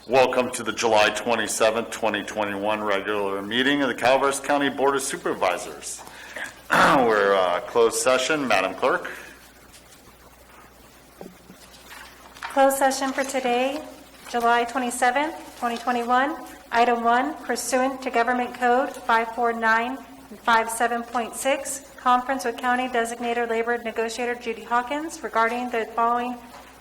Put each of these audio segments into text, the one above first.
Welcome to the July 27th, 2021 regular meeting of the Calaveras County Board of Supervisors. We're closed session. Madam Clerk. Closed session for today, July 27th, 2021. Item 1, pursuant to Government Code 54957.6, conference with County Designated Labor Negotiator Judy Hawkins regarding the following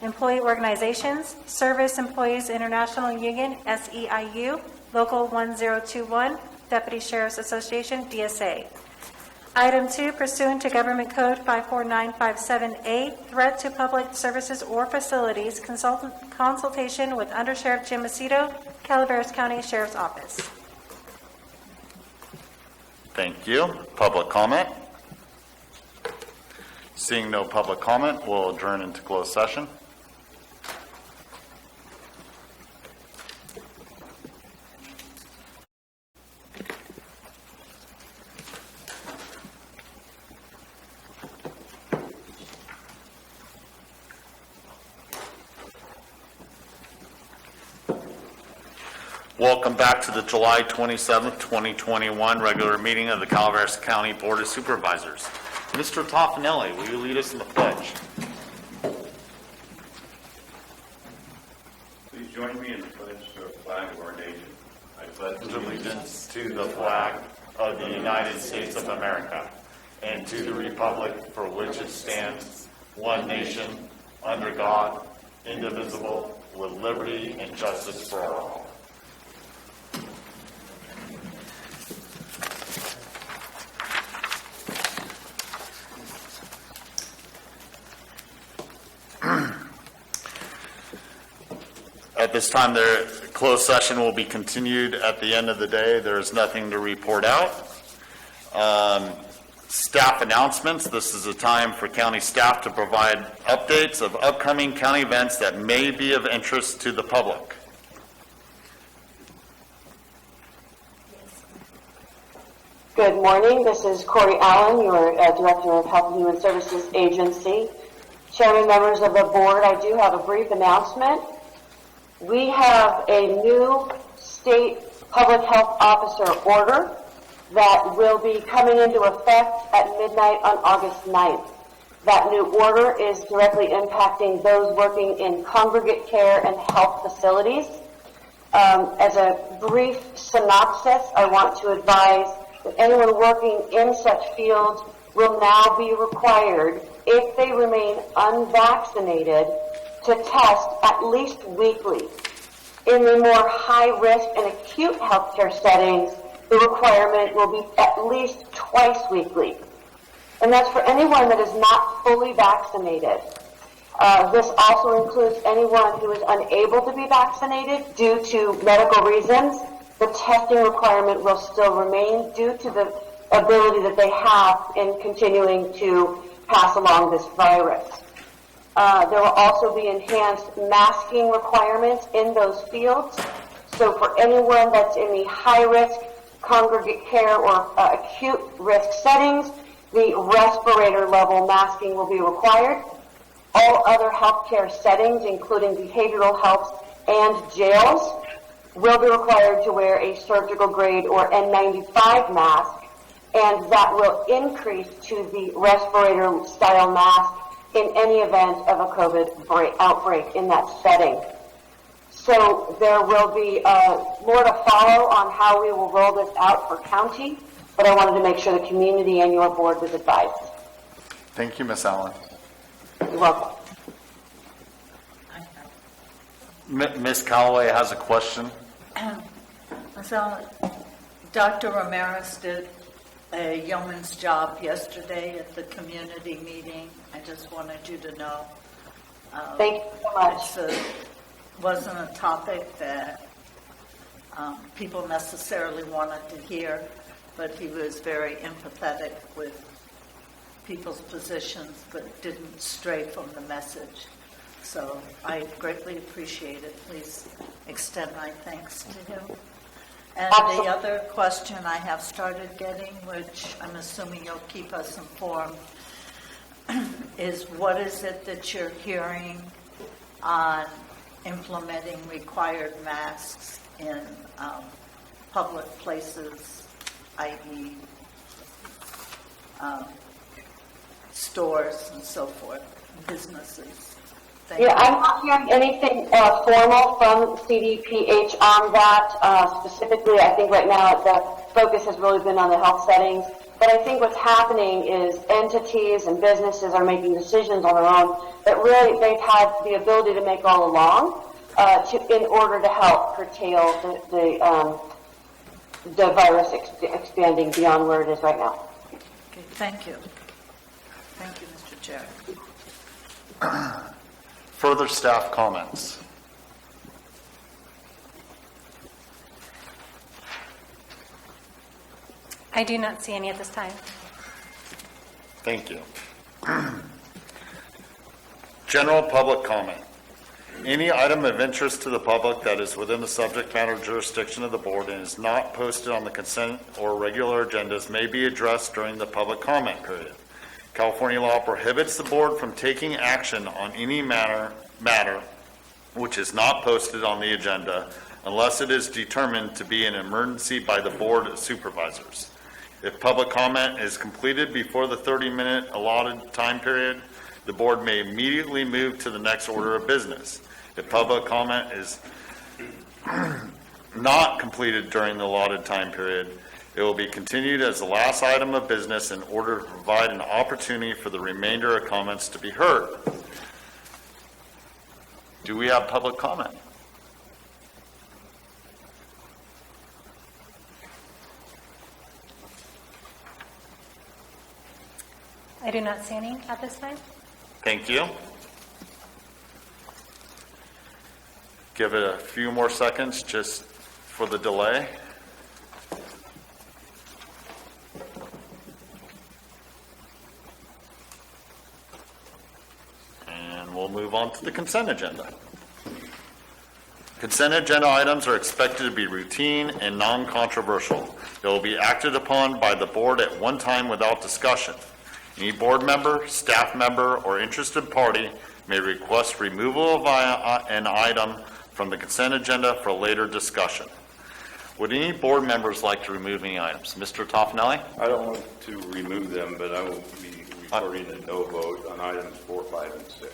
employee organizations: Service Employees International Union, SEIU, Local 1021, Deputy Sheriff's Association, DSA. Item 2, pursuant to Government Code 54957A, threat to public services or facilities, consultation with Under Sheriff Jim Macedo, Calaveras County Sheriff's Office. Thank you. Public comment? Seeing no public comment, we'll adjourn into closed session. Welcome back to the July 27th, 2021 regular meeting of the Calaveras County Board of Supervisors. Mr. Toffanelli, will you lead us in the pledge? Please join me in the pledge to the flag of our nation. I pledge Allegiance to the flag of the United States of America and to the republic for which it stands, one nation, under God, indivisible, with liberty and justice for all. At this time, the closed session will be continued at the end of the day. There is nothing to report out. Staff announcements. This is a time for county staff to provide updates of upcoming county events that may be of interest to the public. Good morning. This is Corey Allen, your Director of Health and Human Services Agency. Chairman, members of the board, I do have a brief announcement. We have a new state public health officer order that will be coming into effect at midnight on August 9th. That new order is directly impacting those working in congregate care and health facilities. As a brief synopsis, I want to advise that anyone working in such fields will now be required, if they remain unvaccinated, to test at least weekly. In the more high-risk and acute healthcare settings, the requirement will be at least twice weekly. And that's for anyone that is not fully vaccinated. This also includes anyone who is unable to be vaccinated due to medical reasons. The testing requirement will still remain due to the ability that they have in continuing to pass along this virus. There will also be enhanced masking requirements in those fields. So for anyone that's in the high-risk congregate care or acute risk settings, the respirator level masking will be required. All other healthcare settings, including behavioral health and jails, will be required to wear a surgical grade or N95 mask, and that will increase to the respirator style mask in any event of a COVID outbreak in that setting. So there will be more to follow on how we will roll this out for county, but I wanted to make sure the community and your board was advised. Thank you, Ms. Allen. You're welcome. Ms. Callaway has a question. So, Dr. Ramirez did a yeoman's job yesterday at the community meeting. I just wanted you to know. Thank you so much. It wasn't a topic that people necessarily wanted to hear, but he was very empathetic with people's positions, but didn't stray from the message. So I greatly appreciate it. Please extend my thanks to him. And the other question I have started getting, which I'm assuming you'll keep us informed, is what is it that you're hearing on implementing required masks in public places, i.e. Stores and so forth, businesses. Thank Yeah, you. I'm not hearing anything formal from CDPH on that. Specifically, I think right now the focus has really been on the health settings. But I think what's happening is entities and businesses are making decisions on their own that really they've had the ability to make all along in order to help curtail the virus expanding beyond where it is right now. Okay, thank you. Thank you, Mr. Chair. Further staff comments? I do not see any at this time. Thank you. General public comment. Any item of interest to the public that is within the subject matter jurisdiction of the board and is not posted on the consent or regular agendas may be addressed during the public comment period. California law prohibits the board from taking action on any matter which is not posted on the agenda unless it is determined to be an emergency by the board of supervisors. If public comment is completed before the 30-minute allotted time period, the board may immediately move to the next order of business. If public comment is not completed during the allotted time period, it will be continued as the last item of business in order to provide an opportunity for the remainder of comments to be heard. Do we have public comment? I do not see any at this time. Thank you. Give it a few more seconds just for the delay. And we'll move on to the consent agenda. Consent agenda items are expected to be routine and non-controversial. They will be acted upon by the board at one time without discussion. Any board member, staff member, or interested party may request removal of an item from the consent agenda for later discussion. Would any board members like to remove any items? Mr. Toffenelli? I don't want to remove them, but I will be reporting a no vote on items 4, 5, and 6.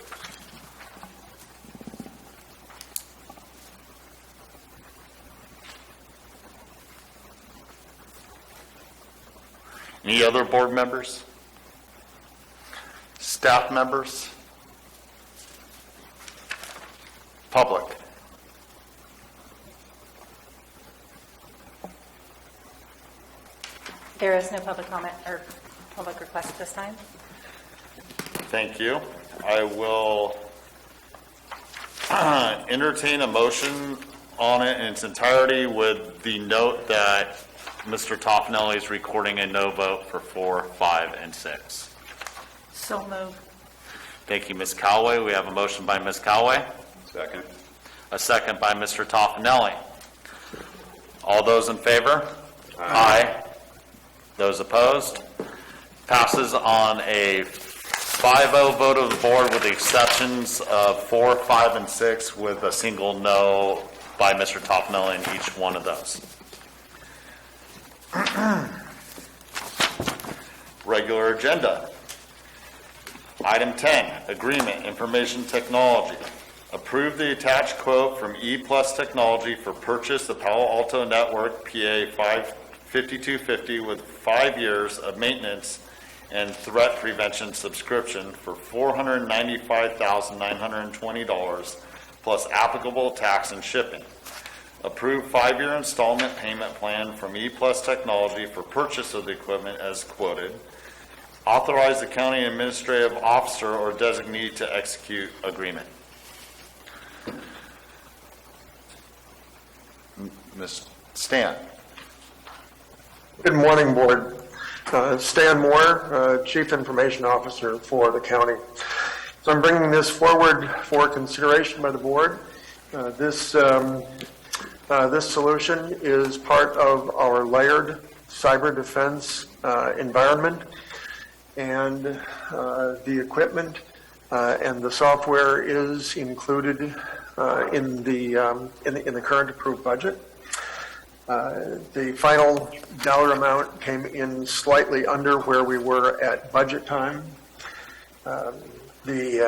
Any other board members? Staff members? Public? There is no public comment or public request at this time. Thank you. I will entertain a motion on it in its entirety with the note that Mr. Toffenelli is recording a no vote for 4, 5, and 6. So moved. Thank you, Ms. Callaway. We have a motion by Ms. Callaway, Second. a second by Mr. Toffenelli. All those in favor? Aye. Those opposed? Passes on a 5-0 vote of the board with the exceptions of 4, 5, and 6 with a single no by Mr. Toffenelli in each one of those. Regular agenda. Item 10, Agreement, Information Technology. Approve the attached quote from E-Plus Technology for purchase of Palo Alto Network PA 5250 with 5 years of maintenance and threat prevention subscription for $495,920 plus applicable tax and shipping. Approve 5-year installment payment plan from E-Plus Technology for purchase of the equipment as quoted. Authorize the county administrative officer or designee to execute agreement. Ms. Stan. Good morning, Board. Stan Moore, Chief Information Officer for the county. So I'm bringing this forward for consideration by the Board. This solution is part of our layered cyber defense environment, and the equipment and the software is included in the current approved budget. The final dollar amount came in slightly under where we were at budget time. The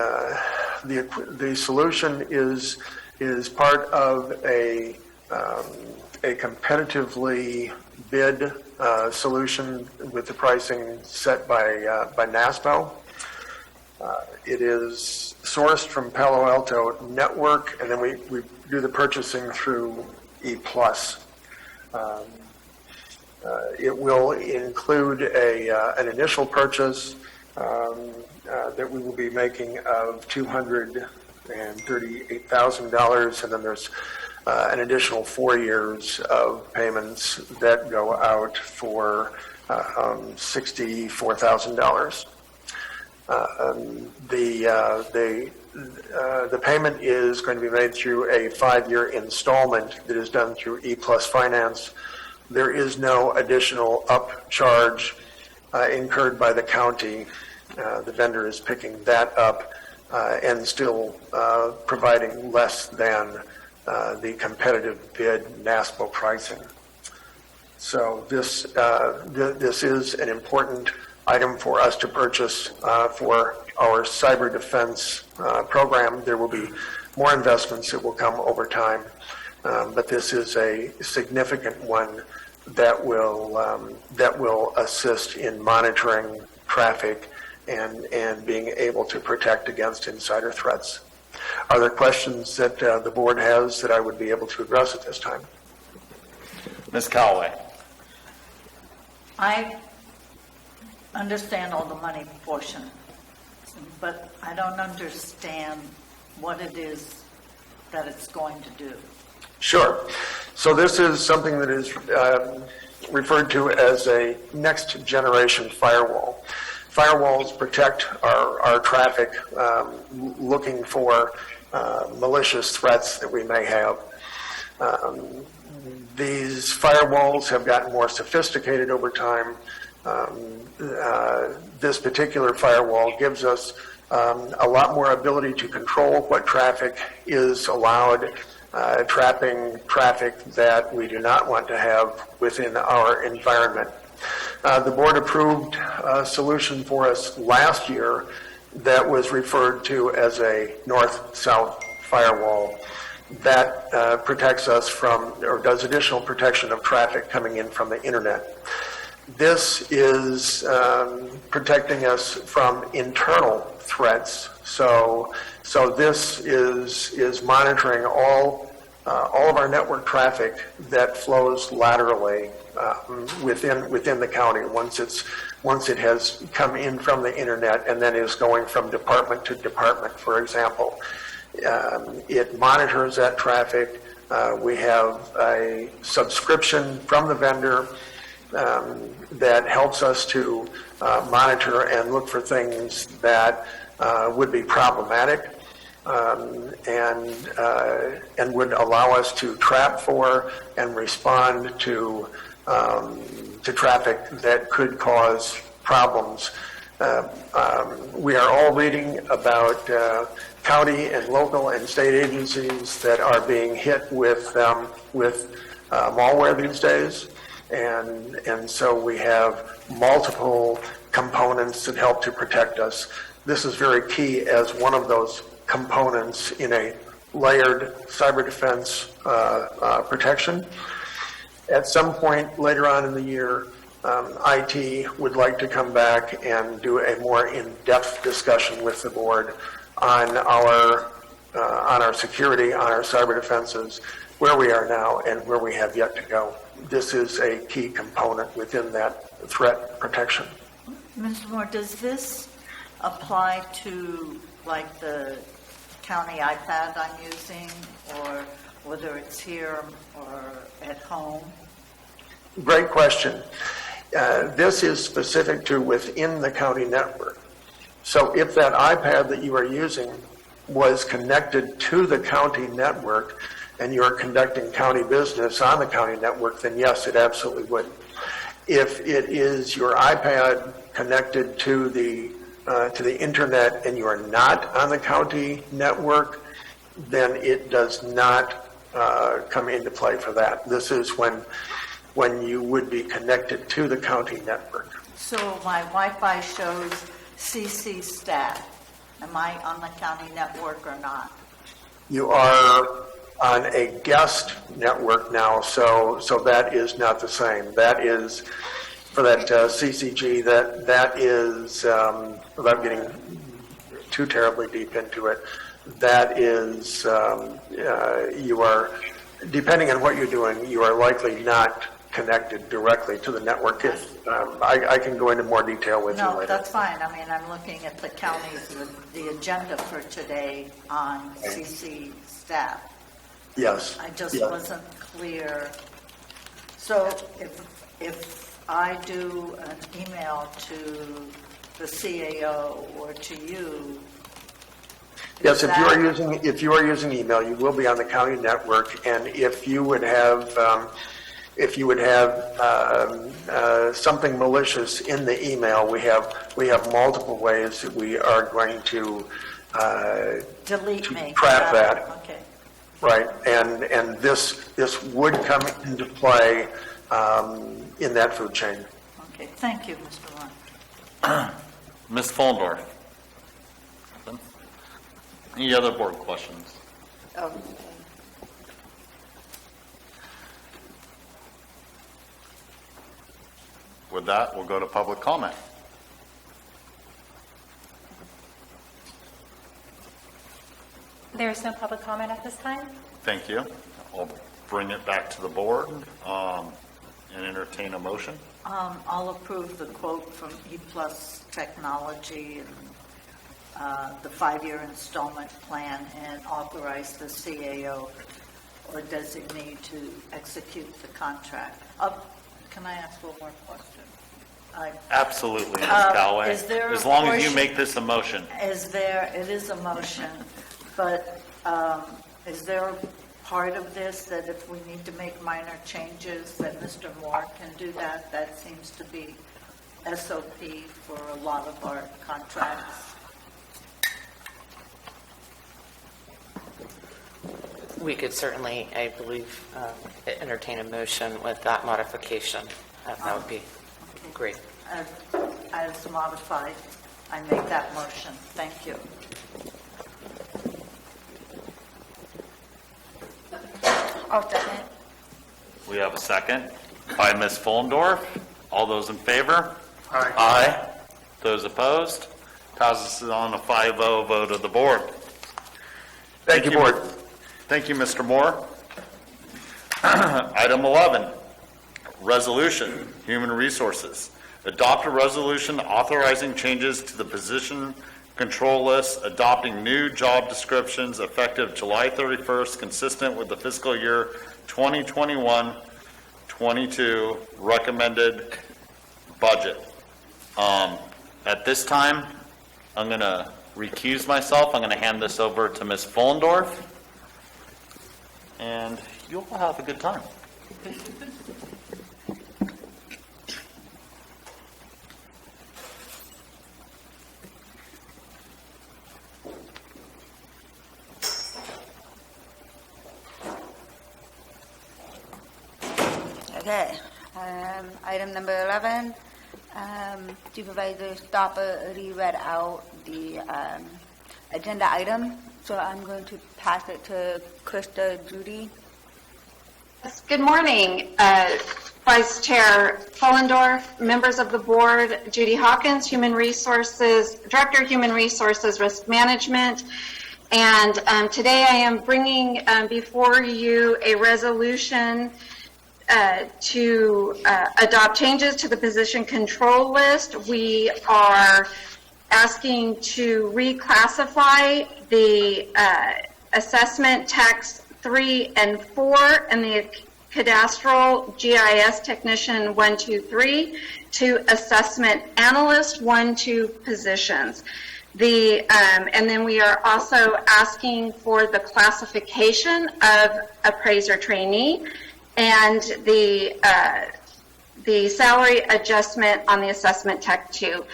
solution is part of a competitively bid solution with the pricing set by NASPO. It is sourced from Palo Alto Network, and then we do the purchasing through E+. It will include an initial purchase that we will be making of $238,000, and then there's an additional 4 years of payments that go out for $64,000. The payment is going to be made through a 5-year installment that is done through E+ Finance. There is no additional upcharge incurred by the county. The vendor is picking that up and still providing less than the competitive bid NASPO pricing. So this is an important item for us to purchase for our cyber defense program. There will be more investments that will come over time, but this is a significant one that will assist in monitoring traffic and being able to protect against insider threats. Are there questions that the board has that I would be able to address at this time? Ms. Callaway. I understand all the money portion, but I don't understand what it is that it's going to do. Sure. So this is something that is referred to as a next generation firewall. Firewalls protect our traffic looking for malicious threats that we may have. These firewalls have gotten more sophisticated over time. This particular firewall gives us a lot more ability to control what traffic is allowed, trapping traffic that we do not want to have within our environment. The board approved a solution for us last year that was referred to as a north-south firewall that protects us from, or does additional protection of traffic coming in from the internet. This is protecting us from internal threats. So this is monitoring all of our network traffic that flows laterally within the county once it has come in from the internet and then is going from department to department, for example. It monitors that traffic. We have a subscription from the vendor that helps us to monitor and look for things that would be problematic and would allow us to trap for and respond to traffic that could cause problems. We are all reading about county and local and state agencies that are being hit with malware these days, and so we have multiple components that help to protect us. This is very key as one of those components in a layered cyber defense protection. At some point later on in the year, IT would like to come back and do a more in-depth discussion with the board on our security, on our cyber defenses, where we are now and where we have yet to go. This is a key component within that threat protection. Mr. Moore, does this apply to like the county iPad I'm using, or whether it's here or at home? Great question. This is specific to within the county network. So if that iPad that you are using was connected to the county network and you're conducting county business on the county network, then yes, it absolutely would. If it is your iPad connected to the internet and you are not on the county network, then it does not come into play for that. This is when you would be connected to the county network. So my Wi-Fi shows CC staff. Am I on the county network or not? You are on a guest network now, so that is not the same. That is, for that CCG, that is, without getting too terribly deep into it, that is, you are, depending on what you're doing, you are likely not connected directly to the network. I can go into more detail with you No, later. that's fine. I mean, I'm looking at the county's, the agenda for today on CC staff. Yes. I just Yeah. wasn't clear. So if I do an email to the CAO or to you, Yes, is if you are using email, you will be on the county network, and if you would have something malicious in the email, we have multiple ways that we are going to delete me. track that. Okay. Right, and this would come into play in that food chain. Okay, thank you, Mr. Lund. Ms. Fullendorf? Any other board questions? With that, we'll go to public comment. There is no public comment at this time. Thank you. I'll bring it back to the board and entertain a motion. I'll approve the quote from ePlus Technology and the 5-year installment plan and authorize the CAO or designee to execute the contract. Can I ask one more question? Absolutely, Ms. Callaway. Is there a As long as you portion- make this a motion. it is a motion, but is there a part of this that if we need to make minor changes, that Mr. Moore can do that? That seems to be SOP for a lot of our contracts. We could certainly, I believe, entertain a motion with that modification. That would be great. As modified, I make that motion. Thank you. I'll second. We have a second by Ms. Fullendorf. All those in favor? Aye. Aye. Those opposed? Passes on a 5-0 vote of the board. Thank you, board. Thank you, Mr. Moore. Item 11, resolution, human resources. Adopt a resolution authorizing changes to the position control list, adopting new job descriptions effective July 31st, consistent with the fiscal year 2021-22 recommended budget. At this time, I'm going to recuse myself. I'm going to hand this over to Ms. Fullendorf, and you'll have a good time. Okay, item number 11, Supervisor Stopper reread out the agenda item, so I'm going to pass it to Krista Judy. Yes, good morning, Vice Chair Fullendorf, members of the board, Judy Hawkins, Director of Human Resources Risk Management, and today I am bringing before you a resolution to adopt changes to the position control list. We are asking to reclassify the assessment techs 3 and 4 and the cadastral GIS technician 1, 2, 3 to assessment analyst 1, 2 positions. And then we are also asking for the classification of appraiser trainee and the salary adjustment on the assessment tech 2.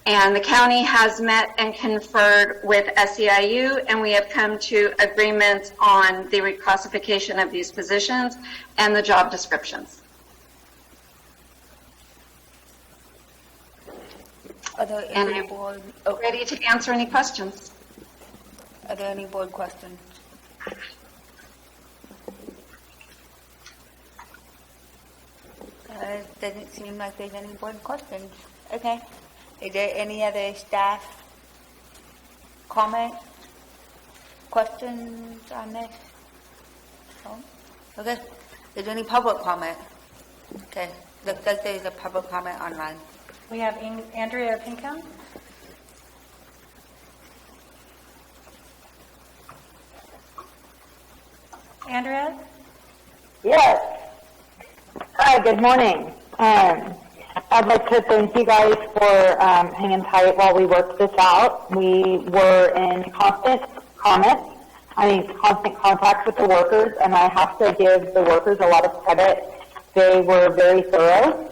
And the county has met and conferred with SEIU, and we have come to agreements on the reclassification of these positions and the job descriptions. Are there And any I'm board, ready to answer any questions. are there any board questions? Doesn't seem like there's any board questions. Okay. Is there any other staff comment, questions on this? No? Okay. Is there any public comment? Okay. Looks like there's a public comment online. We have Andrea Pinkham. Andrea? Yes. Hi, good morning. I'd like to thank you guys for hanging tight while we worked this out. We were in constant contact with the workers, and I have to give the workers a lot of credit. They were very thorough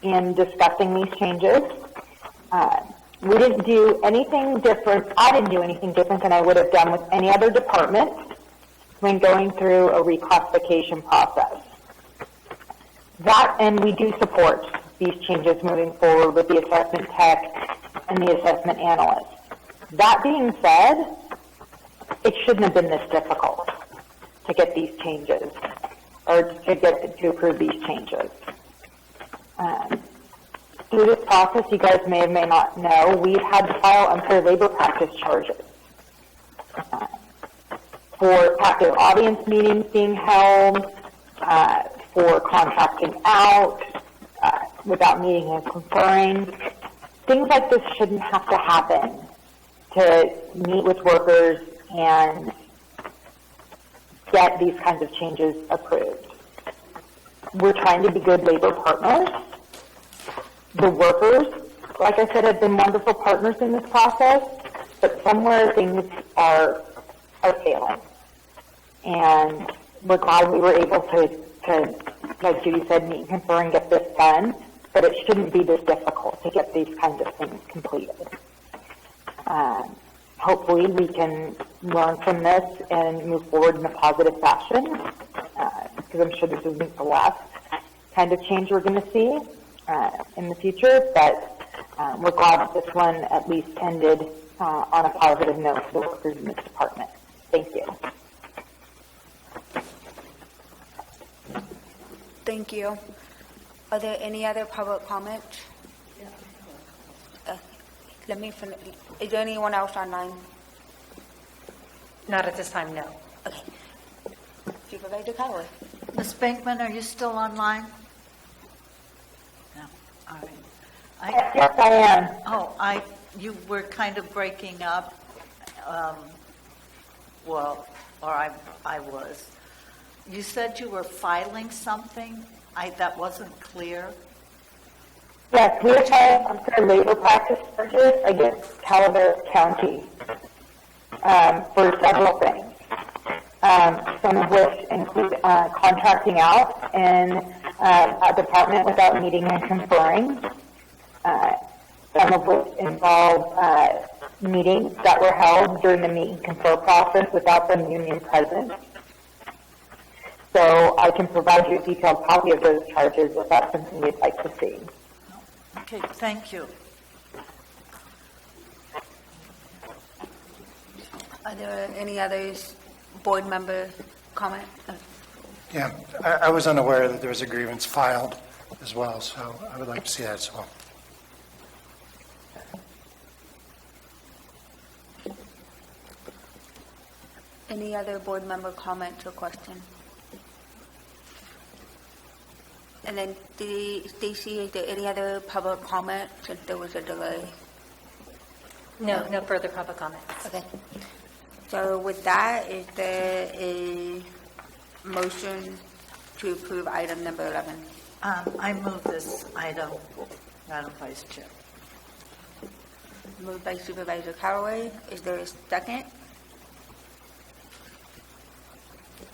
in discussing these changes. We didn't do anything different. I didn't do anything different than I would have done with any other department when going through a reclassification process. That, and we do support these changes moving forward with the assessment tech and the assessment analyst. That being said, it shouldn't have been this difficult to get these changes, or to approve these changes. Through this process, you guys may or may not know, we've had to file unfair labor practice charges for captive audience meetings being held, for contracting out without meeting and conferring. Things like this shouldn't have to happen to meet with workers and get these kinds of changes approved. We're trying to be good labor partners. The workers, like I said, have been wonderful partners in this process, but somewhere things are failing. And we're glad we were able to, like Judy said, meet and confer and get this done, but it shouldn't be this difficult to get these kinds of things completed. Hopefully we can learn from this and move forward in a positive fashion, because I'm sure this isn't the last kind of change we're going to see in the future, but we're glad that this one at least ended on a positive note for the workers in this department. Thank you. Thank you. Are there any other public comments? Let me finish. Is there anyone else online? Not at this time, no. Okay. Supervisor Calloway. Ms. Pinkman, are you still online? No, all right. Yes, I am. Oh, you were kind of breaking up, well, or I was. You said you were filing something? That wasn't clear. Yes, we are filing unfair labor practice charges against Calaveras County for several things, some of which include contracting out in a department without meeting and conferring, some of which involve meetings that were held during the meet and confer process without the union present. So I can provide you a detailed copy of those charges if that's something you'd like to see. Okay, thank you. Are there any other board member comment? Yeah, I was unaware that there was a grievance filed as well, so I would like to see that as well. Any other board member comment or question? And then, Stacy, is there any other public comment since there was a delay? No, no further public comments. Okay. So with that, is there a motion to approve item number 11? I move this item, Madam Vice Chair. Moved by Supervisor Calloway. Is there a second?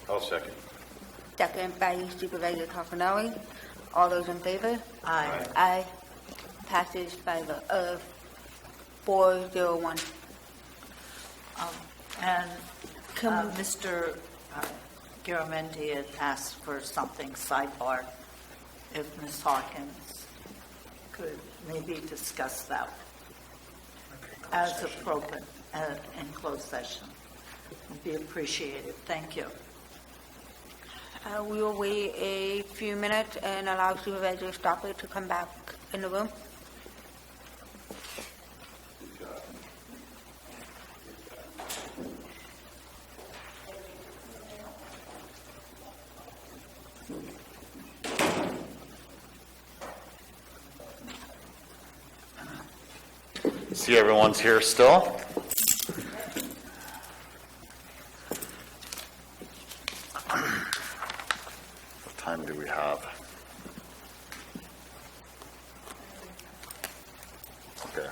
I'll second. Second by Supervisor Toffenelli. All those in favor? Aye. Aye. passes 401. And Mr. Garamendi had asked for something sidebar, if Ms. Hawkins could maybe discuss that as appropriate in closed session. Would be appreciated. Thank you. We will wait a few minutes and allow Supervisor Stopper to come back in the room. See everyone's here still. What time do we have? Okay.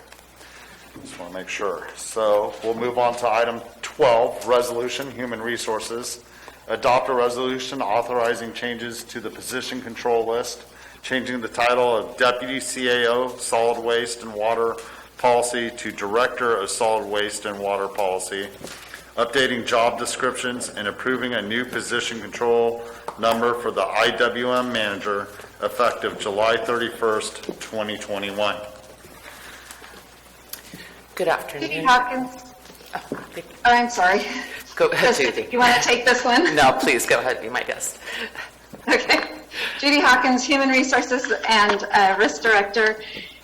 Just want to make sure. So we'll move on to item 12, resolution, human resources. Adopt a resolution authorizing changes to the position control list, changing the title of Deputy CAO, Solid Waste and Water Policy to Director of Solid Waste and Water Policy, updating job descriptions and approving a new position control number for the IWM manager effective July 31st, 2021. Good afternoon. Judy Hawkins. Oh, I'm sorry. go ahead, Judy. You want to take this one? No, please, go ahead, be my guest. Okay. Judy Hawkins, Human Resources and Risk Director.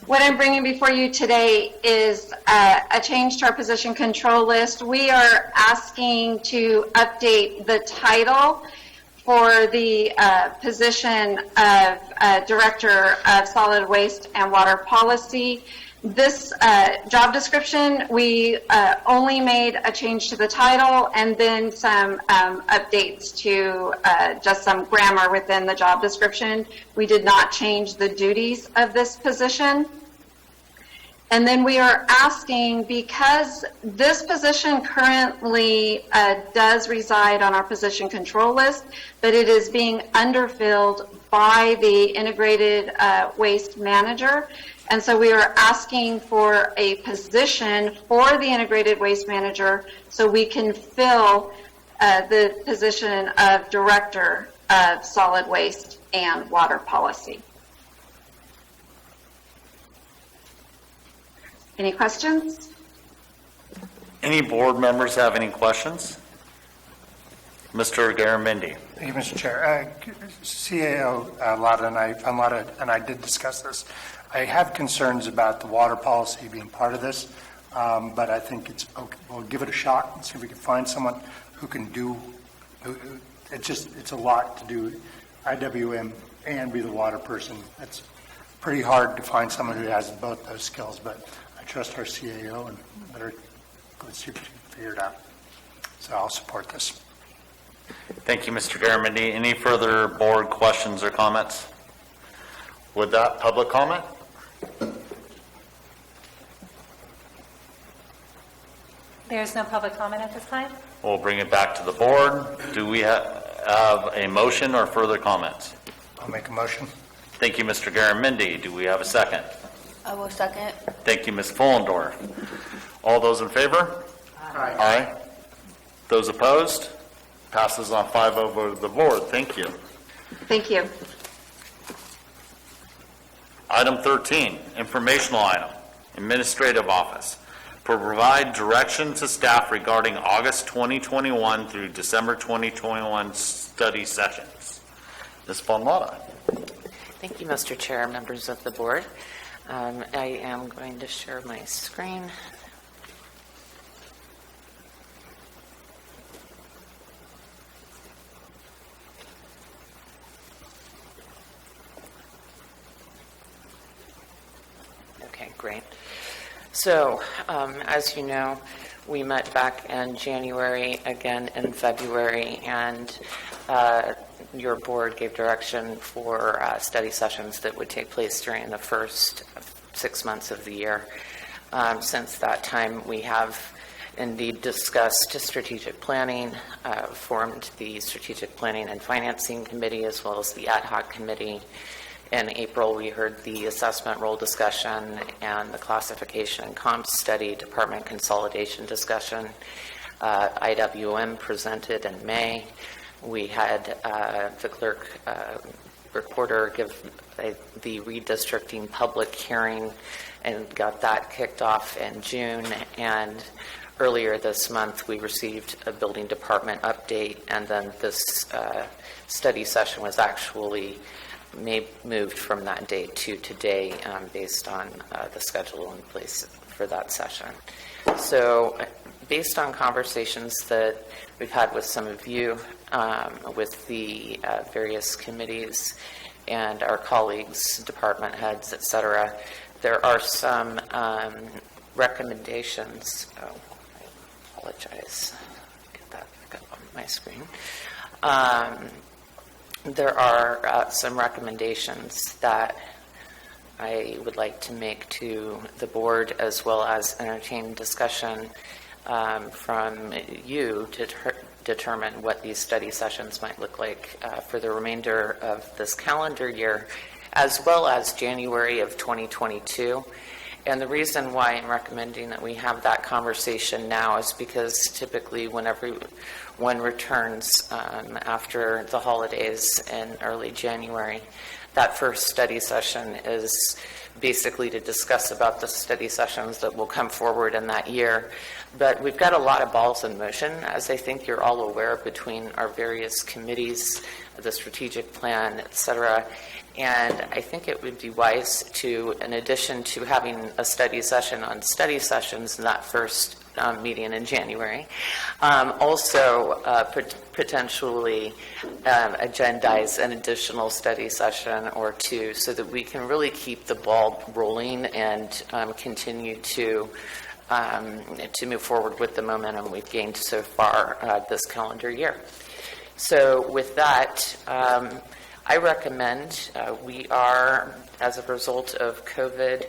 What I'm bringing before you today is a change to our position control list. We are asking to update the title for the position of Director of Solid Waste and Water Policy. This job description, we only made a change to the title and then some updates to just some grammar within the job description. We did not change the duties of this position. And then we are asking, because this position currently does reside on our position control list, but it is being underfilled by the integrated waste manager. And so we are asking for a position for the integrated waste manager so we can fill the position of Director of Solid Waste and Water Policy. Any questions? Any board members have any questions? Mr. Garamendi. Thank you, Mr. Chair. CAO Lada and I did discuss this. I have concerns about the water policy being part of this, but I think we'll give it a shot and see if we can find someone who can do, it's a lot to do IWM and be the water person. It's pretty hard to find someone who has both those skills, but I trust our CAO and let's see if we can figure it out. So I'll support this. Thank you, Mr. Garamendi. Any further board questions or comments? With that, public comment? There's no public comment at this time. We'll bring it back to the board. Do we have a motion or further comments? I'll make a motion. Thank you, Mr. Garamendi. Do we have a second? I will second. Thank you, Ms. Fullendorf. All those in favor? Aye. Aye. Those opposed? Passes on 5-0 vote of the board. Thank you. Thank you. Item 13, informational item, administrative office. Provide direction to staff regarding August 2021 through December 2021 study sessions. Ms. Fonlada. Thank you, Mr. Chair, members of the board. I am going to share my screen. Okay, great. So, as you know, we met back in January, again in February, and your board gave direction for study sessions that would take place during the first 6 months of the year. Since that time, we have indeed discussed strategic planning, formed the Strategic Planning and Financing Committee, as well as the Ad Hoc Committee In April, we heard the assessment role discussion and the classification and comp study department consolidation discussion. IWM presented in May. We had the clerk reporter give the redistricting public hearing and got that kicked off in June. And earlier this month, we received a building department update, and then this study session was actually moved from that date to today based on the schedule in place for that session. So based on conversations that we've had with some of you, with the various committees and our colleagues, department heads, et cetera, there are some recommendations. Oh, I apologize. Get that back up on my screen. There are some recommendations that I would like to make to the board, as well as entertain discussion from you to determine what these study sessions might look like for the remainder of this calendar year, as well as January of 2022. And the reason why I'm recommending that we have that conversation now is because typically when everyone returns after the holidays in early January, that first study session is basically to discuss about the study sessions that will come forward in that year. But we've got a lot of balls in motion, as I think you're all aware, between our various committees, the strategic plan, et cetera. And I think it would be wise to, in addition to having a study session on study sessions in that first meeting in January, also potentially agendize an additional study session or two so that we can really keep the ball rolling and continue to move forward with the momentum we've gained so far this calendar year. So with that, I recommend we are, as a result of COVID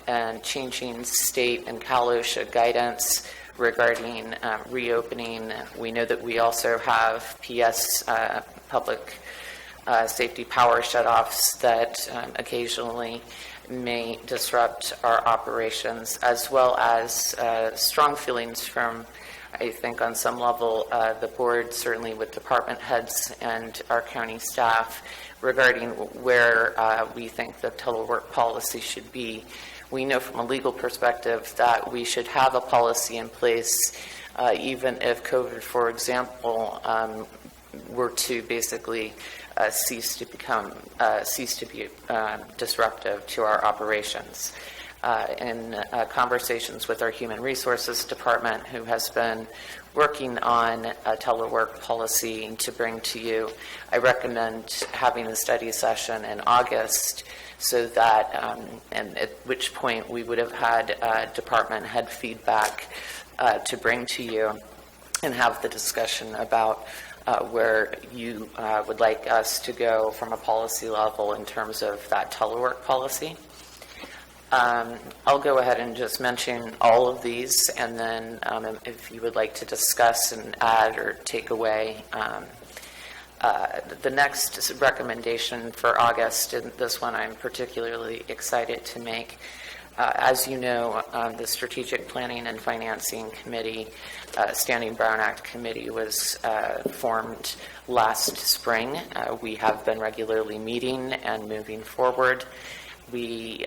and changing state and Cal OSHA guidance regarding reopening, we know that we also have PS public safety power shutoffs that occasionally may disrupt our operations, as well as strong feelings from, I think, on some level, the board, certainly with department heads and our county staff, regarding where we think the telework policy should be. We know from a legal perspective that we should have a policy in place, even if COVID, for example, were to basically cease to be disruptive to our operations. In conversations with our Human Resources Department, who has been working on a telework policy to bring to you, I recommend having a study session in August so that, and at which point we would have had department head feedback to bring to you and have the discussion about where you would like us to go from a policy level in terms of that telework policy. I'll go ahead and just mention all of these, and then if you would like to discuss and add or take away. The next recommendation for August, and this one I'm particularly excited to make. As you know, the Strategic Planning and Financing Committee, Standing Brown Act Committee, was formed last spring. We have been regularly meeting and moving forward. We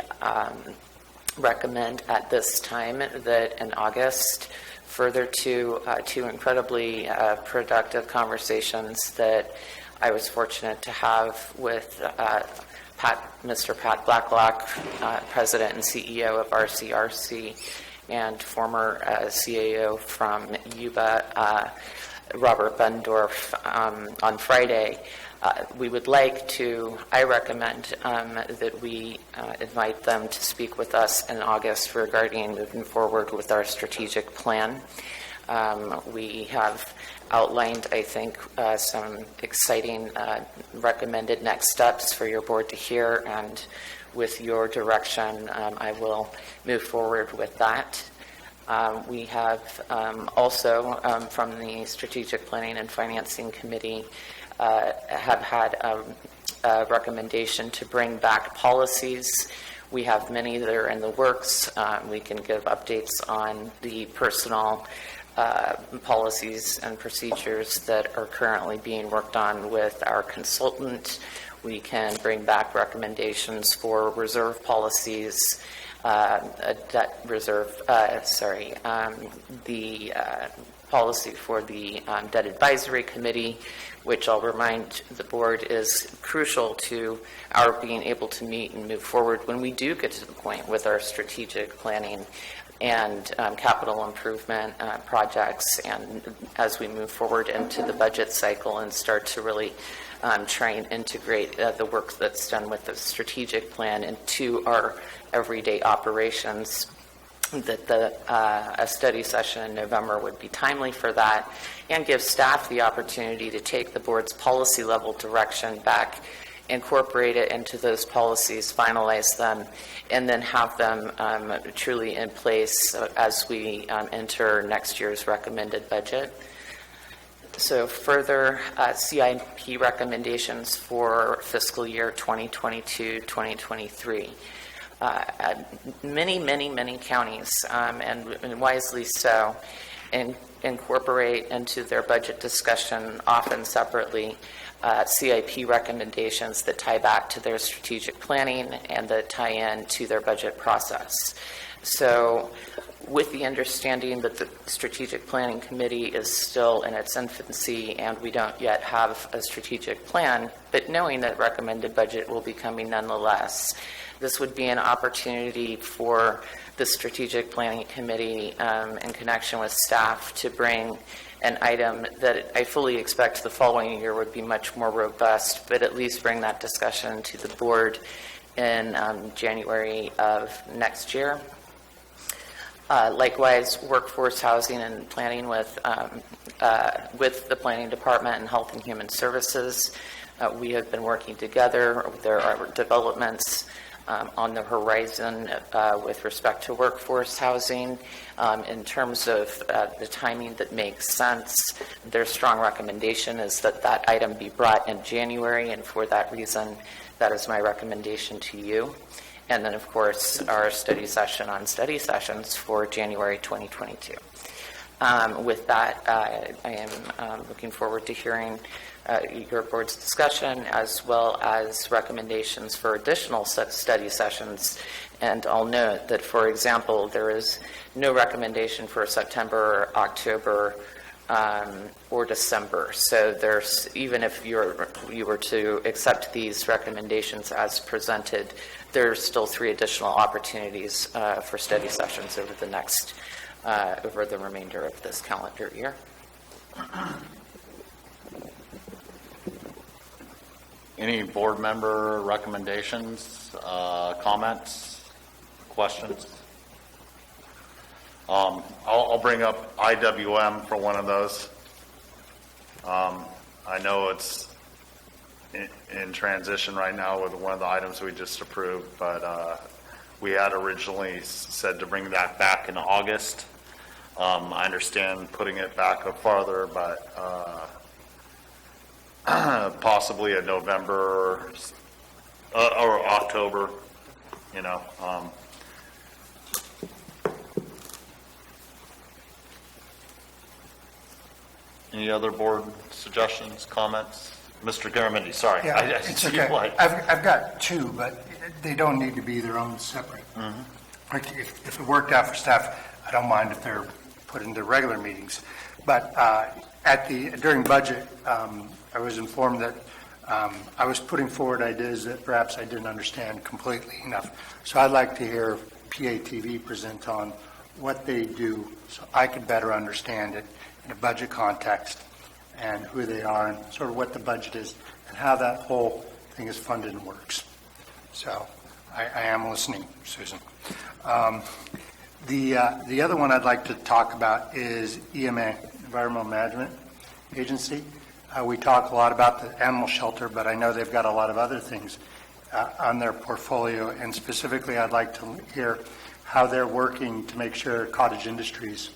recommend at this time that in August, further to two incredibly productive conversations that I was fortunate to have with Mr. Pat Blacklock, President and CEO of RCRC, and former CAO from UBA, Robert Bundorf, on Friday. We would like to, I recommend that we invite them to speak with us in August regarding moving forward with our strategic plan. We have outlined, I think, some exciting recommended next steps for your board to hear, and with your direction, I will move forward with that. We have also, from the Strategic Planning and Financing Committee, have had recommendation to bring back policies. We have many that are in the works. We can give updates on the personnel policies and procedures that are currently being worked on with our consultant. We can bring back recommendations for reserve policies, debt reserve, the policy for the debt advisory committee, which I'll remind the board is crucial to our being able to meet and move forward when we do get to the point with our strategic planning and capital improvement projects, and as we move forward into the budget cycle and start to really try and integrate the work that's done with the strategic plan into our everyday operations, that a study session in November would be timely for that, and give staff the opportunity to take the board's policy level direction back, incorporate it into those policies, finalize them, and then have them truly in place as we enter next year's recommended budget. So further CIP recommendations for fiscal year 2022-2023. Many counties, and wisely so, incorporate into their budget discussion, often separately, CIP recommendations that tie back to their strategic planning and that tie in to their budget process. So with the understanding that the strategic planning committee is still in its infancy and we don't yet have a strategic plan, but knowing that recommended budget will be coming nonetheless, this would be an opportunity for the strategic planning committee in connection with staff to bring an item that I fully expect the following year would be much more robust, but at least bring that discussion to the board in January of next year. Likewise, workforce housing and planning with the planning department and health and human services. We have been working together. There are developments on the horizon with respect to workforce housing. In terms of the timing that makes sense, their strong recommendation is that that item be brought in January, and for that reason, that is my recommendation to you. And then, of course, our study session on study sessions for January 2022. With that, I am looking forward to hearing your board's discussion, as well as recommendations for additional study sessions. And I'll note that, for example, there is no recommendation for September, October, or December. So there's, even if you were to accept these recommendations as presented, there's still 3 additional opportunities for study sessions over the remainder of this calendar year. Any board member recommendations, comments, questions? I'll bring up IWM for one of those. I know it's in transition right now with one of the items we just approved, but we had originally said to bring that back in August. I understand putting it back up farther, but possibly in November or October, you know. Any other board suggestions, comments? Mr. Garamendi, sorry. Yeah, it's okay. I've got 2, but they don't need to be their own separate. Mm-hmm. Like if it worked out for staff, I don't mind if they're put into regular meetings. But during budget, I was informed that I was putting forward ideas that perhaps I didn't understand completely enough. So I'd like to hear PATV present on what they do so I could better understand it in a budget context and who they are and sort of what the budget is and how that whole thing is funded and works. So I am listening, Susan. The other one I'd like to talk about is EMA, Environmental Management Agency. We talk a lot about the animal shelter, but I know they've got a lot of other things on their portfolio, and specifically I'd like to hear how they're working to make sure cottage industries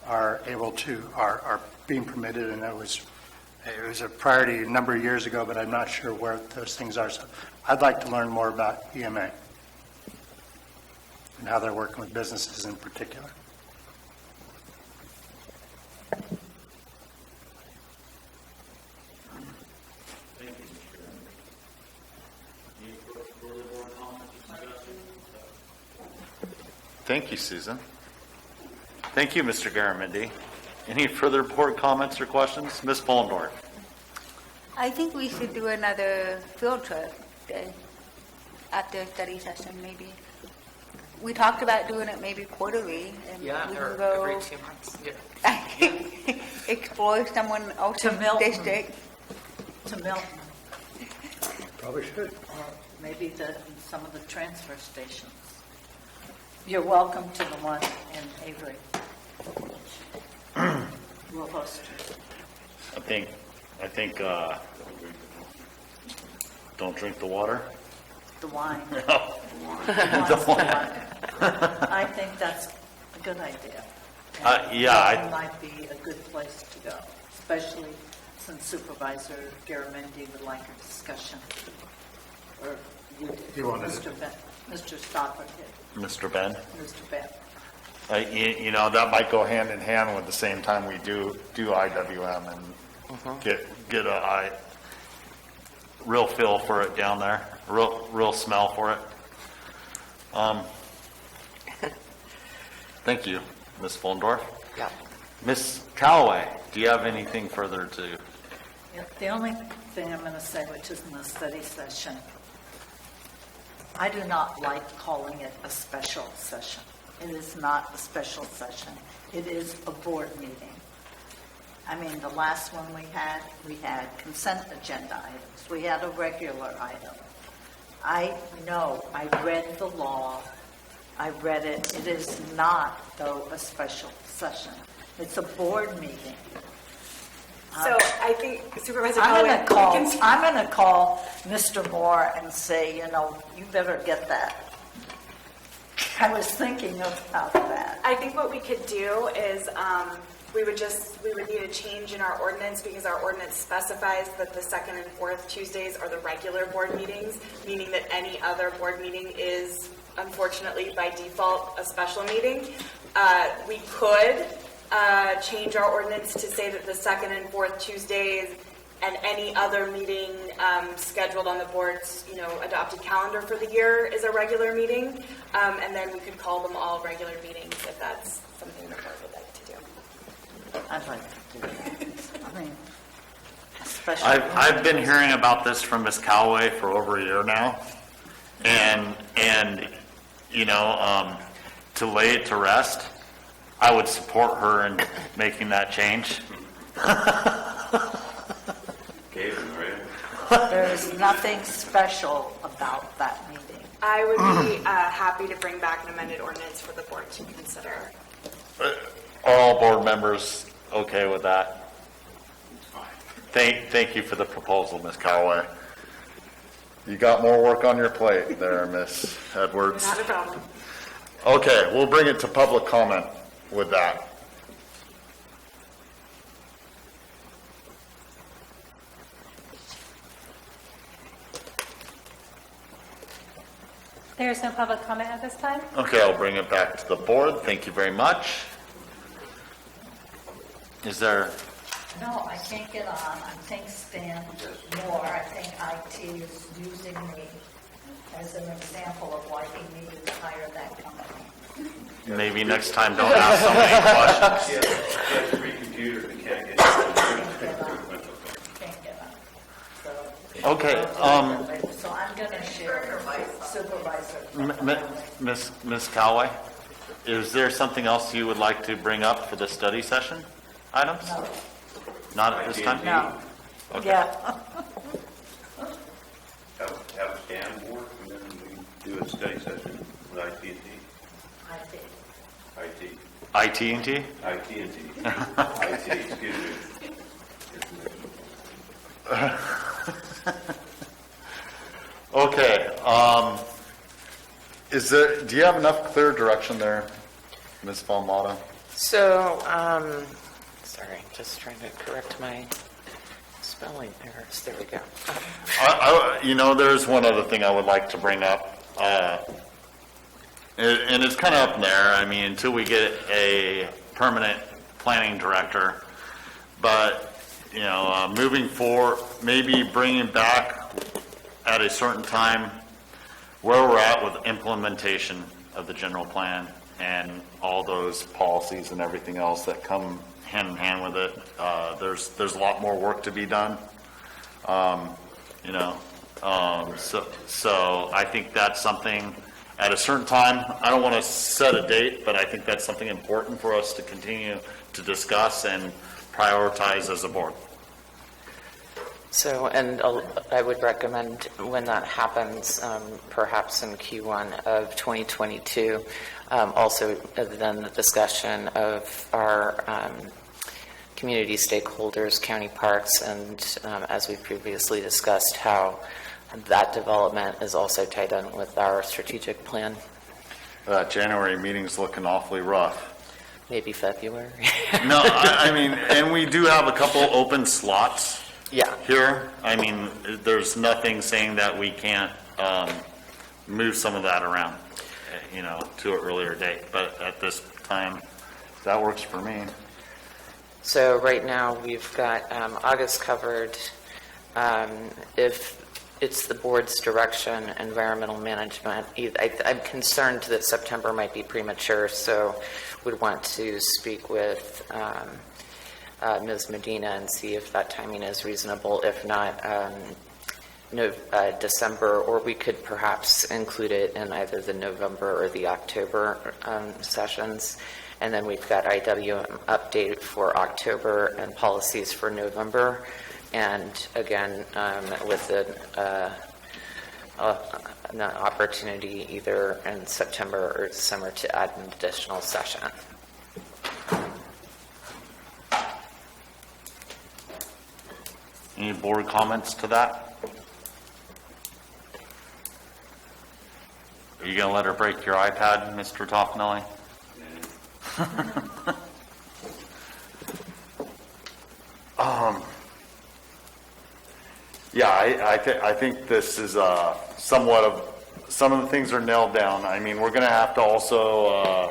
are able to, are being permitted, and it was It was a priority a number of years ago, but I'm not sure where those things are. So I'd like to learn more about EMA and how they're working with businesses in particular. Thank you, Susan. Thank you, Mr. Garamendi. Any further board comments or questions? Ms. Pollendorf? I think we should do another field trip day after study session, maybe. We talked about doing it maybe quarterly, and we can or go every 2 months. Yeah. explore someone To else's Milton. district. To Milton, Probably should. or maybe some of the transfer stations. You're welcome to the one in Avery. We'll host you. I think, don't drink the water. The wine. No. The wine. I think that's a good idea. And yeah, Milton might be a good place to go, especially since Supervisor Garamendi would like a discussion. Or you did. He wanted Mr. Ben, Mr. Stopper did, Mr. Ben? Mr. Ben. You know, that might go hand in hand with the same time we do IWM and get a real feel for it down there, real smell for it. Thank you, Ms. Fullendorf. Yeah. Ms. Callaway, do you have anything further to? Yeah, the only thing I'm going to say, which is in the study session, I do not like calling it a special session. It is not a special session. It is a board meeting. I mean, the last one we had consent agenda items. We had a regular item. I know, I read the law. I read it. It is not, though, a special session. It's a board meeting. So I think Supervisor I'm Callaway, going to call Mr. Moore and say, you better get that. I was thinking about that. I think what we could do is we would need a change in our ordinance because our ordinance specifies that the second and fourth Tuesdays are the regular board meetings, meaning that any other board meeting is unfortunately by default a special meeting. We could change our ordinance to say that the second and fourth Tuesdays and any other meeting scheduled on the board's, adopted calendar for the year is a regular meeting. And then we could call them all regular meetings if that's something the board would like to do. I'd like to do that. I mean, especially. I've been hearing about this from Ms. Callaway for over a year now, and to lay it to rest, I would support her in making that change. There's nothing special about that meeting. I would be happy to bring back an amended ordinance for the board to consider. Are all board members okay with that? Thank you for the proposal, Ms. Callaway. You got more work on your plate there, Ms. Edwards. Not a problem. Okay, we'll bring it to public comment with that. There's no public comment at this time. Okay, I'll bring it back to the board. Thank you very much. Is there, No, I can't get on. I think Stan Moore, I think IT is using me as an example of why he needed to hire that company. maybe next time don't ask so many questions. He has a free computer, he can't get Can't get on. So, Okay, so I'm going to share Supervisor. Ms. Callaway, is there something else you would like to bring up for the study session items? No. Not at this time? No. Okay. Yeah. have Stan work, and then we do a study session with IT&T. IT&T? IT&T, excuse me. Okay, do you have enough clear direction there, Ms. Palmata? So, sorry, just trying to correct my Spelling errors, there we go. There's one other thing I would like to bring up, and it's kind of up in the air. I mean, until we get a permanent planning director, but, moving forward, maybe bringing back at a certain time where we're at with implementation of the general plan and all those policies and everything else that come hand in hand with it. There's a lot more work to be done. So I think that's something at a certain time. I don't want to set a date, but I think that's something important for us to continue to discuss and prioritize as a board. So, and I would recommend when that happens, perhaps in Q1 of 2022, also then the discussion of our community stakeholders, county parks, and as we previously discussed, how that development is also tied in with our strategic plan. January meeting's looking awfully rough. Maybe February. No, I mean, and we do have a couple open slots. Yeah. Here, I mean, there's nothing saying that we can't move some of that around, to an earlier date. But at this time, that works for me. So right now we've got August covered. If it's the board's direction, environmental management, I'm concerned that September might be premature, so would want to speak with Ms. Medina and see if that timing is reasonable. If not, December, or we could perhaps include it in either the November or the October sessions. And then we've got IWM update for October and policies for November. And again, with an opportunity either in September or December to add an additional session. Any board comments to that? Are you going to let her break your iPad, Mr. Toffenelli? I think this is somewhat of, some of the things are nailed down. I mean, we're going to have to also,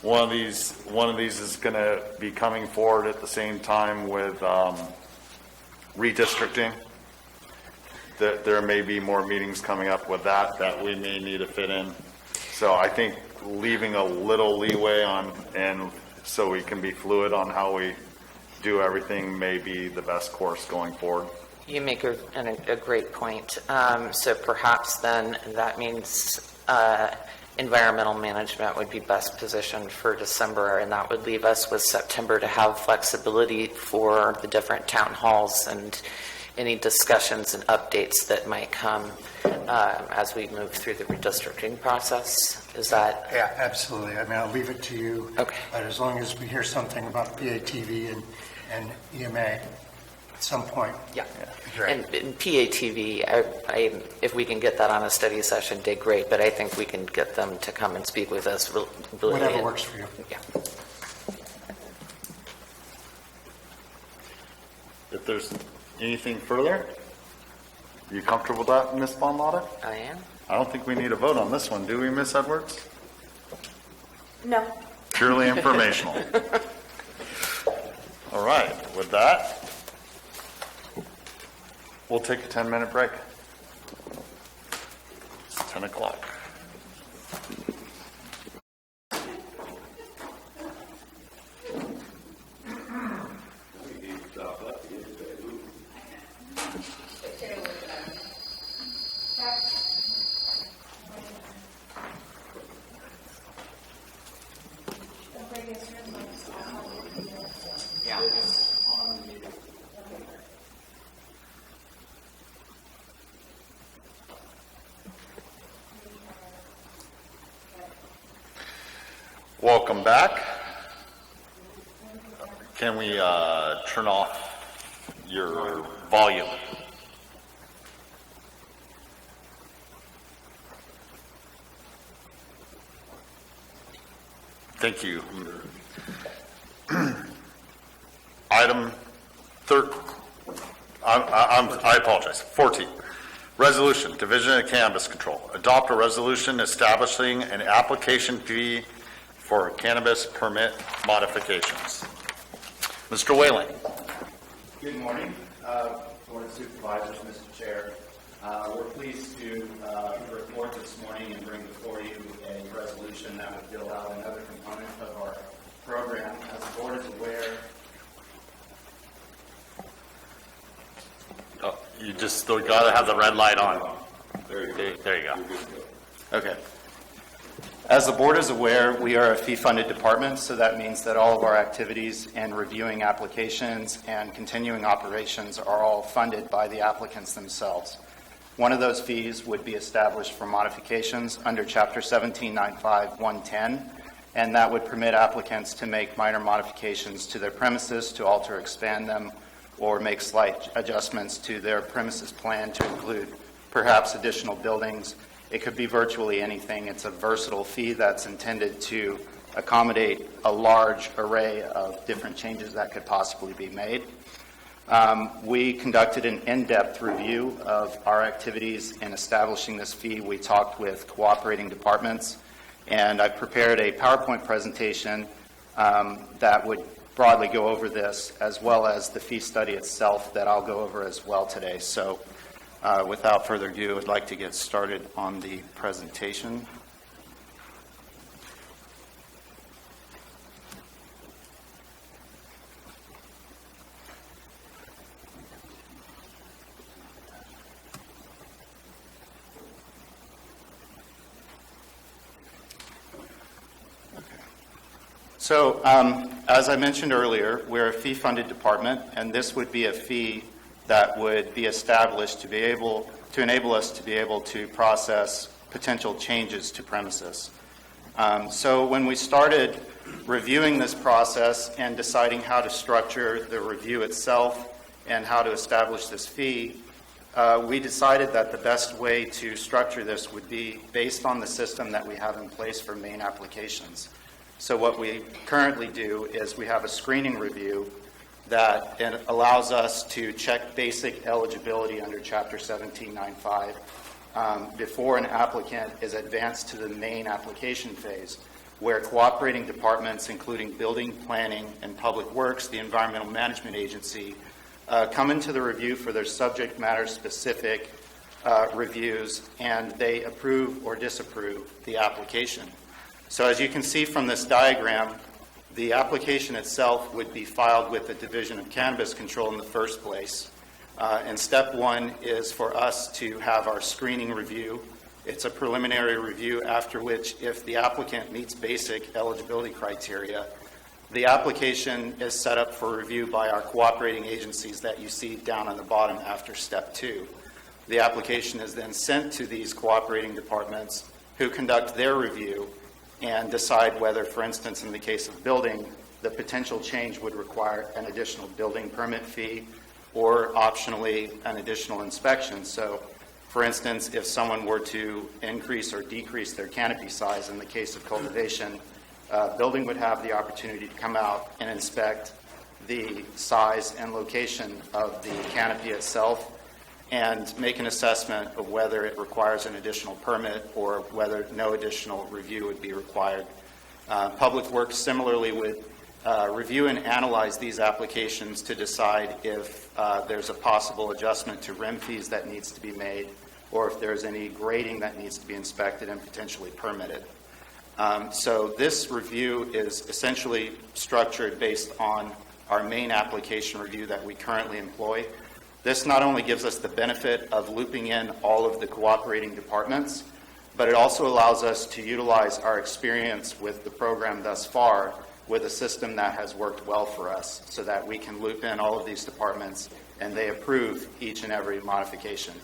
one of these is going to be coming forward at the same time with redistricting. There may be more meetings coming up with that we may need to fit in. So I think leaving a little leeway on, and so we can be fluid on how we do everything may be the best course going forward. You make a great point. So perhaps then that means environmental management would be best positioned for December, and that would leave us with September to have flexibility for the different town halls and any discussions and updates that might come as we move through the redistricting process. Is that? Yeah, absolutely. I mean, I'll leave it to you. Okay. But as long as we hear something about PATV and EMA at some point. Yeah. And PATV, if we can get that on a study session day, great, but I think we can get them to come and speak with us. Whatever works for you. Yeah. If there's anything further, are you comfortable with that, Ms. Bonlotta? I am. I don't think we need a vote on this one, do we, Ms. Edwards? No. Purely informational. All right, with that, we'll take a 10-minute break. It's 10 o'clock. Welcome back. Can we turn off your volume? Thank you. I apologize. 14, resolution, Division of Cannabis Control. Adopt a resolution establishing an application fee for cannabis permit modifications. Mr. Whaling. Good morning, Board of Supervisors, Mr. Chair. We're pleased to report this morning and bring before you a resolution that would fill out another component of our program. As the board is aware, Oh, you just still got to have the red light on. There you go. okay. As the board is aware, we are a fee-funded department, so that means that all of our activities and reviewing applications and continuing operations are all funded by the applicants themselves. One of those fees would be established for modifications under Chapter 1795-110, and that would permit applicants to make minor modifications to their premises to alter or expand them, or make slight adjustments to their premises plan to include perhaps additional buildings. It could be virtually anything. It's a versatile fee that's intended to accommodate a large array of different changes that could possibly be made. We conducted an in-depth review of our activities in establishing this fee. We talked with cooperating departments, and I prepared a PowerPoint presentation that would broadly go over this, as well as the fee study itself that I'll go over as well today. So without further ado, I'd like to get started on the presentation. So, as I mentioned earlier, we're a fee-funded department, and this would be a fee that would be established to enable us to be able to process potential changes to premises. So when we started reviewing this process and deciding how to structure the review itself and how to establish this fee, we decided that the best way to structure this would be based on the system that we have in place for main applications. So what we currently do is we have a screening review that allows us to check basic eligibility under Chapter 1795 before an applicant is advanced to the main application phase, where cooperating departments, including building, planning, and public works, the environmental management agency, come into the review for their subject matter specific reviews, and they approve or disapprove the application. So as you can see from this diagram, the application itself would be filed with the Division of Cannabis Control in the first place. And step one is for us to have our screening review. It's a preliminary review after which, if the applicant meets basic eligibility criteria, the application is set up for review by our cooperating agencies that you see down on the bottom after step two. The application is then sent to these cooperating departments who conduct their review and decide whether, for instance, in the case of building, the potential change would require an additional building permit fee or optionally an additional inspection. So, for instance, if someone were to increase or decrease their canopy size in the case of cultivation, building would have the opportunity to come out and inspect the size and location of the canopy itself and make an assessment of whether it requires an additional permit or whether no additional review would be required. Public Works similarly would review and analyze these applications to decide if there's a possible adjustment to RIM fees that needs to be made, or if there's any grading that needs to be inspected and potentially permitted. So this review is essentially structured based on our main application review that we currently employ. This not only gives us the benefit of looping in all of the cooperating departments, but it also allows us to utilize our experience with the program thus far with a system that has worked well for us so that we can loop in all of these departments and they approve each and every modification.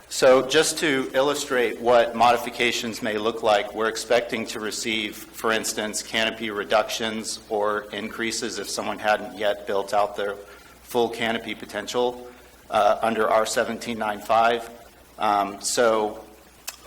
So just to illustrate what modifications may look like, we're expecting to receive, for instance, canopy reductions or increases if someone hadn't yet built out their full canopy potential under our 1795. So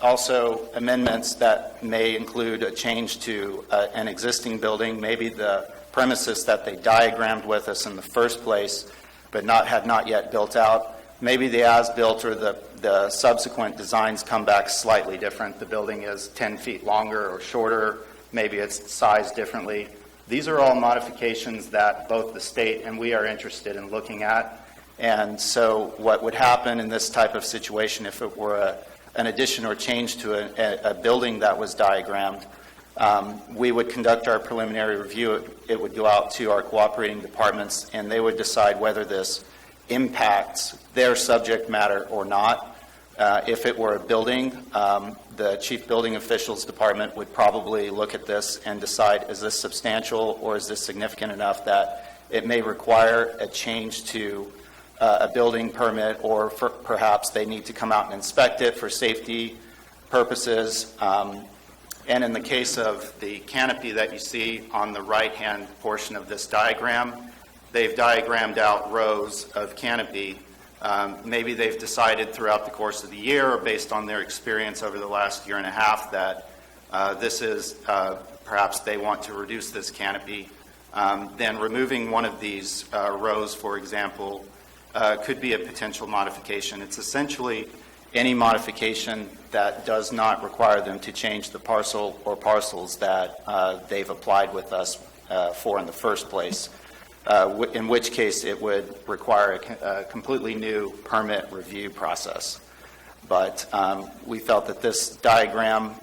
also amendments that may include a change to an existing building. Maybe the premises that they diagrammed with us in the first place, but had not yet built out. Maybe the as-built or the subsequent designs come back slightly different. The building is 10 feet longer or shorter. Maybe it's sized differently. These are all modifications that both the state and we are interested in looking at. And so what would happen in this type of situation if it were an addition or change to a building that was diagrammed, we would conduct our preliminary review. It would go out to our cooperating departments, and they would decide whether this impacts their subject matter or not. If it were a building, the chief building officials department would probably look at this and decide, is this substantial or is this significant enough that it may require a change to a building permit, or perhaps they need to come out and inspect it for safety purposes. And in the case of the canopy that you see on the right-hand portion of this diagram, they've diagrammed out rows of canopy. Maybe they've decided throughout the course of the year, or based on their experience over the last year and a half, that this is, perhaps they want to reduce this canopy. Then removing one of these rows, for example, could be a potential modification. It's essentially any modification that does not require them to change the parcel or parcels that they've applied with us for in the first place, in which case it would require a completely new permit review process. But we felt that this diagram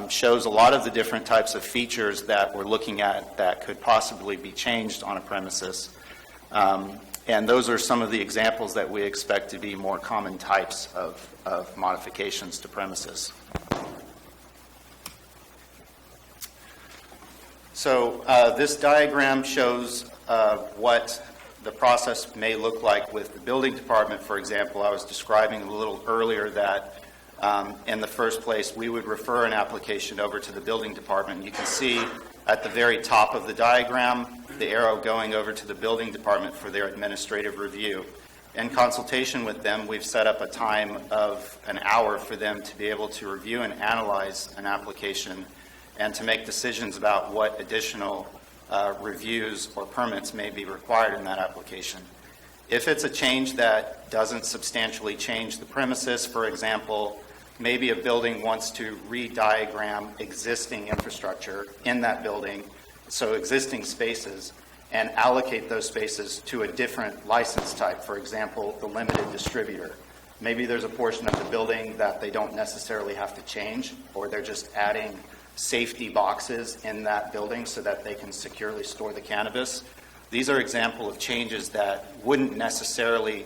shows a lot of the different types of features that we're looking at that could possibly be changed on a premises. And those are some of the examples that we expect to be more common types of modifications to premises. So this diagram shows what the process may look like with the building department, for example. I was describing a little earlier that in the first place we would refer an application over to the building department. You can see at the very top of the diagram the arrow going over to the building department for their administrative review. In consultation with them, we've set up a time of an hour for them to be able to review and analyze an application and to make decisions about what additional reviews or permits may be required in that application. If it's a change that doesn't substantially change the premises, for example, maybe a building wants to re-diagram existing infrastructure in that building, so existing spaces, and allocate those spaces to a different license type, for example, the limited distributor. Maybe there's a portion of the building that they don't necessarily have to change, or they're just adding safety boxes in that building so that they can securely store the cannabis. These are examples of changes that wouldn't necessarily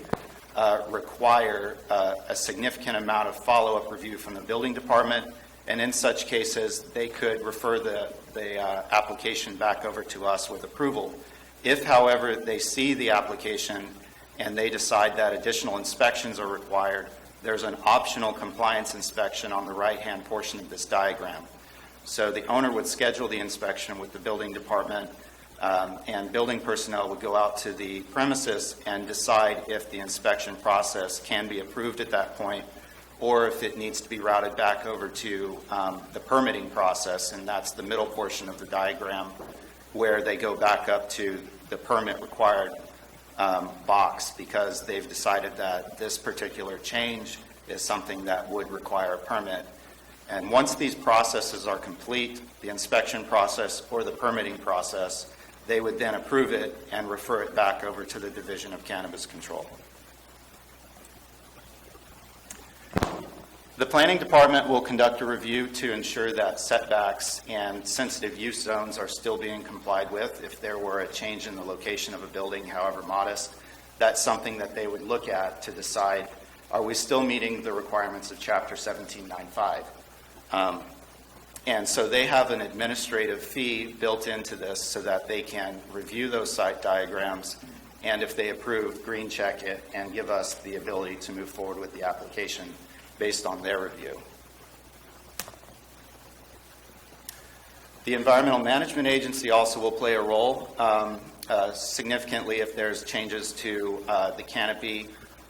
require a significant amount of follow-up review from the building department, and in such cases, they could refer the application back over to us with approval. If, however, they see the application and they decide that additional inspections are required, there's an optional compliance inspection on the right-hand portion of this diagram. So the owner would schedule the inspection with the building department, and building personnel would go out to the premises and decide if the inspection process can be approved at that point, or if it needs to be routed back over to the permitting process, and that's the middle portion of the diagram where they go back up to the permit required box because they've decided that this particular change is something that would require a permit. And once these processes are complete, the inspection process or the permitting process, they would then approve it and refer it back over to the Division of Cannabis Control. The Planning Department will conduct a review to ensure that setbacks and sensitive use zones are still being complied with. If there were a change in the location of a building, however modest, that's something that they would look at to decide, are we still meeting the requirements of Chapter 1795? And so they have an administrative fee built into this so that they can review those site diagrams, and if they approve, green check it and give us the ability to move forward with the application based on their review. The Environmental Management Agency also will play a role significantly if there's changes to the canopy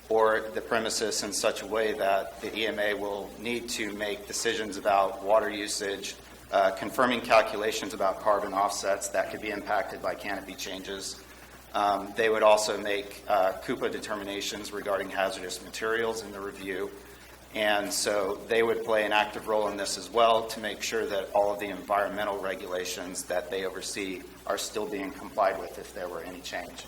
or the premises in such a way that the EMA will need to make decisions about water usage, confirming calculations about carbon offsets that could be impacted by canopy changes. They would also make CUPA determinations regarding hazardous materials in the review. And so they would play an active role in this as well to make sure that all of the environmental regulations that they oversee are still being complied with if there were any change.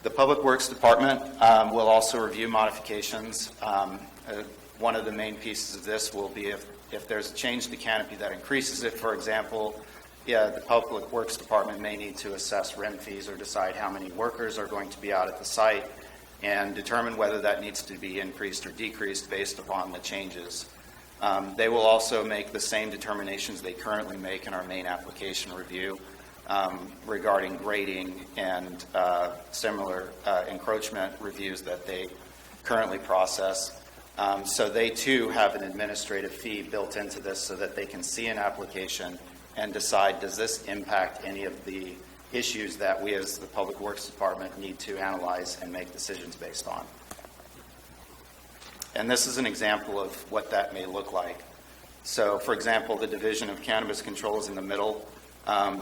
The Public Works Department will also review modifications. One of the main pieces of this will be if there's a change to canopy that increases it, for example, the Public Works Department may need to assess RIM fees or decide how many workers are going to be out at the site and determine whether that needs to be increased or decreased based upon the changes. They will also make the same determinations they currently make in our main application review regarding grading and similar encroachment reviews that they currently process. So they too have an administrative fee built into this so that they can see an application and decide, does this impact any of the issues that we as the Public Works Department need to analyze and make decisions based on. And this is an example of what that may look like. So, for example, the Division of Cannabis Control is in the middle.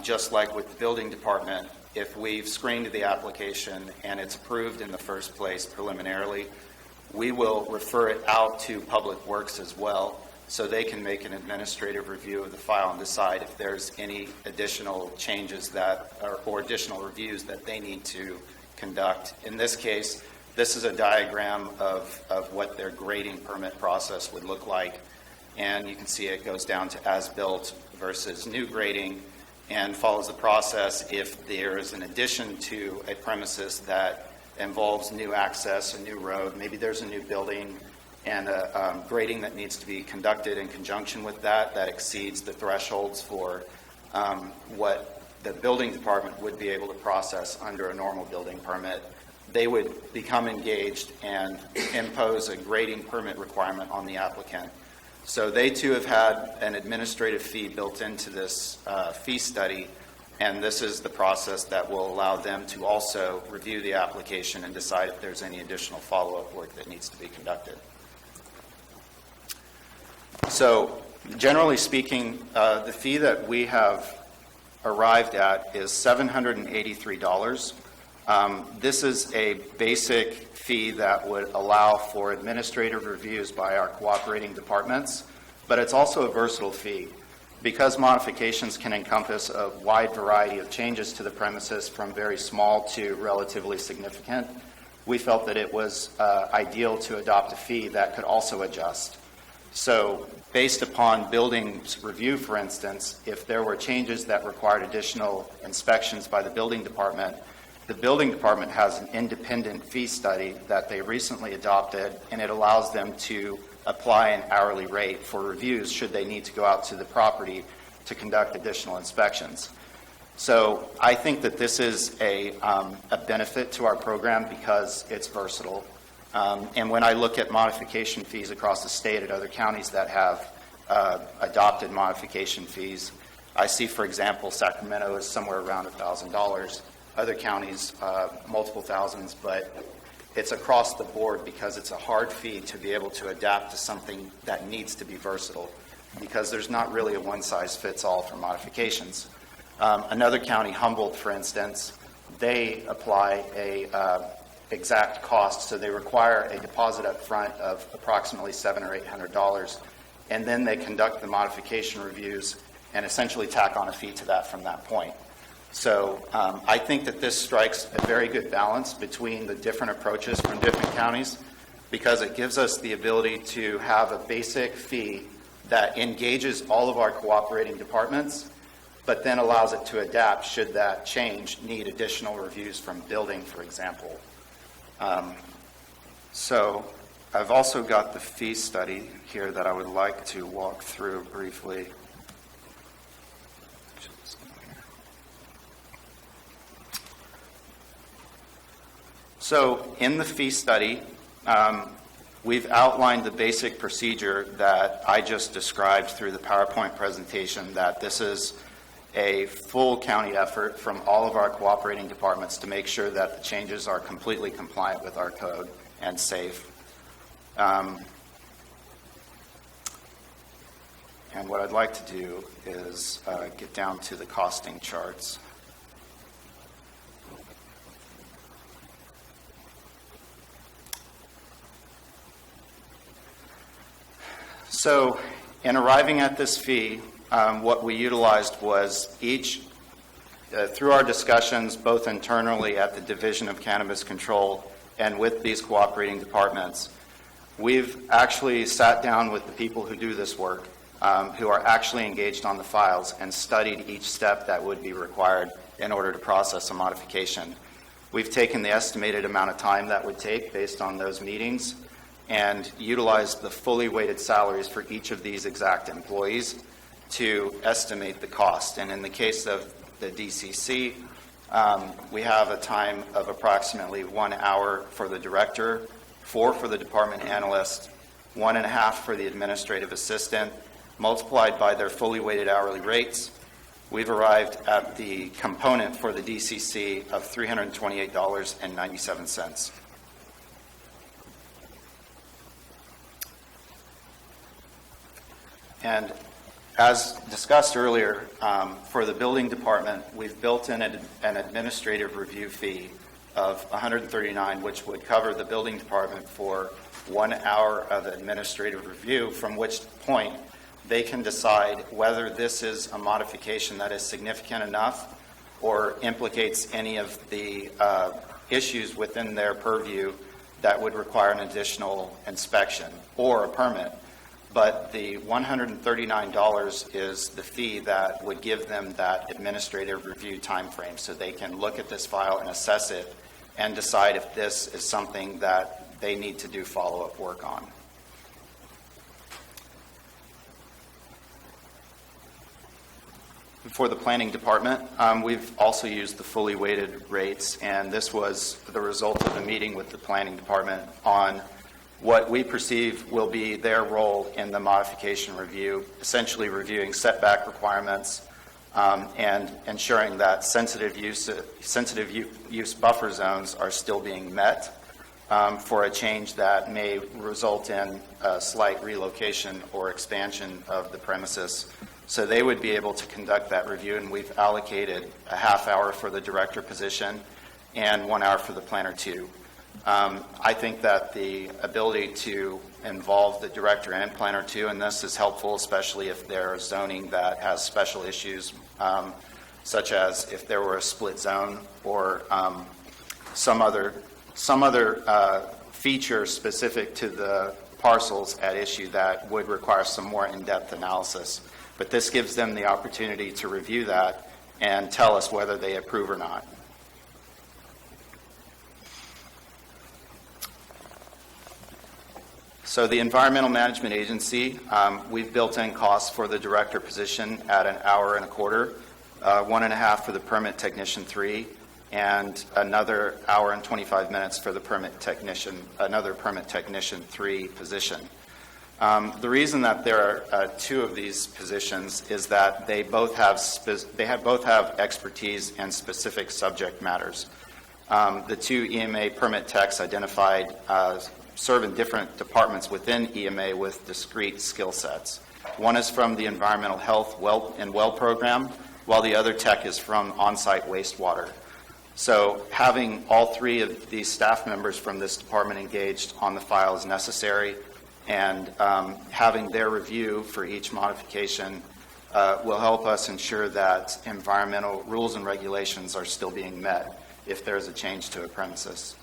Just like with the Building Department, if we've screened the application and it's approved in the first place preliminarily, we will refer it out to Public Works as well, so they can make an administrative review of the file and decide if there's any additional changes that or additional reviews that they need to conduct. In this case, this is a diagram of what their grading permit process would look like. And you can see it goes down to as-built versus new grading and follows the process if there is an addition to a premises that involves new access, a new road, maybe there's a new building, and a grading that needs to be conducted in conjunction with that exceeds the thresholds for what the building department would be able to process under a normal building permit. They would become engaged and impose a grading permit requirement on the applicant. So they too have had an administrative fee built into this fee study, and this is the process that will allow them to also review the application and decide if there's any additional follow-up work that needs to be conducted. So generally speaking, the fee that we have arrived at is $783. This is a basic fee that would allow for administrative reviews by our cooperating departments, but it's also a versatile fee. Because modifications can encompass a wide variety of changes to the premises from very small to relatively significant, we felt that it was ideal to adopt a fee that could also adjust. So based upon buildings review, for instance, if there were changes that required additional inspections by the building department has an independent fee study that they recently adopted, and it allows them to apply an hourly rate for reviews should they need to go out to the property to conduct additional inspections. So I think that this is a benefit to our program because it's versatile. And when I look at modification fees across the state at other counties that have adopted modification fees, I see, for example, Sacramento is somewhere around $1,000. Other counties, multiple thousands, but it's across the board because it's a hard fee to be able to adapt to something that needs to be versatile, because there's not really a one-size-fits-all for modifications. Another county, Humboldt, for instance, they apply a exact cost, so they require a deposit up front of approximately $700 or $800, and then they conduct the modification reviews and essentially tack on a fee to that from that point. So I think that this strikes a very good balance between the different approaches from different counties, because it gives us the ability to have a basic fee that engages all of our cooperating departments, but then allows it to adapt should that change need additional reviews from building, for example. So I've also got the fee study here that I would like to walk through briefly. So in the fee study, we've outlined the basic procedure that I just described through the PowerPoint presentation, that this is a full county effort from all of our cooperating departments to make sure that the changes are completely compliant with our code and safe. And what I'd like to do is get down to the costing charts. So in arriving at this fee, what we utilized was through our discussions, both internally at the Division of Cannabis Control and with these cooperating departments, we've actually sat down with the people who do this work, who are actually engaged on the files, and studied each step that would be required in order to process a modification. We've taken the estimated amount of time that would take based on those meetings and utilized the fully weighted salaries for each of these exact employees to estimate the cost. And in the case of the DCC, we have a time of approximately 1 hour for the director, 4 for the department analyst, 1.5 for the administrative assistant, multiplied by their fully weighted hourly rates. We've arrived at the component for the DCC of $328.97. And as discussed earlier, for the building department, we've built in an administrative review fee of $139, which would cover the building department for 1 hour of administrative review, from which point they can decide whether this is a modification that is significant enough or implicates any of the issues within their purview that would require an additional inspection or a permit. But the $139 is the fee that would give them that administrative review time frame, so they can look at this file and assess it and decide if this is something that they need to do follow-up work on. For the planning department, we've also used the fully weighted rates, and this was the result of a meeting with the planning department on what we perceive will be their role in the modification review, essentially reviewing setback requirements and ensuring that sensitive use buffer zones are still being met for a change that may result in a slight relocation or expansion of the premises. So they would be able to conduct that review, and we've allocated a half hour for the director position and 1 hour for the planner 2. I think that the ability to involve the director and planner 2 in this is helpful, especially if there's zoning that has special issues, such as if there were a split zone or some other feature specific to the parcels at issue that would require some more in-depth analysis. But this gives them the opportunity to review that and tell us whether they approve or not. So the Environmental Management Agency, we've built in costs for the director position at 1 hour and a quarter, 1.5 for the permit technician 3, and another 1 hour and 25 minutes for the permit technician, another permit technician 3 position. The reason that there are 2 of these positions is that they both have expertise in specific subject matters. The 2 EMA permit techs identified serve in different departments within EMA with discrete skill sets. One is from the environmental health well program, while the other tech is from on-site wastewater. So having all 3 of these staff members from this department engaged on the file is necessary, and having their review for each modification will help us ensure that environmental rules and regulations are still being met if there's a change to a premises.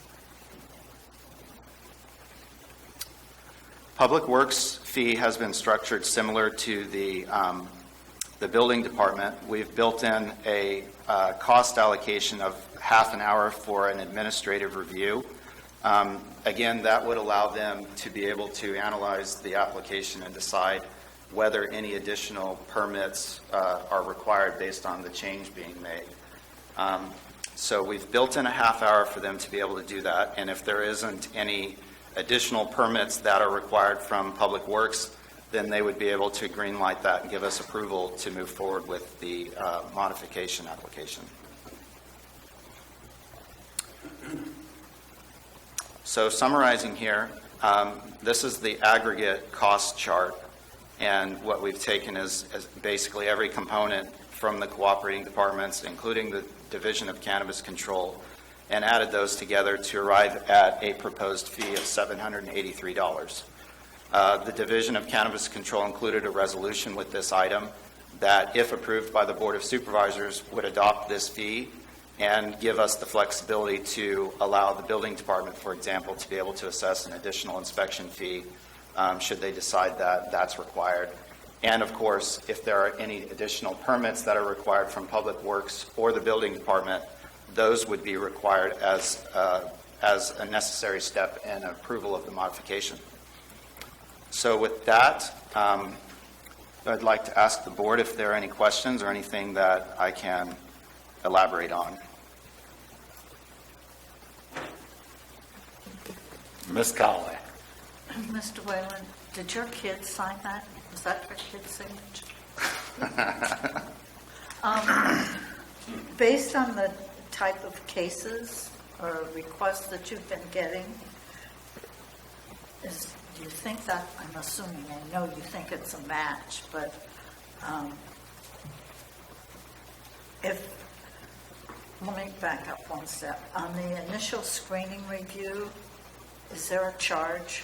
Public Works fee has been structured similar to the building department. We've built in a cost allocation of half an hour for an administrative review. Again, that would allow them to be able to analyze the application and decide whether any additional permits are required based on the change being made. So we've built in a half hour for them to be able to do that, and if there isn't any additional permits that are required from Public Works, then they would be able to green light that and give us approval to move forward with the modification application. So summarizing here, this is the aggregate cost chart And what we've taken is basically every component from the cooperating departments, including the Division of Cannabis Control, and added those together to arrive at a proposed fee of $783. The Division of Cannabis Control included a resolution with this item that, if approved by the Board of Supervisors, would adopt this fee and give us the flexibility to allow the building department, for example, to be able to assess an additional inspection fee should they decide that that's required. And of course, if there are any additional permits that are required from Public Works or the building department, those would be required as a necessary step in approval of the modification. So with that, I'd like to ask the board if there are any questions or anything that I can elaborate on. Ms. Cowley. Mr. Whalen, did your kids sign that? Was that your kid's signature? Based on the type of cases or requests that you've been getting, do you think that, I'm assuming, I know you think it's a match, but let me back up one step. On the initial screening review, is there a charge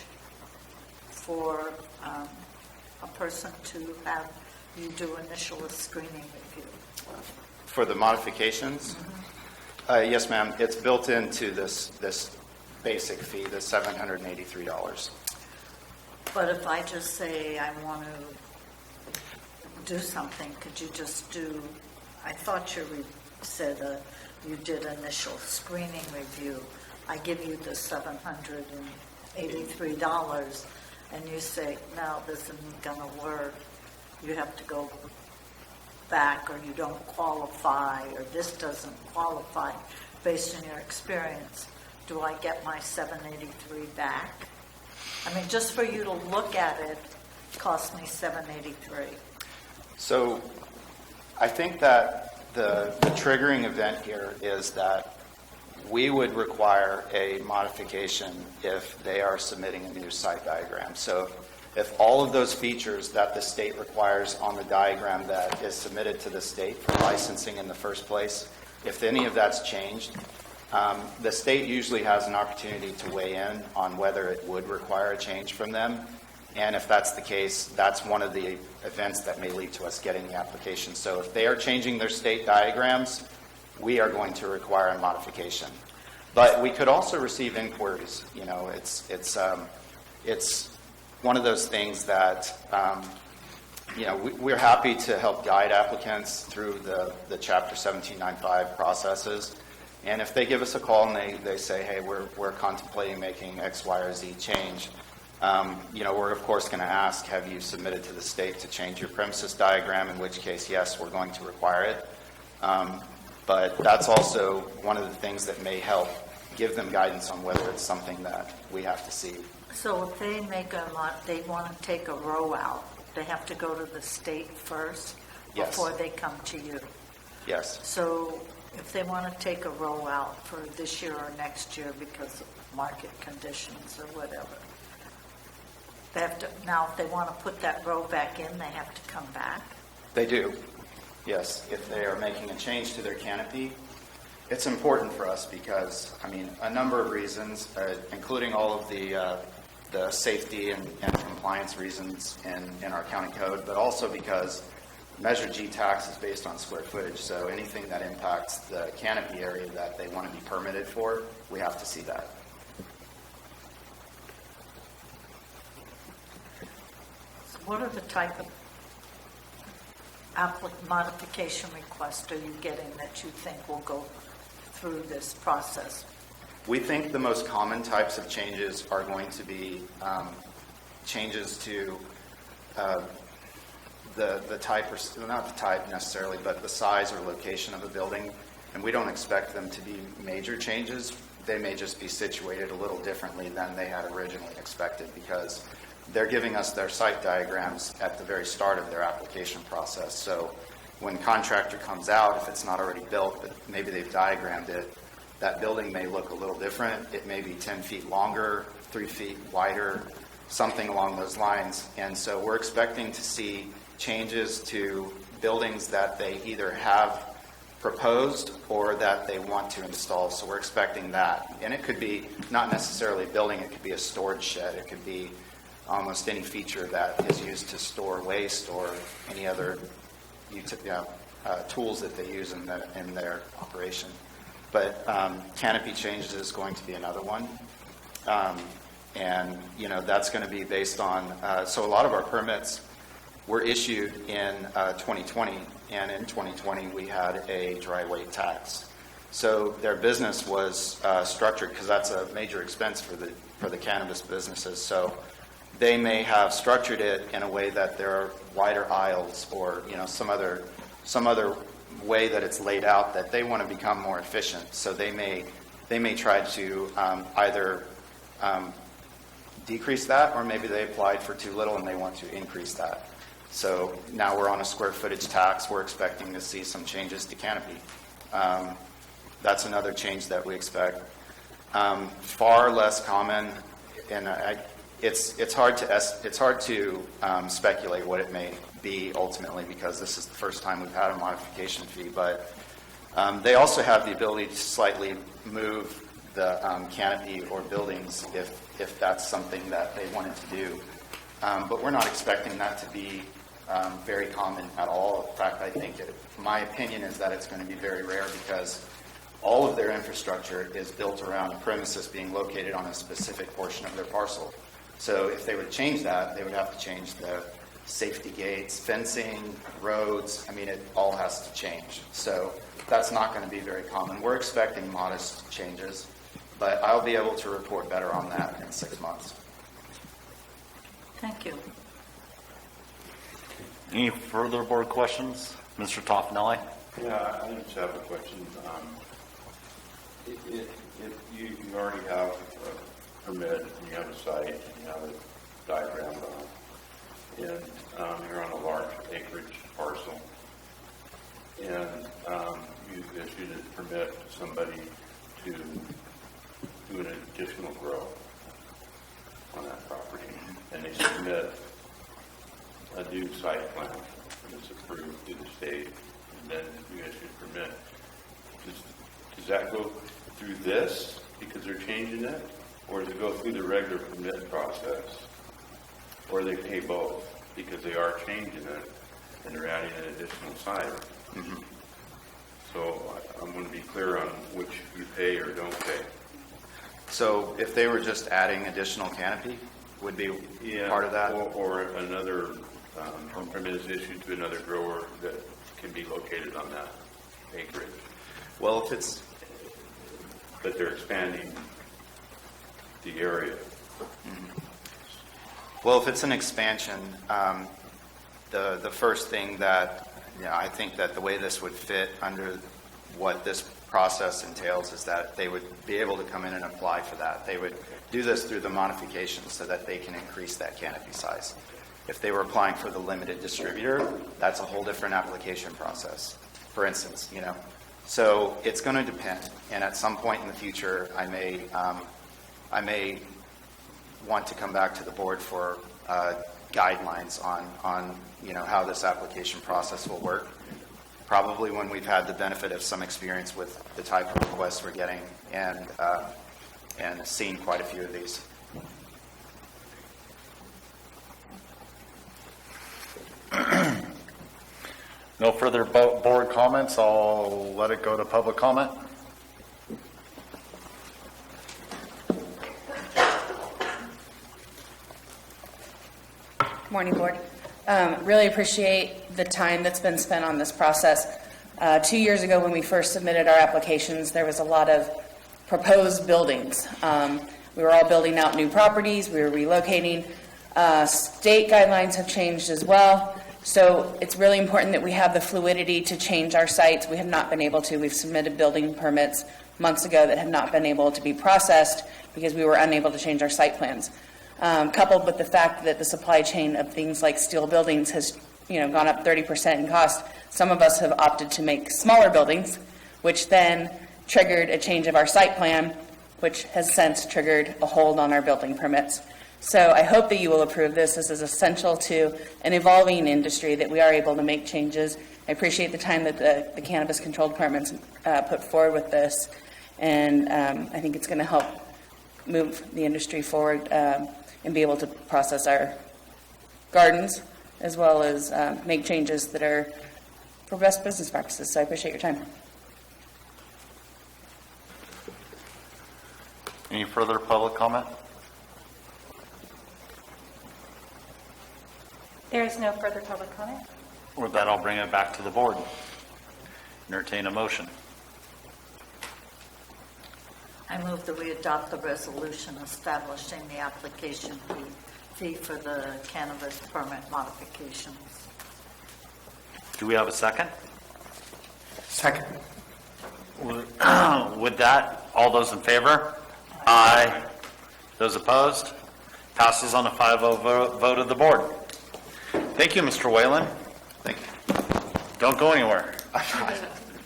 for a person to have you do initial screening review? For the modifications? Yes, ma'am. It's built into this basic fee, the $783. But if I just say I want to do something, could you just do, I thought you said you did initial screening review. I give you the $783, and you say, no, this isn't going to work. You have to go back, or you don't qualify, or this doesn't qualify based on your experience. Do I get my $783 back? I mean, just for you to look at it cost me $783. So I think that the triggering event here is that we would require a modification if they are submitting a new site diagram. So if all of those features that the state requires on the diagram that is submitted to the state for licensing in the first place, if any of that's changed, the state usually has an opportunity to weigh in on whether it would require a change from them. And if that's the case, that's one of the events that may lead to us getting the application. So if they are changing their state diagrams, we are going to require a modification. But we could also receive inquiries. You know, it's one of those things that, you know, we're happy to help guide applicants through the Chapter 1795 processes. And if they give us a call and they say, hey, we're contemplating making X, Y, or Z change, you know, we're of course going to ask, have you submitted to the state to change your premises diagram, in which case, yes, we're going to require it. But that's also one of the things that may help give them guidance on whether it's something that we have to see. So if they they want to take a row out, they have to go to the state first before they come to you? Yes. So if they want to take a row out for this year or next year because of market conditions or whatever, they have to, now if they want to put that row back in, they have to come back? They do, yes. If they are making a change to their canopy, it's important for us because, I mean, a number of reasons, including all of the safety and compliance reasons in our county code, but also because Measure G tax is based on square footage, so anything that impacts the canopy area that they want to be permitted for, we have to see that. So what are the type of modification requests are you getting that you think will go through this process? We think the most common types of changes are going to be changes to the type, or not the type necessarily, but the size or location of a building. And we don't expect them to be major changes. They may just be situated a little differently than they had originally expected because they're giving us their site diagrams at the very start of their application process. So when contractor comes out, if it's not already built, but maybe they've diagrammed it, that building may look a little different. It may be 10 feet longer, 3 feet wider. something along those lines. And so we're expecting to see changes to buildings that they either have proposed or that they want to install. So we're expecting that. And it could be not necessarily a building, it could be a storage shed, it could be almost any feature that is used to store waste or any other tools that they use in their operation. But canopy changes is going to be another one. And, that's going to be based on, so a lot of our permits were issued in 2020, and in 2020 we had a dry weight tax. So their business was structured, because that's a major expense for the cannabis businesses. So they may have structured it in a way that there are wider aisles, or some other way that it's laid out that they want to become more efficient. So they may try to either decrease that, or maybe they applied for too little and they want to increase that. So now we're on a square footage tax. We're expecting to see some changes to canopy. That's another change that we expect. Far less common, and it's hard to speculate what it may be ultimately, because this is the first time we've had a modification fee. But they also have the ability to slightly move the canopy or buildings if that's something that they wanted to do. But we're not expecting that to be very common at all. In fact, I think my opinion is that it's going to be very rare, because all of their infrastructure is built around a premises being located on a specific portion of their parcel. So if they would change that, they would have to change the safety gates, fencing, roads. I mean, it all has to change. So that's not going to be very common. We're expecting modest changes, but I'll be able to report better on that in 6 months. Thank you. Any further board questions? Mr. Toffenelli? Yeah, I just have a question. If you already have a permit, and you have a site, and you have a diagram on it, and you're on a large acreage parcel, and you issued a permit to somebody to do an additional grow on that property, and they submit a new site plan, and it's approved through the state, and then you issue a permit. Does that go through this because they're changing it, or does it go through the regular permit process, or they pay both because they are changing it and they're adding an additional site? Mm-hmm. So I'm going to be clear on which you pay or don't pay. So if they were just adding additional canopy, would be part of that? Or another permit is issued to another grower that can be located on that acreage. Well, if it's... But they're expanding the area. Mm-hmm. Well, if it's an expansion, the first thing that, I think that the way this would fit under what this process entails is that they would be able to come in and apply for that. They would do this through the modification so that they can increase that canopy size. If they were applying for the limited distributor, that's a whole different application process, for instance, So it's going to depend, and at some point in the future, I may want to come back to the board for guidelines on how this application process will work. Probably when we've had the benefit of some experience with the type of requests we're getting and seen quite a few of these. No further board comments. I'll let it go to public comment. Morning, Board. Really appreciate the time that's been spent on this process. 2 years ago, when we first submitted our applications, there was a lot of proposed buildings. We were all building out new properties. We were relocating. State guidelines have changed as well. So it's really important that we have the fluidity to change our sites. We have not been able to. We've submitted building permits months ago that have not been able to be processed because we were unable to change our site plans. Coupled with the fact that the supply chain of things like steel buildings has gone up 30% in cost, some of us have opted to make smaller buildings, which then triggered a change of our site plan, which has since triggered a hold on our building permits. So I hope that you will approve this. This is essential to an evolving industry that we are able to make changes. I appreciate the time that the Cannabis Control Department's put forward with this, and I think it's going to help move the industry forward and be able to process our gardens as well as make changes that are for best business practices. So I appreciate your time. Any further public comment? There is no further public comment. With that, I'll bring it back to the board. Entertain a motion. I move that we adopt the resolution establishing the application fee for the cannabis permit modifications. Do we have a second? Second. With that, all those in favor? Aye. Those opposed? Passes on a 5-0 vote of the board. Thank you, Mr. Whalen. Thank you. Don't go anywhere.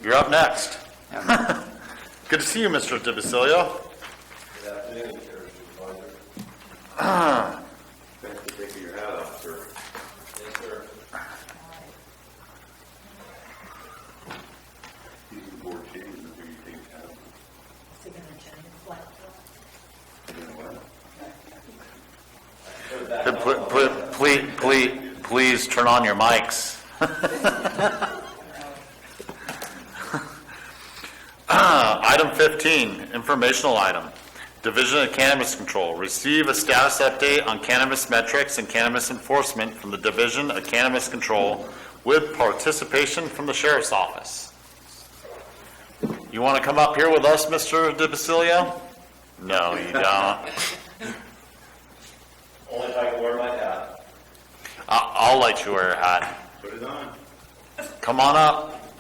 You're up next. Good to see you, Mr. DeBasilio. Good afternoon, Chair Supervisor. Thanks for taking your hat off, sir. Yes, sir. These are the board changes, or do you think have? Is he going to change the flag? Please turn on your mics. Item 15, informational item. Division of Cannabis Control. Receive a status update on cannabis metrics and cannabis enforcement from the Division of Cannabis Control with participation from the Sheriff's Office. You want to come up here with us, Mr. DeBasilio? No, you don't. Only if I can wear my hat. I'll let you wear your hat. Put it on. Come on up.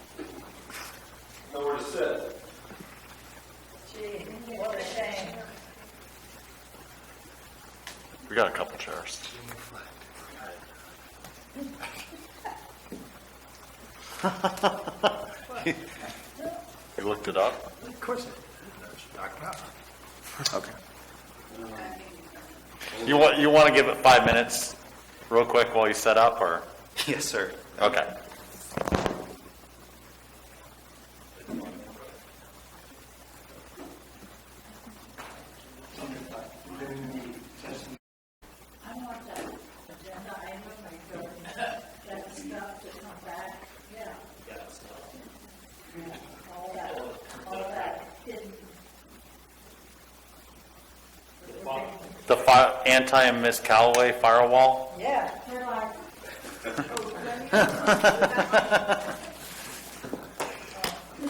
Nowhere to sit. Gee, what a shame. We got a couple chairs. You looked it up? Of course it is. Knock it out. Okay. You want to give it 5 minutes real quick while you set up, or? Yes, sir. Okay. The anti-Miss Callaway firewall? Yeah, they're like,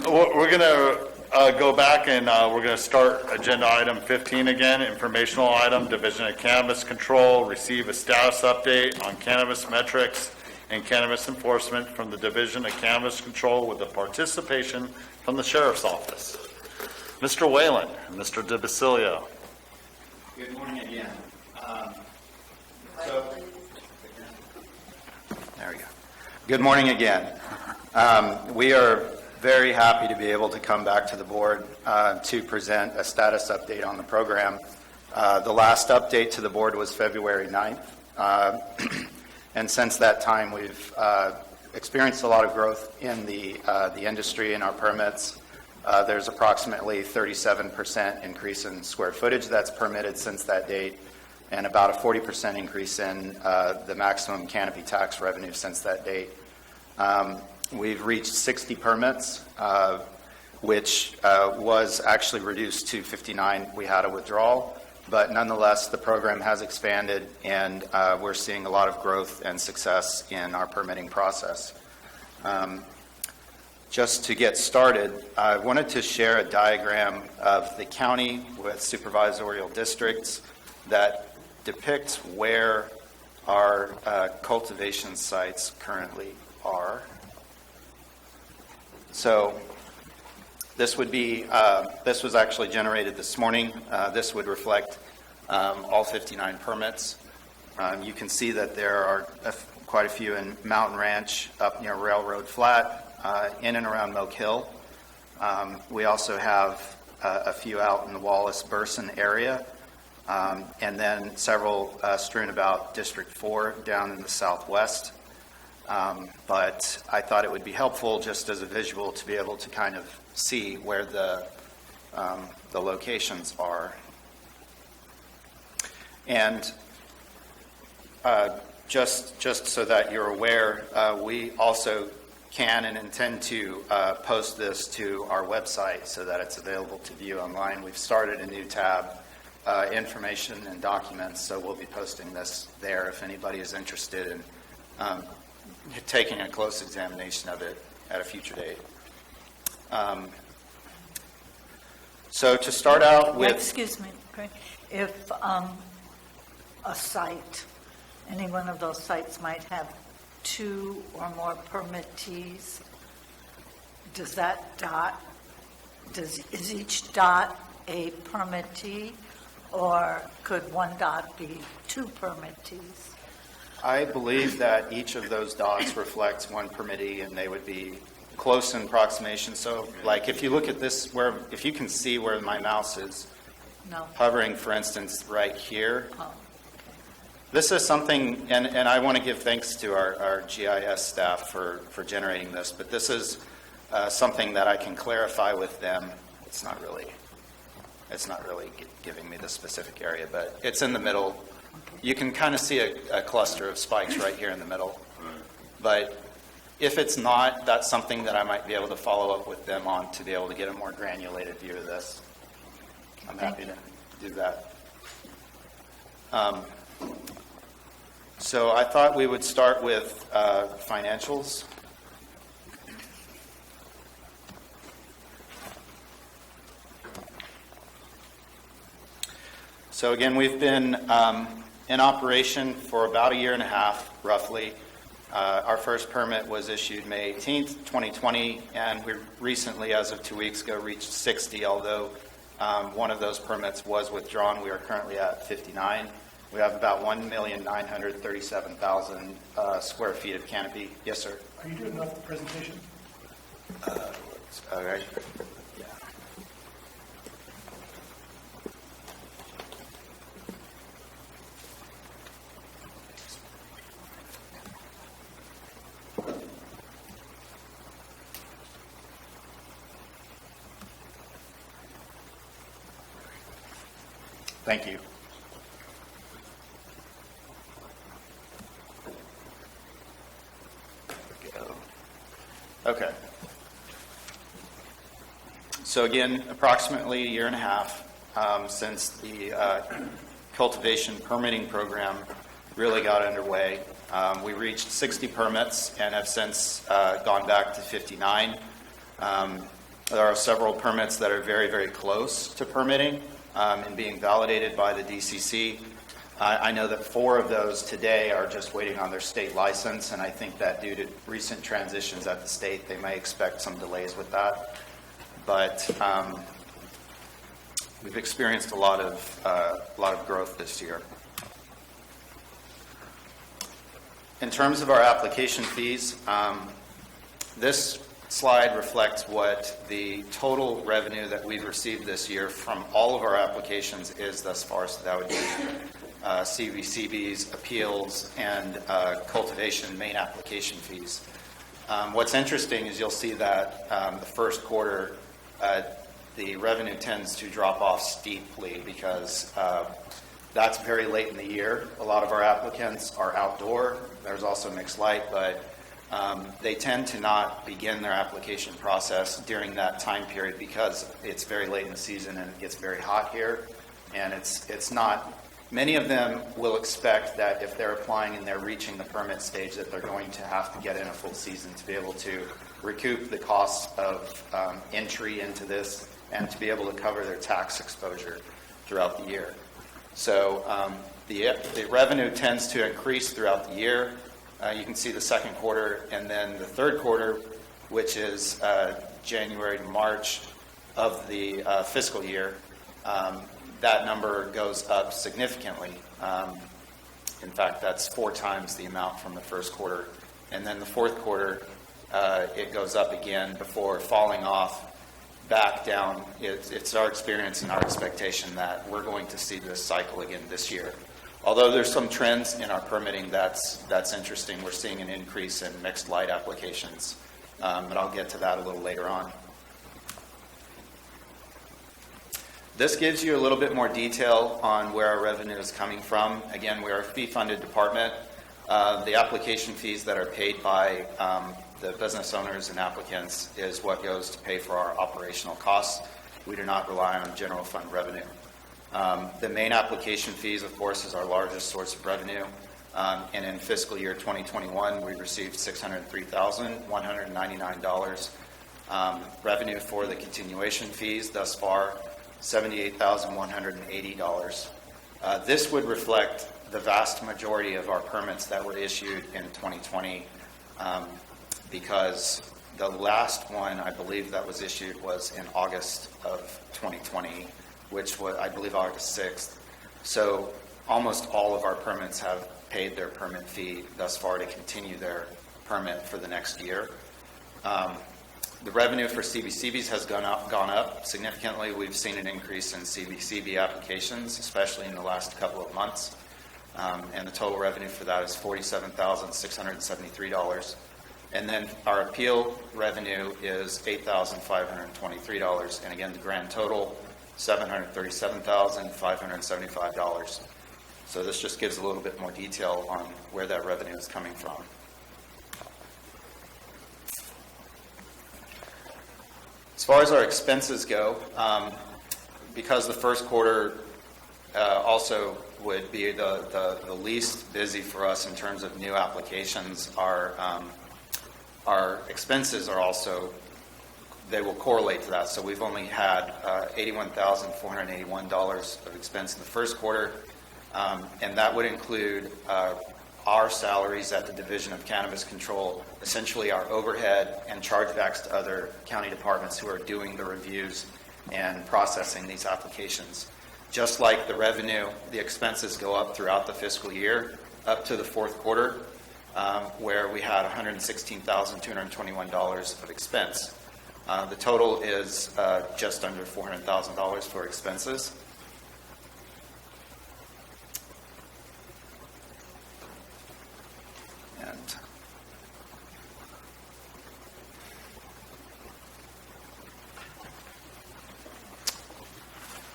We're going to go back and we're going to start agenda item 15 again, informational item, Division of Cannabis Control, receive a status update on cannabis metrics and cannabis enforcement from the Division of Cannabis Control with the participation from the Sheriff's Office. Mr. Whalen, Mr. DeBasilio. Good morning again. There we go. Good morning again. We are very happy to be able to come back to the board to present a status update on the program. The last update to the board was February 9th. And since that time, we've experienced a lot of growth in the industry and our permits. There's approximately 37% increase in square footage that's permitted since that date, and about a 40% increase in the maximum canopy tax revenue since that date. We've reached 60 permits, which was actually reduced to 59. We had a withdrawal, but nonetheless, the program has expanded, and we're seeing a lot of growth and success in our permitting process. Just to get started, I wanted to share a diagram of the county with supervisorial districts that depicts where our cultivation sites currently are. So this would be, this was actually generated this morning. This would reflect all 59 permits. You can see that there are quite a few in Mountain Ranch, up near Railroad Flat, in and around Moke Hill. We also have a few out in the Wallace-Burson area, and then several strewn about District 4 down in the southwest. But I thought it would be helpful just as a visual to be able to kind of see where the locations are. And just so that you're aware, we also can and intend to post this to our website so that it's available to view online. We've started a new tab, information and documents, so we'll be posting this there if anybody is interested in taking a close examination of it at a future date. So to start out with... Excuse me, Craig. If a site, any one of those sites might have 2 or more permittees, does that dot, is each dot a permittee, or could one dot be 2 permittees? I believe that each of those dots reflects one permittee, and they would be close in approximation. So, like, if you look at this, if you can see where my mouse is hovering, for instance, right here, this is something, and I want to give thanks to our GIS staff for generating this, but this is something that I can clarify with them. It's not really giving me the specific area, but it's in the middle. You can kind of see a cluster of spikes right here in the middle. But if it's not, that's something that I might be able to follow up with them on to be able to get a more granulated view of this. I'm happy to do that. So I thought we would start with financials. So again, we've been in operation for about 1.5 years, roughly. Our first permit was issued May 18th, 2020, and we recently, as of 2 weeks ago, reached 60, although one of those permits was withdrawn. We are currently at 59. We have about 1,937,000 square feet of canopy. Yes, sir? Are you doing enough presentation? All right. Thank you. Okay. So again, approximately 1.5 years since the cultivation permitting program really got underway. We reached 60 permits and have since gone back to 59. There are several permits that are very, very close to permitting and being validated by the DCC. I know that 4 of those today are just waiting on their state license, and I think that due to recent transitions at the state, they may expect some delays with that. But we've experienced a lot of growth this year. In terms of our application fees, this slide reflects what the total revenue that we've received this year from all of our applications is thus far. So that would be CVCBs, appeals, and cultivation main application fees. What's interesting is you'll see that the first quarter, the revenue tends to drop off steeply because that's very late in the year. A lot of our applicants are outdoor. There's also mixed light, but they tend to not begin their application process during that time period because it's very late in the season and it gets very hot here. And it's not, many of them will expect that if they're applying and they're reaching the permit stage that they're going to have to get in a full season to be able to recoup the costs of entry into this and to be able to cover their tax exposure throughout the year. So the revenue tends to increase throughout the year. You can see the second quarter and then the third quarter, which is January to March of the fiscal year. That number goes up significantly. In fact, that's 4 times the amount from the first quarter. And then the fourth quarter, it goes up again before falling off back down. It's our experience and our expectation that we're going to see this cycle again this year. Although there's some trends in our permitting that's interesting. We're seeing an increase in mixed light applications, but I'll get to that a little later on. This gives you a little bit more detail on where our revenue is coming from. Again, we are a fee-funded department. The application fees that are paid by the business owners and applicants is what goes to pay for our operational costs. We do not rely on general fund revenue. The main application fees, of course, is our largest source of revenue. And in fiscal year 2021, we received $603,199 revenue for the continuation fees. Thus far, $78,180. This would reflect the vast majority of our permits that were issued in 2020, because the last one, I believe, that was issued was in August of 2020, which was, I believe, August 6th. So almost all of our permits have paid their permit fee thus far to continue their permit for the next year. The revenue for CBCBs has gone up significantly. We've seen an increase in CBCB applications, especially in the last couple of months. And the total revenue for that is $47,673. And then our appeal revenue is $8,523. And again, the grand total, $737,575. So this just gives a little bit more detail on where that revenue is coming from. As far as our expenses go, because the first quarter also would be the least busy for us in terms of new applications, our expenses are also, they will correlate to that. So we've only had $81,481 of expense in the first quarter, and that would include our salaries at the Division of Cannabis Control, essentially our overhead and chargebacks to other county departments who are doing the reviews and processing these applications. Just like the revenue, the expenses go up throughout the fiscal year up to the fourth quarter, where we had $116,221 of expense. The total is just under $400,000 for expenses.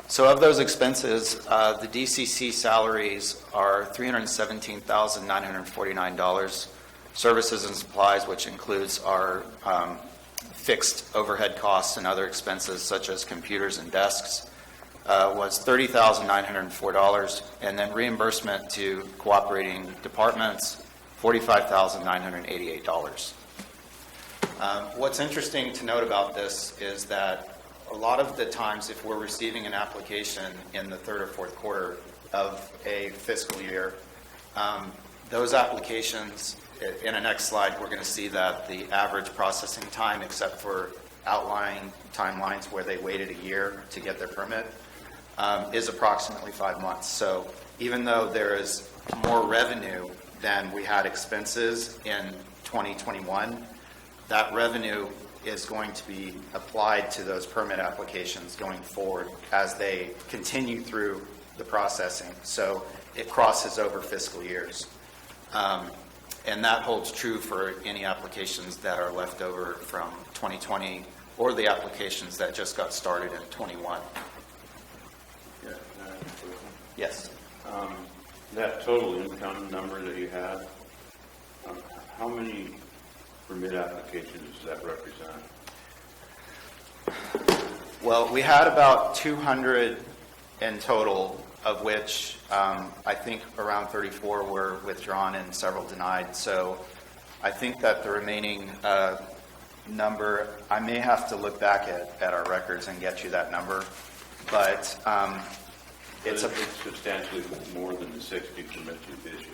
So of those expenses, the DCC salaries are $317,949. Services and supplies, which includes our fixed overhead costs and other expenses such as computers and desks, was $30,904. And then reimbursement to cooperating departments, $45,988. What's interesting to note about this is that a lot of the times, if we're receiving an application in the third or fourth quarter of a fiscal year, those applications, in the next slide, we're going to see that the average processing time, except for outlying timelines where they waited a year to get their permit, is approximately 5 months. So even though there is more revenue than we had expenses in 2021, that revenue is going to be applied to those permit applications going forward as they continue through the processing. So it crosses over fiscal years. And that holds true for any applications that are left over from 2020 or the applications that just got started in 21. Yeah, can I ask a question? Yes. That total income number that you had, how many permit applications does that represent? Well, we had about 200 in total, of which I think around 34 were withdrawn and several denied. So I think that the remaining number, I may have to look back at our records and get you that number, but it's substantially more than the 60 permits you've issued.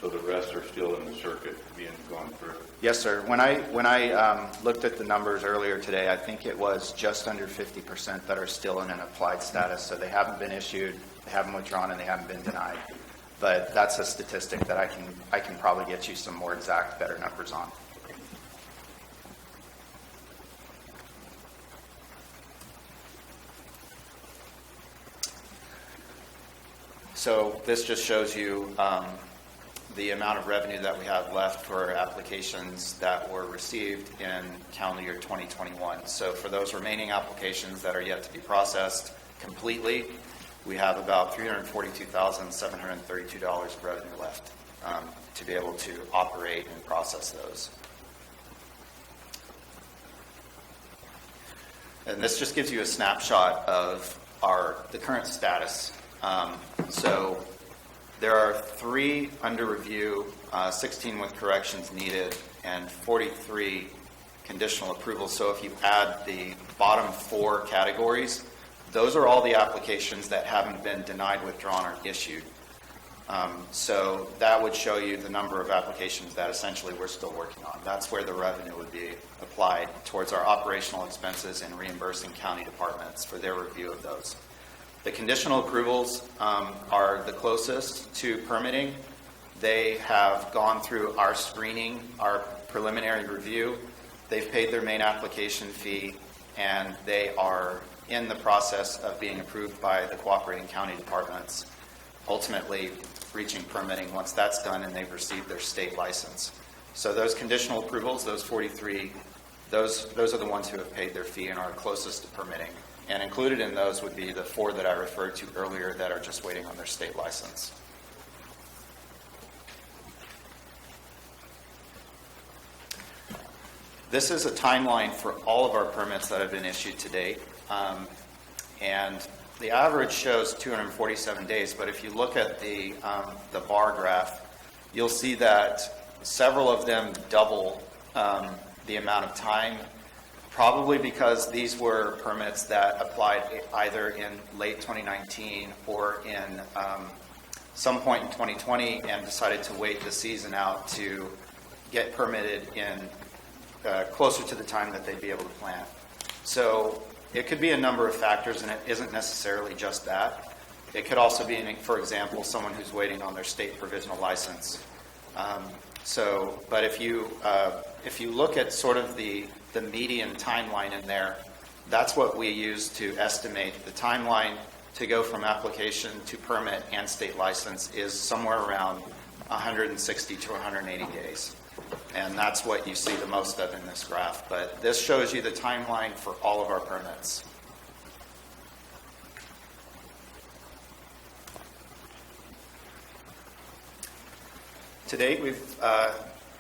So the rest are still in the circuit being gone through? Yes, sir. When I looked at the numbers earlier today, I think it was just under 50% that are still in an applied status. So they haven't been issued, they haven't withdrawn, and they haven't been denied. But that's a statistic that I can probably get you some more exact, better numbers on. So this just shows you the amount of revenue that we have left for applications that were received in calendar year 2021. So for those remaining applications that are yet to be processed completely, we have about $342,732 of revenue left to be able to operate and process those. And this just gives you a snapshot of the current status. So there are 3 under review, 16 with corrections needed, and 43 conditional approvals. So if you add the bottom 4 categories, those are all the applications that haven't been denied, withdrawn, or issued. So that would show you the number of applications that essentially we're still working on. That's where the revenue would be applied towards our operational expenses and reimbursing county departments for their review of those. The conditional approvals are the closest to permitting. They have gone through our screening, our preliminary review. They've paid their main application fee, and they are in the process of being approved by the cooperating county departments, ultimately reaching permitting once that's done and they've received their state license. So those conditional approvals, those 43, those are the ones who have paid their fee and are closest to permitting. And included in those would be the 4 that I referred to earlier that are just waiting on their state license. This is a timeline for all of our permits that have been issued to date. And the average shows 247 days, but if you look at the bar graph, you'll see that several of them double the amount of time, probably because these were permits that applied either in late 2019 or in some point in 2020 and decided to wait the season out to get permitted in closer to the time that they'd be able to plant. So it could be a number of factors, and it isn't necessarily just that. It could also be, for example, someone who's waiting on their state provisional license. But if you look at sort of the median timeline in there, that's what we use to estimate the timeline to go from application to permit and state license is somewhere around 160 to 180 days. And that's what you see the most of in this graph. But this shows you the timeline for all of our permits. To date, we've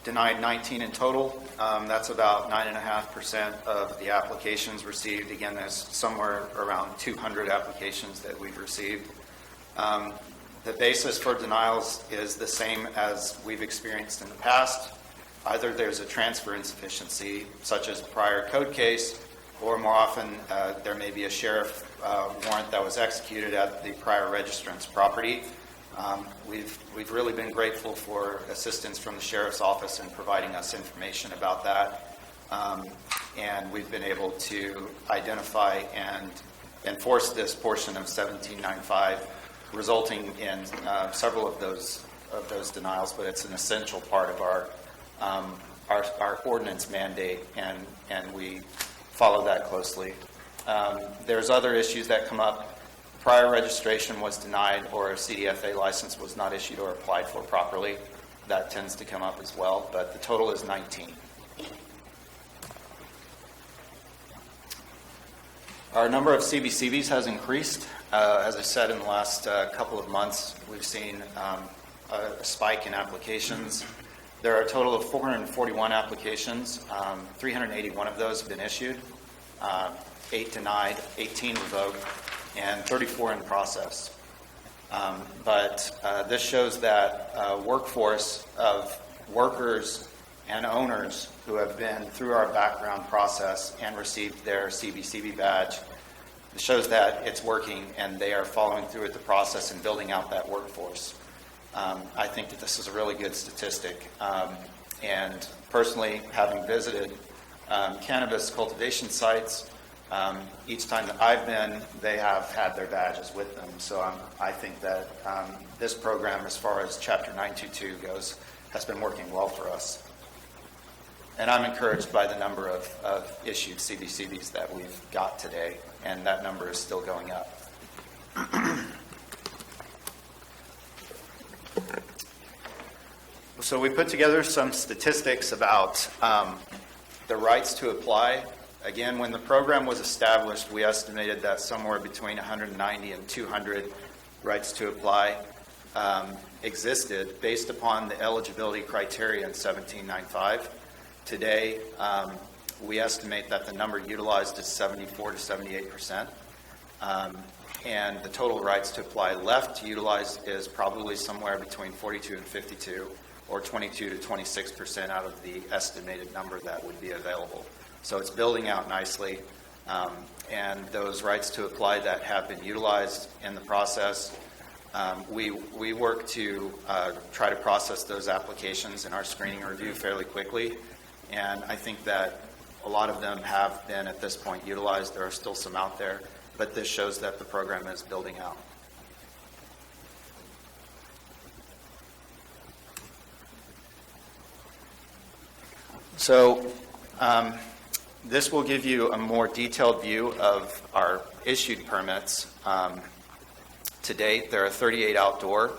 denied 19 in total. That's about 9.5% of the applications received. Again, there's somewhere around 200 applications that we've received. The basis for denials is the same as we've experienced in the past. Either there's a transfer insufficiency, such as a prior code case, or more often there may be a sheriff warrant that was executed at the prior registrant's property. We've really been grateful for assistance from the sheriff's office in providing us information about that, and we've been able to identify and enforce this portion of 1795, resulting in several of those denials. But it's an essential part of our ordinance mandate, and we follow that closely. There's other issues that come up. Prior registration was denied, or a CDFA license was not issued or applied for properly. That tends to come up as well, but the total is 19. Our number of CBCBs has increased. As I said, in the last couple of months, we've seen a spike in applications. There are a total of 441 applications. 381 of those have been issued, 8 denied, 18 revoked, and 34 in process. But this shows that workforce of workers and owners who have been through our background process and received their CBCB badge. It shows that it's working and they are following through with the process and building out that workforce. I think that this is a really good statistic. And personally, having visited cannabis cultivation sites, each time that I've been, they have had their badges with them. So I think that this program, as far as Chapter 922 goes, has been working well for us. And I'm encouraged by the number of issued CBCBs that we've got today, and that number is still going up. So we put together some statistics about the rights to apply. Again, when the program was established, we estimated that somewhere between 190 and 200 rights to apply existed based upon the eligibility criteria in 1795. Today, we estimate that the number utilized is 74 to 78%. And the total rights to apply left to utilize is probably somewhere between 42 and 52, or 22 to 26% out of the estimated number that would be available. So it's building out nicely, and those rights to apply that have been utilized in the process, we work to try to process those applications in our screening review fairly quickly, and I think that a lot of them have been at this point utilized. There are still some out there, but this shows that the program is building out. So this will give you a more detailed view of our issued permits. To date, there are 38 outdoor.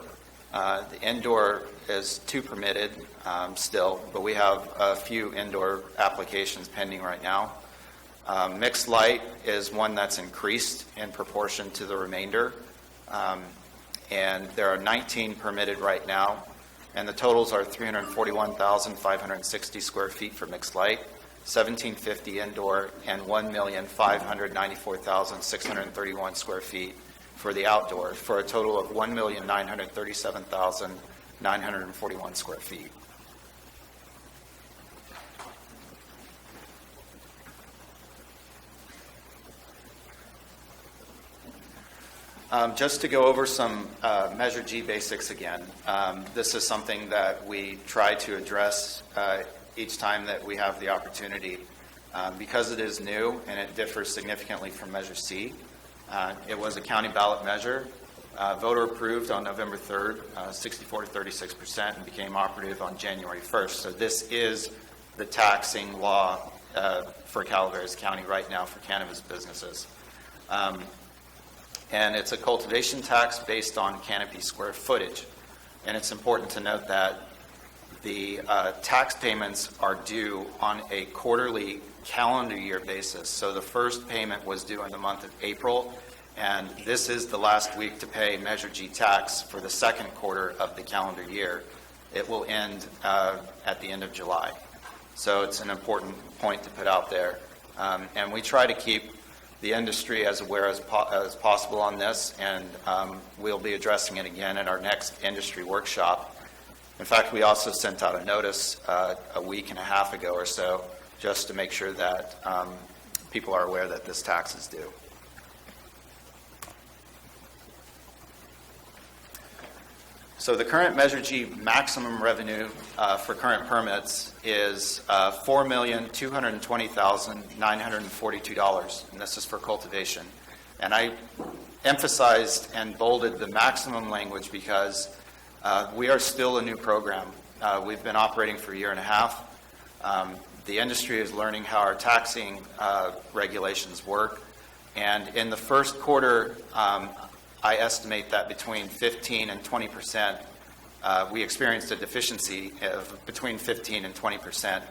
The indoor is 2 permitted still, but we have a few indoor applications pending right now. Mixed light is one that's increased in proportion to the remainder, and there are 19 permitted right now, and the totals are 341,560 square feet for mixed light, 1,750 indoor, and 1,594,631 square feet for the outdoor, for a total of 1,937,941 square feet. Just to go over some Measure G basics again, this is something that we try to address each time that we have the opportunity. Because it is new and it differs significantly from Measure C, it was a county ballot measure, voter approved on November 3rd, 64 to 36%, and became operative on January 1st. So this is the taxing law for Calaveras County right now for cannabis businesses. And it's a cultivation tax based on canopy square footage. And it's important to note that the tax payments are due on a quarterly calendar year basis. So the first payment was due in the month of April, and this is the last week to pay Measure G tax for the second quarter of the calendar year. It will end at the end of July. So it's an important point to put out there. And we try to keep the industry as aware as possible on this, and we'll be addressing it again at our next industry workshop. In fact, we also sent out a notice a week and a half ago or so, just to make sure that people are aware that this tax is due. So the current Measure G maximum revenue for current permits is $4,220,942, and this is for cultivation. And I emphasized and bolded the maximum language because we are still a new program. We've been operating for a year and a half. The industry is learning how our taxing regulations work. And in the first quarter, I estimate that between 15 and 20%, we experienced a deficiency of between 15 and 20%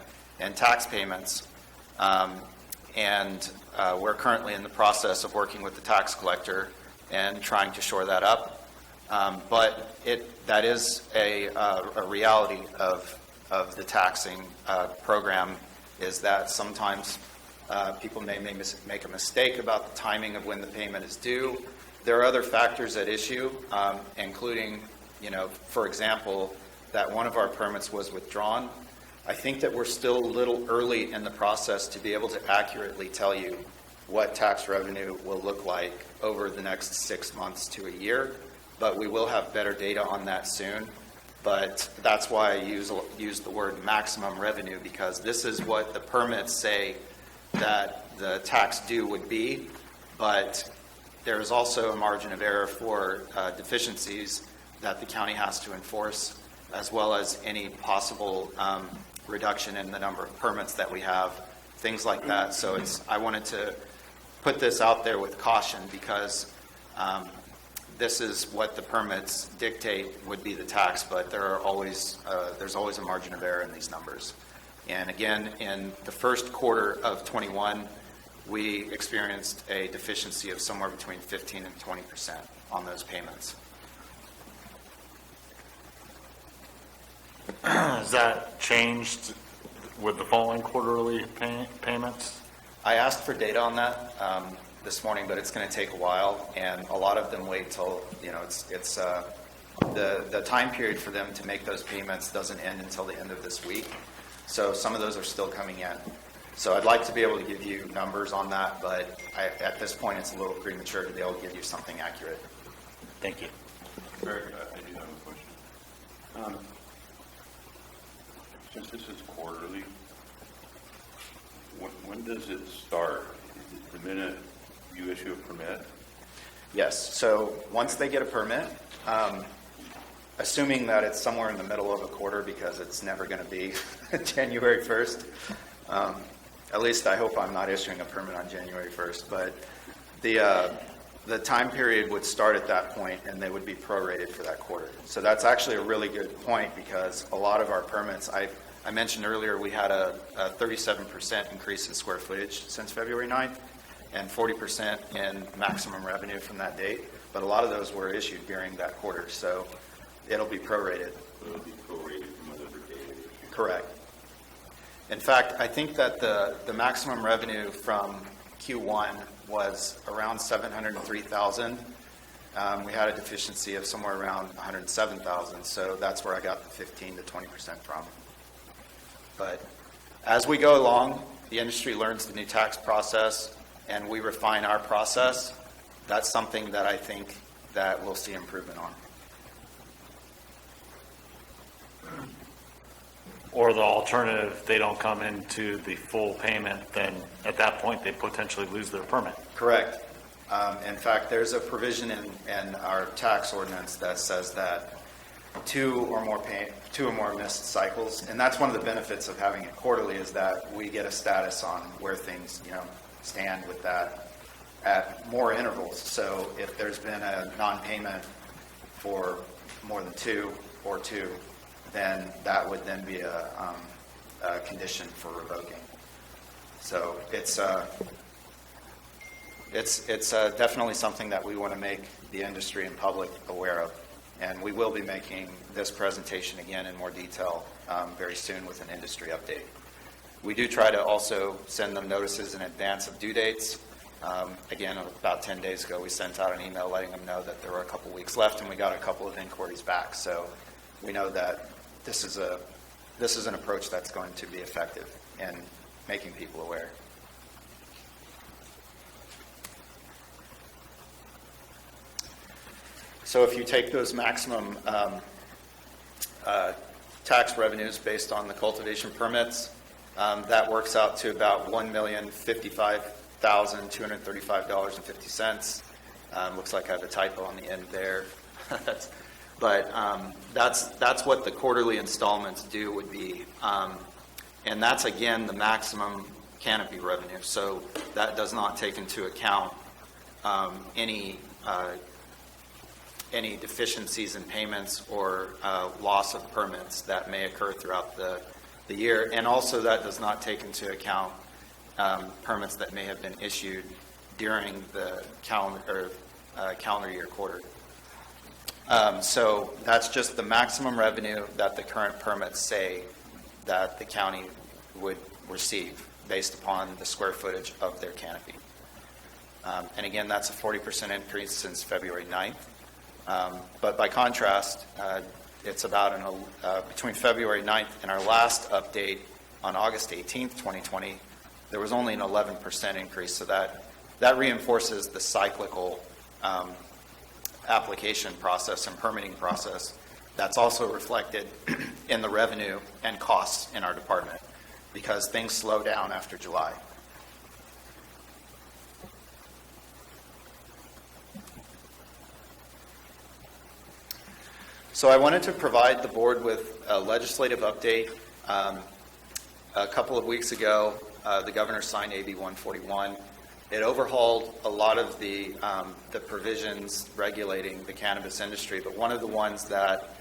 in tax payments. And we're currently in the process of working with the tax collector and trying to shore that up. But that is a reality of the taxing program, is that sometimes people may make a mistake about the timing of when the payment is due. There are other factors at issue, including, for example, that one of our permits was withdrawn. I think that we're still a little early in the process to be able to accurately tell you what tax revenue will look like over the next 6 months to a year, but we will have better data on that soon. But that's why I use the word maximum revenue, because this is what the permits say that the tax due would be, but there is also a margin of error for deficiencies that the county has to enforce, as well as any possible reduction in the number of permits that we have, things like that. So I wanted to put this out there with caution, because this is what the permits dictate would be the tax, but there's always a margin of error in these numbers. And again, in the first quarter of 21, we experienced a deficiency of somewhere between 15 and 20% on those payments. Has that changed with the following quarterly payments? I asked for data on that this morning, but it's going to take a while, and a lot of them wait till, the time period for them to make those payments doesn't end until the end of this week. So some of those are still coming in. So I'd like to be able to give you numbers on that, but at this point, it's a little premature to be able to give you something accurate. Thank you. Very good. I do have a question. Since this is quarterly, when does it start? Is it the minute you issue a permit? Yes. So once they get a permit, assuming that it's somewhere in the middle of a quarter, because it's never going to be January 1st, at least I hope I'm not issuing a permit on January 1st, but the time period would start at that point, and they would be prorated for that quarter. So that's actually a really good point, because a lot of our permits, I mentioned earlier, we had a 37% increase in square footage since February 9th, and 40% in maximum revenue from that date, but a lot of those were issued during that quarter, so it'll be prorated. It'll be prorated from another date. Correct. In fact, I think that the maximum revenue from Q1 was around $703,000. We had a deficiency of somewhere around $107,000, so that's where I got the 15 to 20% from. But as we go along, the industry learns the new tax process, and we refine our process. That's something that I think that we'll see improvement on. Or the alternative, they don't come into the full payment, then at that point, they potentially lose their permit. Correct. In fact, there's a provision in our tax ordinance that says that two or more missed cycles, and that's one of the benefits of having it quarterly, is that we get a status on where things, stand with that at more intervals. So if there's been a non-payment for more than two, then that would then be a condition for revoking. So it's definitely something that we want to make the industry and public aware of, and we will be making this presentation again in more detail very soon with an industry update. We do try to also send them notices in advance of due dates. Again, about 10 days ago, we sent out an email letting them know that there were a couple weeks left, and we got a couple of inquiries back. So we know that this is an approach that's going to be effective in making people aware. So if you take those maximum tax revenues based on the cultivation permits, that works out to about $1,055,235.50. Looks like I have a typo on the end there. But that's what the quarterly installments due would be. And that's, again, the maximum canopy revenue. So that does not take into account any deficiencies in payments or loss of permits that may occur throughout the year. And also that does not take into account permits that may have been issued during the calendar year quarter. So that's just the maximum revenue that the current permits say that the county would receive based upon the square footage of their canopy. And again, that's a 40% increase since February 9th. But by contrast, it's about between February 9th and our last update on August 18th, 2020, there was only an 11% increase. So that reinforces the cyclical application process and permitting process that's also reflected in the revenue and costs in our department, because things slow down after July. So I wanted to provide the board with a legislative update. A couple of weeks ago, the governor signed AB 141. It overhauled a lot of the provisions regulating the cannabis industry, but one of the ones that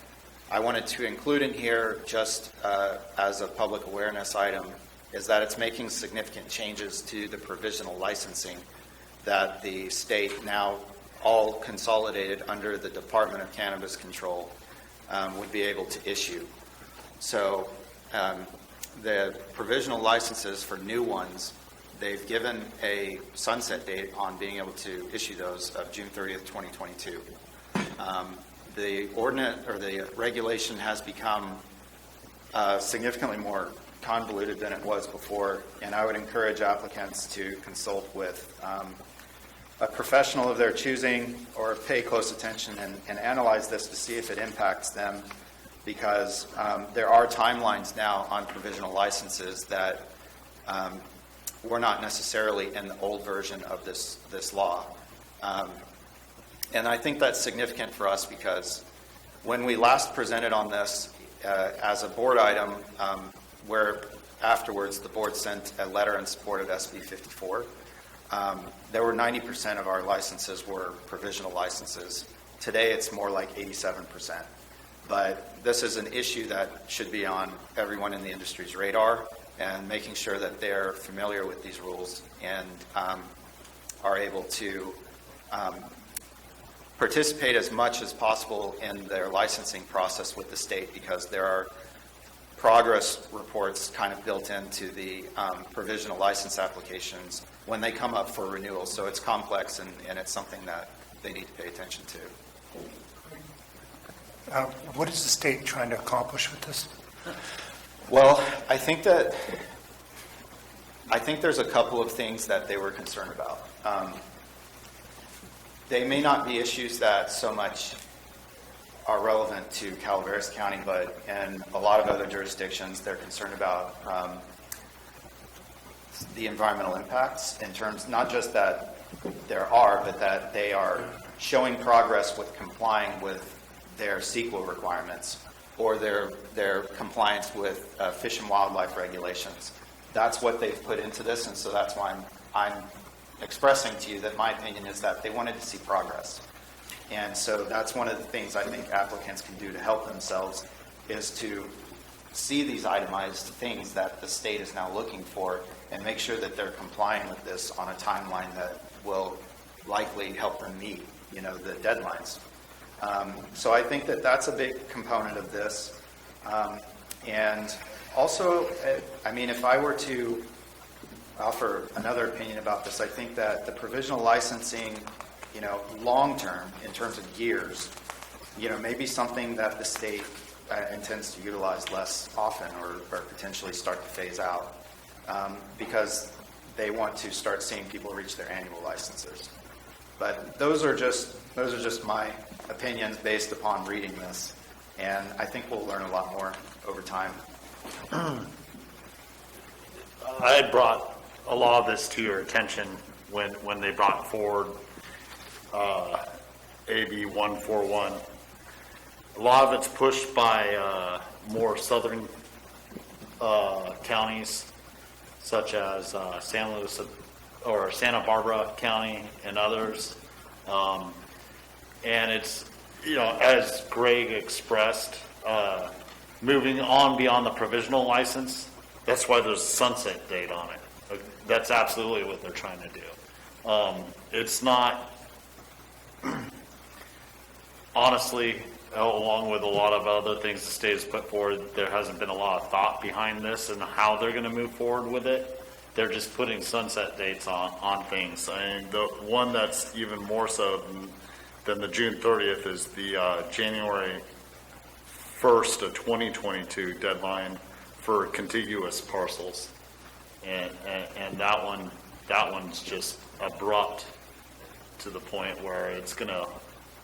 I wanted to include in here just as a public awareness item is that it's making significant changes to the provisional licensing that the state, now all consolidated under the Department of Cannabis Control, would be able to issue. So the provisional licenses for new ones, they've given a sunset date on being able to issue those of June 30th, 2022. The ordinance or the regulation has become significantly more convoluted than it was before, and I would encourage applicants to consult with a professional of their choosing or pay close attention and analyze this to see if it impacts them, because there are timelines now on provisional licenses that were not necessarily in the old version of this law. And I think that's significant for us because when we last presented on this as a board item, where afterwards the board sent a letter in support of SB 54, there were 90% of our licenses were provisional licenses. Today it's more like 87%. But this is an issue that should be on everyone in the industry's radar, and making sure that they're familiar with these rules and are able to participate as much as possible in their licensing process with the state, because there are progress reports kind of built into the provisional license applications when they come up for renewal. So it's complex, and it's something that they need to pay attention to. What is the state trying to accomplish with this? Well, I think there's a couple of things that they were concerned about. They may not be issues that so much are relevant to Calaveras County, but in a lot of other jurisdictions, they're concerned about the environmental impacts in terms, not just that there are, but that they are showing progress with complying with their CEQA requirements or their compliance with fish and wildlife regulations. That's what they've put into this, and so that's why I'm expressing to you that my opinion is that they wanted to see progress. And so that's one of the things I think applicants can do to help themselves, is to see these itemized things that the state is now looking for and make sure that they're complying with this on a timeline that will likely help them meet, the deadlines. So I think that that's a big component of this. And also, if I were to offer another opinion about this, I think that the provisional licensing, long-term, in terms of years, maybe something that the state intends to utilize less often or potentially start to phase out, because they want to start seeing people reach their annual licenses. But those are just my opinions based upon reading this, and I think we'll learn a lot more over time. I had brought a lot of this to your attention when they brought forward AB 141. A lot of it's pushed by more southern counties, such as San Luis or Santa Barbara County and others. And it's, as Greg expressed, moving on beyond the provisional license, that's why there's a sunset date on it. That's absolutely what they're trying to do. It's not, honestly, along with a lot of other things the state has put forward, there hasn't been a lot of thought behind this and how they're going to move forward with it. They're just putting sunset dates on things. And the one that's even more so than the June 30th is the January 1st of 2022 deadline for contiguous parcels. And that one's just abrupt to the point where it's going to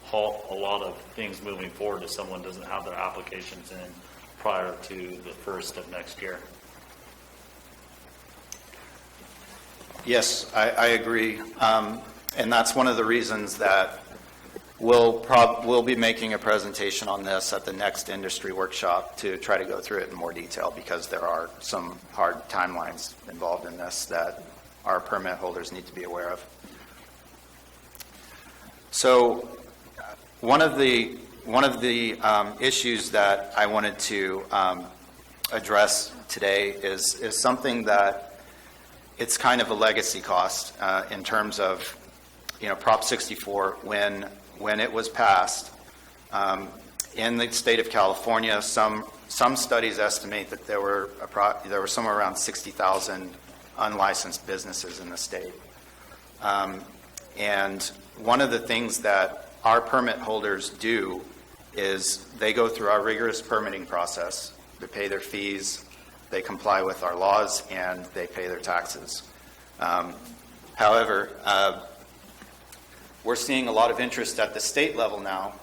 halt a lot of things moving forward if someone doesn't have their applications in prior to the 1st of next year. Yes, I agree. And that's one of the reasons that we'll be making a presentation on this at the next industry workshop to try to go through it in more detail, because there are some hard timelines involved in this that our permit holders need to be aware of. So one of the issues that I wanted to address today is something that it's kind of a legacy cost in terms of, Prop 64, when it was passed. In the state of California, some studies estimate that there were somewhere around 60,000 unlicensed businesses in the state. And one of the things that our permit holders do is they go through our rigorous permitting process. They pay their fees, they comply with our laws, and they pay their taxes. However, we're seeing a lot of interest at the state level now,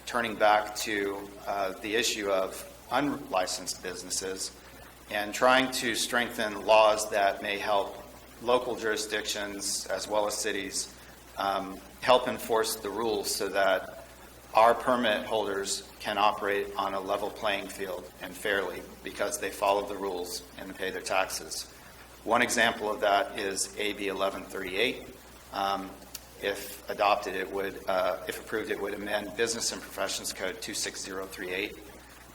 turning back to the issue of unlicensed businesses and trying to strengthen laws that may help local jurisdictions as well as cities help enforce the rules so that our permit holders can operate on a level playing field and fairly because they follow the rules and pay their taxes. One example of that is AB 1138. If adopted, if approved, it would amend Business and Professions Code 26038,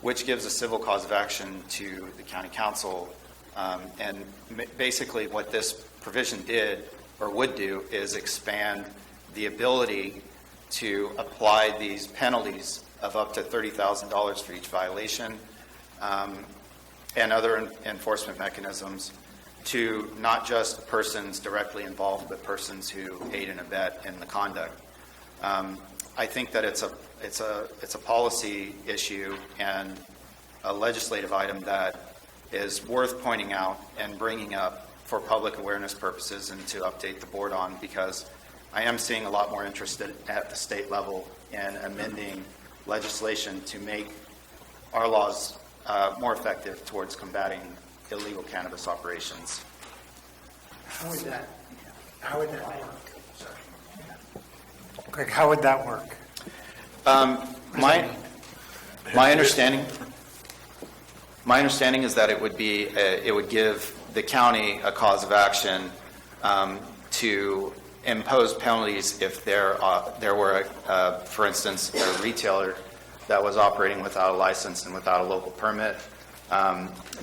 which gives a civil cause of action to the county council. And basically what this provision did or would do is expand the ability to apply these penalties of up to $30,000 for each violation and other enforcement mechanisms to not just persons directly involved, but persons who aid and abet in the conduct. I think that it's a policy issue and a legislative item that is worth pointing out and bringing up for public awareness purposes and to update the board on, because I am seeing a lot more interest at the state level in amending legislation to make our laws more effective towards combating illegal cannabis operations. How would that work? Greg, how would that work? My understanding is that it would give the county a cause of action to impose penalties if there were, for instance, a retailer that was operating without a license and without a local permit,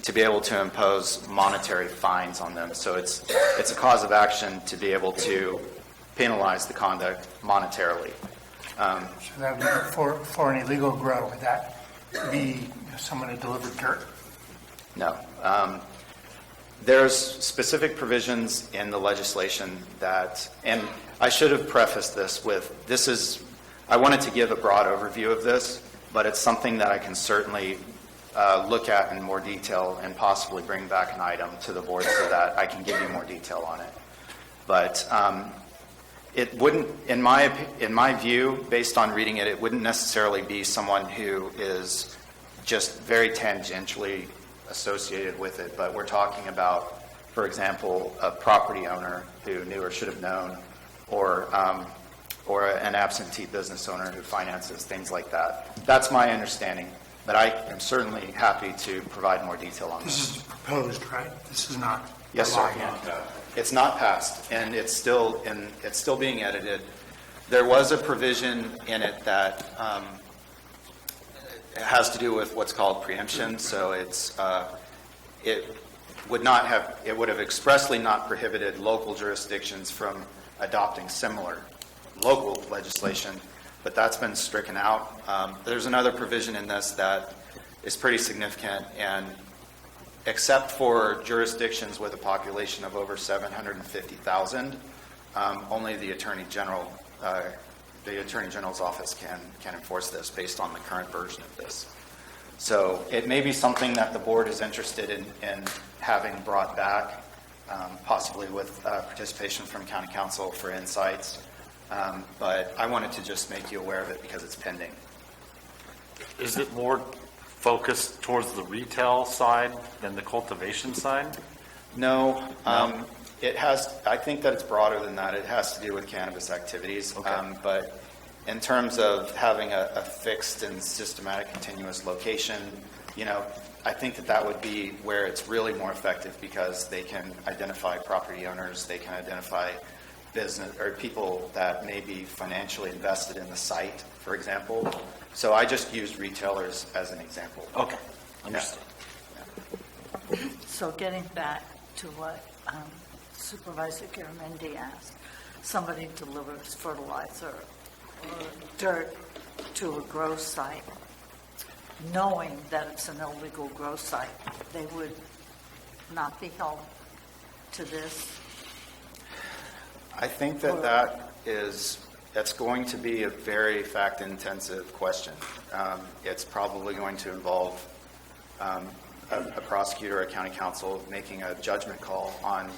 to be able to impose monetary fines on them. So it's a cause of action to be able to penalize the conduct monetarily. So that would be for an illegal grow, would that be someone who delivered dirt? No. There's specific provisions in the legislation that, and I should have prefaced this with, I wanted to give a broad overview of this, but it's something that I can certainly look at in more detail and possibly bring back an item to the board so that I can give you more detail on it. But it wouldn't, in my view, based on reading it, it wouldn't necessarily be someone who is just very tangentially associated with it, but we're talking about, for example, a property owner who knew or should have known, or an absentee business owner who finances, things like that. That's my understanding, but I am certainly happy to provide more detail on This is proposed, right? This is not. Yes, sir. It's not passed, and it's still being edited. There was a provision in it that has to do with what's called preemption. So it would have expressly not prohibited local jurisdictions from adopting similar local legislation, but that's been stricken out. There's another provision in this that is pretty significant, and except for jurisdictions with a population of over 750,000, only the Attorney General, the Attorney General's office can enforce this based on the current version of this. So it may be something that the board is interested in having brought back, possibly with participation from County Council for insights. But I wanted to just make you aware of it because it's pending. Is it more focused towards the retail side than the cultivation side? No. It has, I think that it's broader than that. It has to do with cannabis activities. Okay. But in terms of having a fixed and systematic continuous location, I think that would be where it's really more effective, because they can identify property owners, they can identify business or people that may be financially invested in the site, for example. So I just used retailers as an example. Okay, understood. So getting back to what Supervisor Garamendi asked, somebody delivers fertilizer or dirt to a grow site, knowing that it's an illegal grow site, they would not be held to this? I think that's going to be a very fact-intensive question. It's probably going to involve a prosecutor or a county counsel making a judgment call on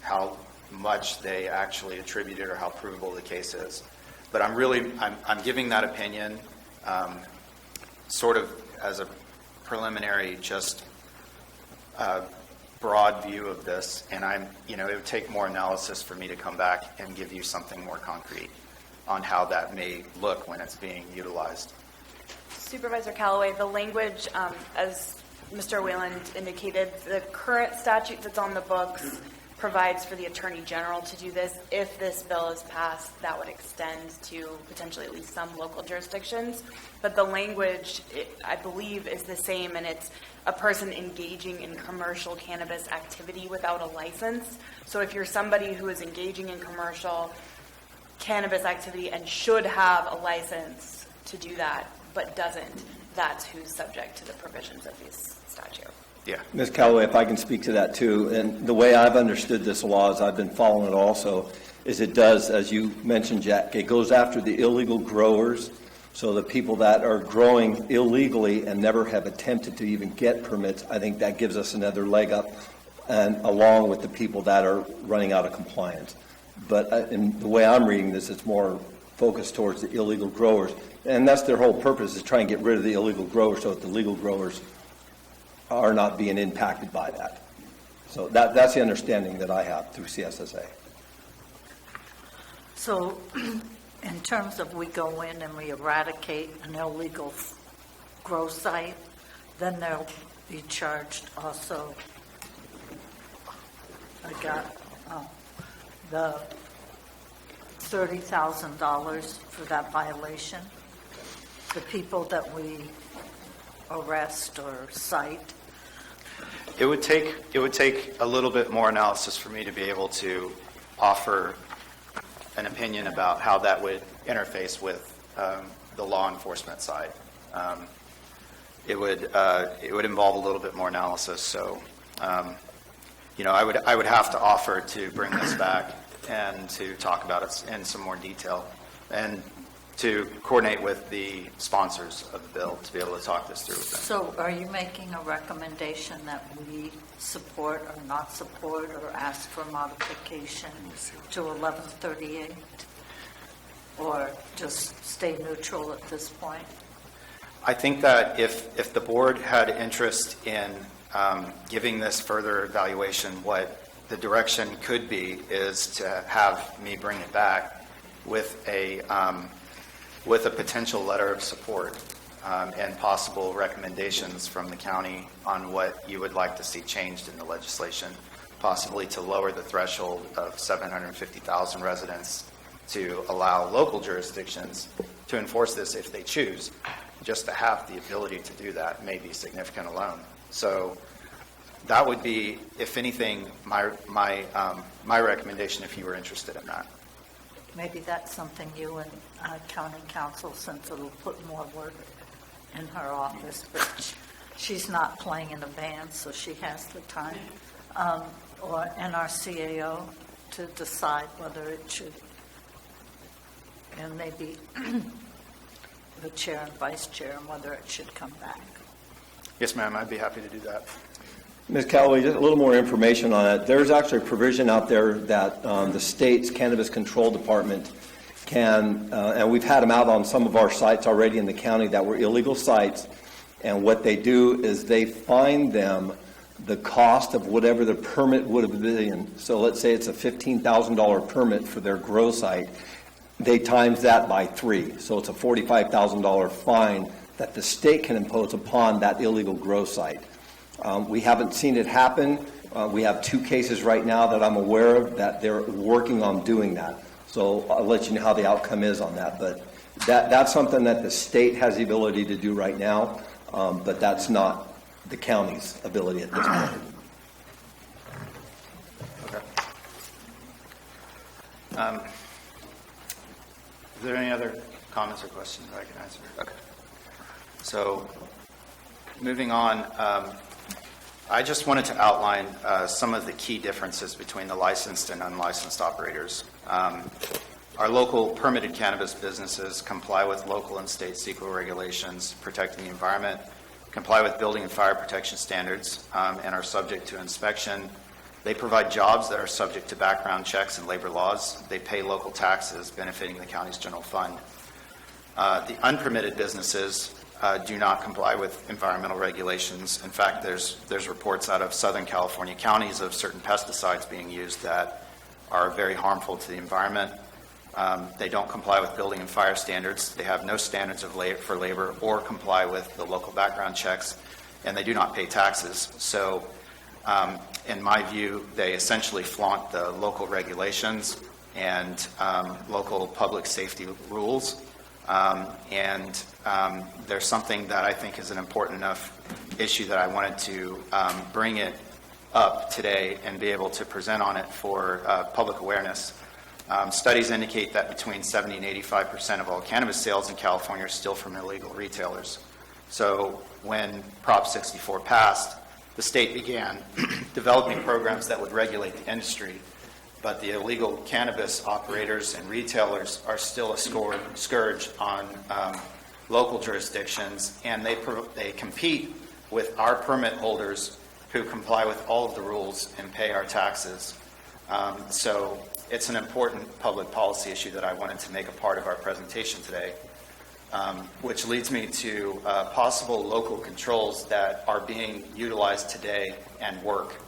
how much they actually attributed or how provable the case is. But I'm giving that opinion sort of as a preliminary, just broad view of this, and it would take more analysis for me to come back and give you something more concrete on how that may look when it's being utilized. Supervisor Callaway, the language, as Mr. Wayland indicated, the current statute that's on the books provides for the Attorney General to do this. If this bill is passed, that would extend to potentially at least some local jurisdictions. But the language, I believe, is the same, and it's a person engaging in commercial cannabis activity without a license. So if you're somebody who is engaging in commercial cannabis activity and should have a license to do that, but doesn't, that's who's subject to the provisions of this statute. Yeah. Ms. Callaway, if I can speak to that too, and the way I've understood this law, as I've been following it also, is it does, as you mentioned, Jack, it goes after the illegal growers, so the people that are growing illegally and never have attempted to even get permits. I think that gives us another leg up, and along with the people that are running out of compliance. But in the way I'm reading this, it's more focused towards the illegal growers, and that's their whole purpose, is try and get rid of the illegal growers so that the legal growers are not being impacted by that. So that's the understanding that I have through CSSA. So in terms of we go in and we eradicate an illegal grow site, then they'll be charged also, I got the $30,000 for that violation. The people that we arrest or cite. It would take a little bit more analysis for me to be able to offer an opinion about how that would interface with the law enforcement side. It would involve a little bit more analysis. So, I would have to offer to bring this back and to talk about it in some more detail, and to coordinate with the sponsors of the bill to be able to talk this through with them. So are you making a recommendation that we support or not support or ask for modification to 1138? Or just stay neutral at this point? I think that if the board had interest in giving this further evaluation, what the direction could be is to have me bring it back with a potential letter of support and possible recommendations from the county on what you would like to see changed in the legislation, possibly to lower the threshold of 750,000 residents to allow local jurisdictions to enforce this if they choose. Just to have the ability to do that may be significant alone. So that would be, if anything, my recommendation if you were interested in that. Maybe that's something you and county counsel, since it'll put more work in her office, but she's not playing in a band, so she has the time, or NRCAO to decide whether it should, and maybe the chair and vice chair, and whether it should come back. Yes, ma'am, I'd be happy to do that. Ms. Callaway, just a little more information on it. There's actually a provision out there that the state's Cannabis Control Department can, and we've had them out on some of our sites already in the county that were illegal sites, and what they do is they fine them the cost of whatever the permit would have been. So let's say it's a $15,000 permit for their grow site. They times that by 3. So it's a $45,000 fine that the state can impose upon that illegal grow site. We haven't seen it happen. We have 2 cases right now that I'm aware of that they're working on doing that. So I'll let you know how the outcome is on that. But that's something that the state has the ability to do right now, but that's not the county's ability at this point. Okay. Is there any other comments or questions that I can answer? Okay. So, moving on, I just wanted to outline some of the key differences between the licensed and unlicensed operators. Our local permitted cannabis businesses comply with local and state CEQA regulations protecting the environment, comply with building and fire protection standards, and are subject to inspection. They provide jobs that are subject to background checks and labor laws. They pay local taxes benefiting the county's general fund. The unpermitted businesses do not comply with environmental regulations. In fact, there's reports out of Southern California counties of certain pesticides being used that are very harmful to the environment. They don't comply with building and fire standards. They have no standards for labor or comply with the local background checks, and they do not pay taxes. So, in my view, they essentially flaunt the local regulations and local public safety rules. There's something that I think is an important enough issue that I wanted to bring it up today and be able to present on it for public awareness. Studies indicate that between 70 and 85% of all cannabis sales in California are still from illegal retailers. So when Prop 64 passed, the state began developing programs that would regulate the industry, but the illegal cannabis operators and retailers are still a scourge on local jurisdictions, and they compete with our permit holders who comply with all of the rules and pay our taxes. So it's an important public policy issue that I wanted to make a part of our presentation today, which leads me to possible local controls that are being utilized today and work.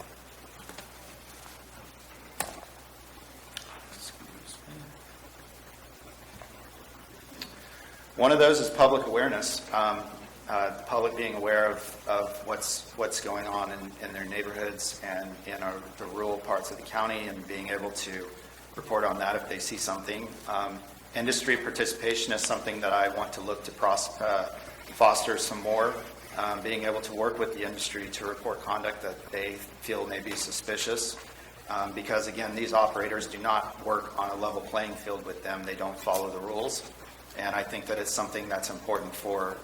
One of those is public awareness. The public being aware of what's going on in their neighborhoods and in the rural parts of the county, and being able to report on that if they see something. Industry participation is something that I want to look to foster some more, being able to work with the industry to report conduct that they feel may be suspicious. Because again, these operators do not work on a level playing field with them. They don't follow the rules. And I think that it's something that's important for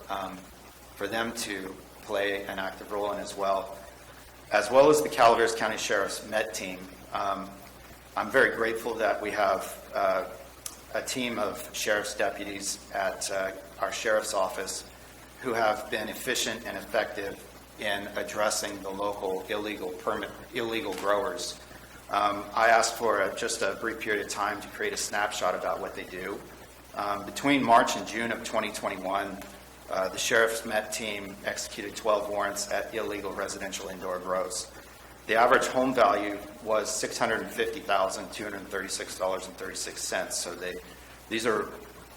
them to play an active role in as well as the Calaveras County Sheriff's Med team. I'm very grateful that we have a team of sheriff's deputies at our sheriff's office who have been efficient and effective in addressing the local illegal growers. I asked for just a brief period of time to create a snapshot about what they do. Between March and June of 2021, the Sheriff's Met team executed 12 warrants at illegal residential indoor grows. The average home value was $650,236.36. So these are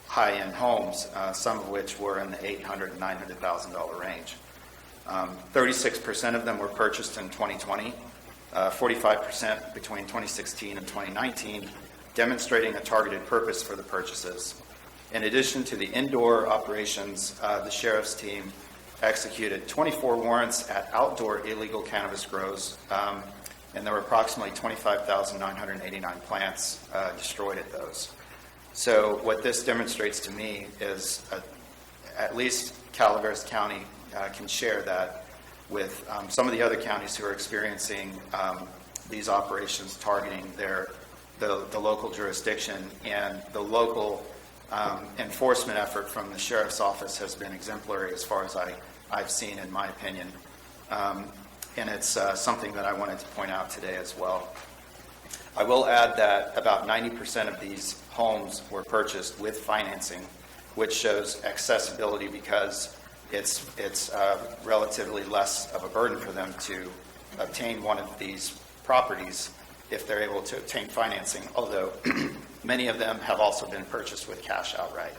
high-end homes, some of which were in the $800,000 and $900,000 range. 36% of them were purchased in 2020, 45% between 2016 and 2019, demonstrating a targeted purpose for the purchases. In addition to the indoor operations, the sheriff's team executed 24 warrants at outdoor illegal cannabis grows, and there were approximately 25,989 plants destroyed at those. So what this demonstrates to me is at least Calaveras County can share that with some of the other counties who are experiencing these operations targeting the local jurisdiction, and the local enforcement effort from the sheriff's office has been exemplary as far as I've seen, in my opinion. And it's something that I wanted to point out today as well. I will add that about 90% of these homes were purchased with financing, which shows accessibility because it's relatively less of a burden for them to obtain one of these properties if they're able to obtain financing, although many of them have also been purchased with cash outright.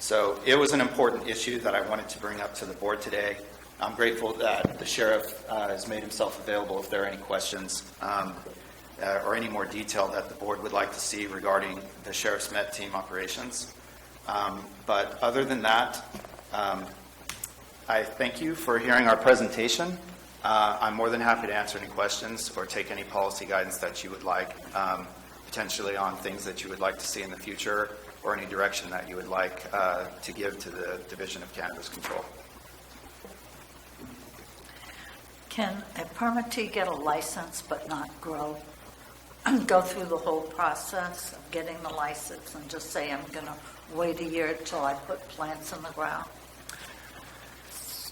So it was an important issue that I wanted to bring up to the board today. I'm grateful that the sheriff has made himself available if there are any questions or any more detail that the board would like to see regarding the sheriff's Met team operations. But other than that, I thank you for hearing our presentation. I'm more than happy to answer any questions or take any policy guidance that you would like, potentially on things that you would like to see in the future or any direction that you would like to give to the Division of Cannabis Control. Can a permittee get a license but not grow? Go through the whole process of getting the license and just say, I'm going to wait a year till I put plants in the ground?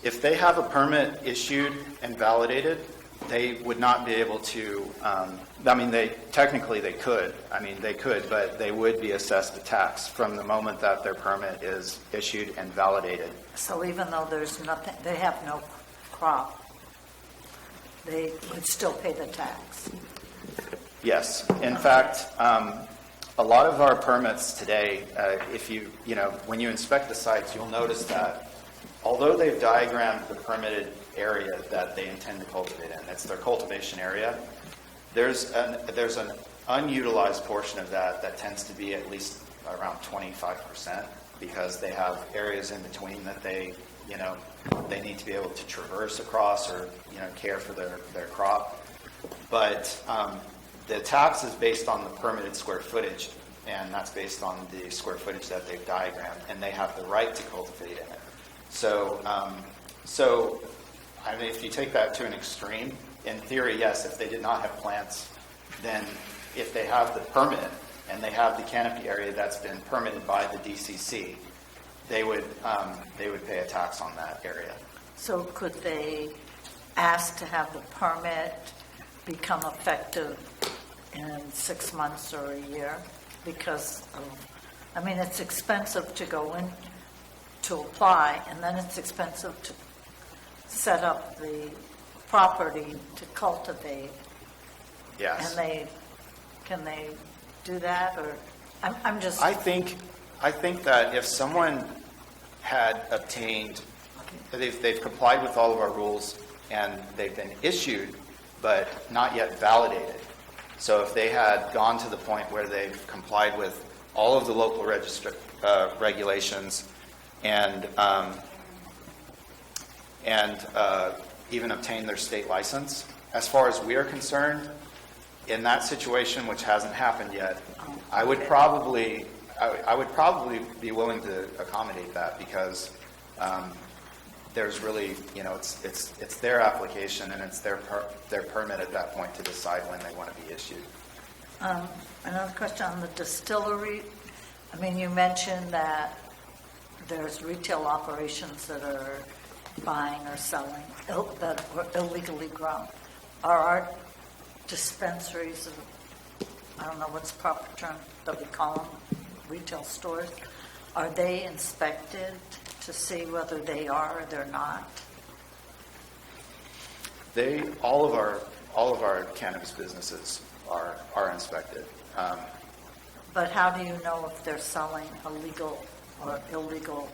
If they have a permit issued and validated, they would not be able to, technically they could, but they would be assessed a tax from the moment that their permit is issued and validated. So even though there's nothing, they have no crop, they would still pay the tax? Yes. In fact, a lot of our permits today, when you inspect the sites, you'll notice that although they've diagrammed the permitted area that they intend to cultivate in, it's their cultivation area, there's an unutilized portion of that tends to be at least around 25%, because they have areas in between that they need to be able to traverse across or, care for their crop. But the tax is based on the permitted square footage, and that's based on the square footage that they've diagrammed, and they have the right to cultivate in it. So, if you take that to an extreme, in theory, yes, if they did not have plants, then if they have the permit and they have the canopy area that's been permitted by the DCC, they would pay a tax on that area. So could they ask to have the permit become effective in 6 months or a year? Because it's expensive to go in to apply, and then it's expensive to set up the property to cultivate. Yes. And can they do that, or I'm just. I think that if someone had obtained, they've complied with all of our rules and they've been issued, but not yet validated. So if they had gone to the point where they've complied with all of the local regulations and even obtained their state license, as far as we are concerned, in that situation, which hasn't happened yet, I would probably be willing to accommodate that, because there's really, it's their application and it's their permit at that point to decide when they want to be issued. Another question on the distillery. You mentioned that there's retail operations that are buying or selling that were illegally grown. Are our dispensaries, I don't know what's the proper term that we call them, retail stores, are they inspected to see whether they are or they're not? All of our cannabis businesses are inspected. But how do you know if they're selling illegal or illegal?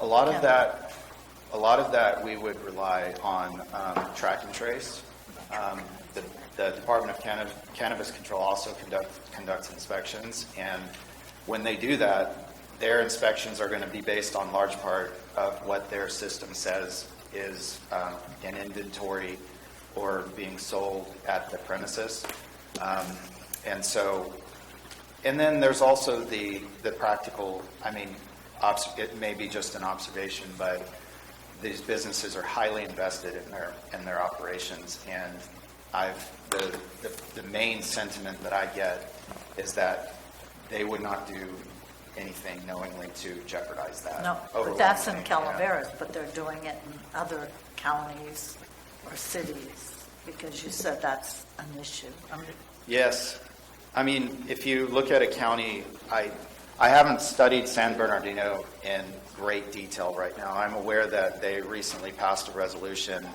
A lot of that we would rely on track and trace. The Department of Cannabis Control also conducts inspections, and when they do that, their inspections are going to be based on large part of what their system says is in inventory or being sold at the premises. And then there's also the practical, it may be just an observation, but these businesses are highly invested in their operations, and the main sentiment that I get is that they would not do anything knowingly to jeopardize that. No, but that's in Calaveras, but they're doing it in other counties or cities, because you said that's an issue. Yes. If you look at a county, I haven't studied San Bernardino in great detail right now. I'm aware that they recently passed a resolution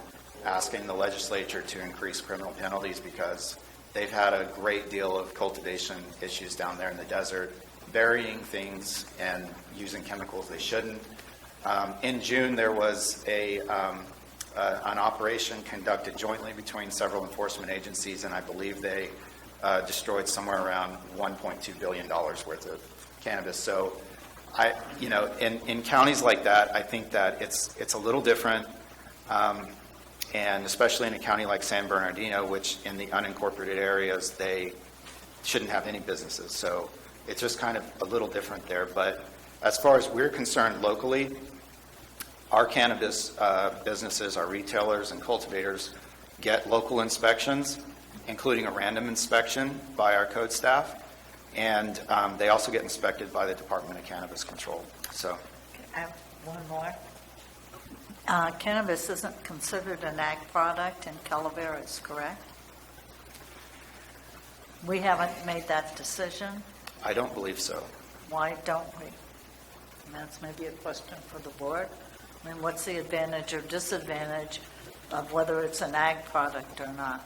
asking the legislature to increase criminal penalties because they've had a great deal of cultivation issues down there in the desert, burying things and using chemicals they shouldn't. In June, there was an operation conducted jointly between several enforcement agencies, and I believe they destroyed somewhere around $1.2 billion worth of cannabis. So, in counties like that, I think that it's a little different, and especially in a county like San Bernardino, which in the unincorporated areas, they shouldn't have any businesses. So it's just kind of a little different there. But as far as we're concerned locally, our cannabis businesses, our retailers and cultivators get local inspections, including a random inspection by our code staff, and they also get inspected by the Department of Cannabis Control. So, I have one more. Cannabis isn't considered an ag product in Calaveras, correct? We haven't made that decision. I don't believe so. Why don't we? And that's maybe a question for the board. I mean, what's the advantage or disadvantage of whether it's an ag product or not?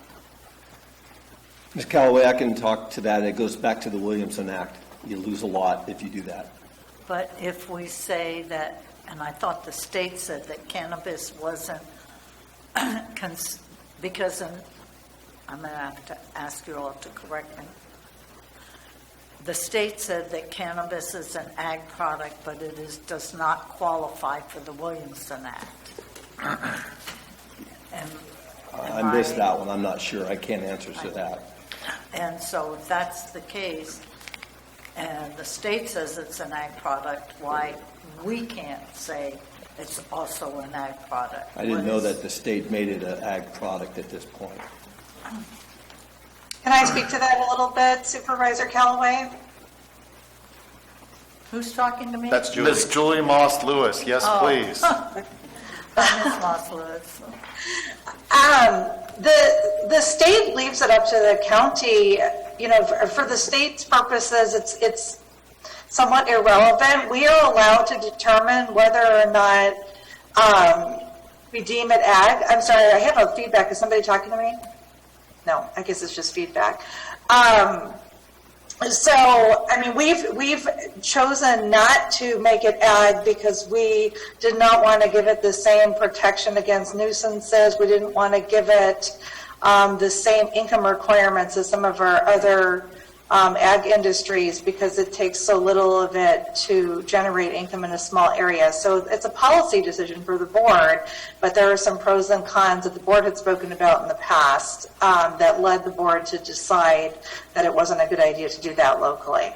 Ms. Callaway, I can talk to that. It goes back to the Williamson Act. You lose a lot if you do that. But if we say that, and I thought the state said that cannabis wasn't, because I'm going to have to ask you all to correct me. The state said that cannabis is an ag product, but it does not qualify for the Williamson Act. I missed that one. I'm not sure. I can't answer to that. And so if that's the case, and the state says it's an ag product, why we can't say it's also an ag product? I didn't know that the state made it an ag product at this point. Can I speak to that a little bit, Supervisor Callaway? Who's talking to me? That's Julie. Miss Julie Moss Lewis. Yes, please. Miss Moss Lewis. The state leaves it up to the county. You know, for the state's purposes, it's somewhat irrelevant. We are allowed to determine whether or not we deem it ag. I'm sorry, I have a feedback. Is somebody talking to me? No, I guess it's just feedback. So, I mean, we've chosen not to make it ag because we did not want to give it the same protection against nuisances. We didn't want to give it the same income requirements as some of our other ag industries because it takes so little of it to generate income in a small area. So it's a policy decision for the board, but there are some pros and cons that the board had spoken about in the past that led the board to decide that it wasn't a good idea to do that locally.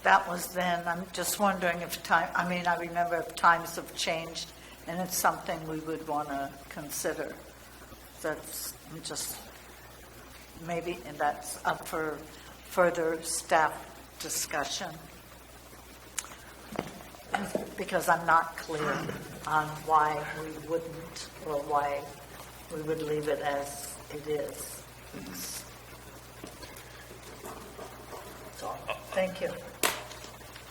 That was then. I'm just wondering if I remember if times have changed and it's something we would want to consider. That's just maybe, and that's up for further staff discussion, because I'm not clear on why we wouldn't or why we would leave it as it is. So, thank you.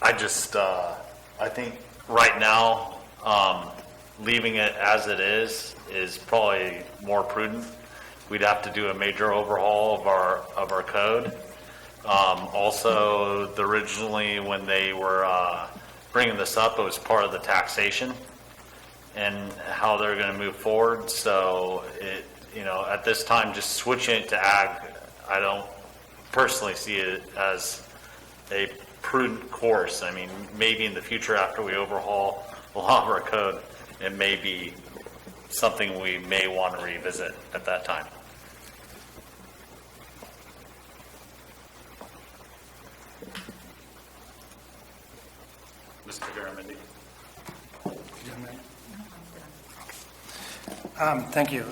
I just, I think right now, leaving it as it is probably more prudent. We'd have to do a major overhaul of our code. Also, originally when they were bringing this up, it was part of the taxation and how they're going to move forward. So, at this time, just switching it to ag, I don't personally see it as a prudent course. I mean, maybe in the future after we overhaul a lot of our code, it may be something we may want to revisit at that time. Mr. Garamendi. Thank you.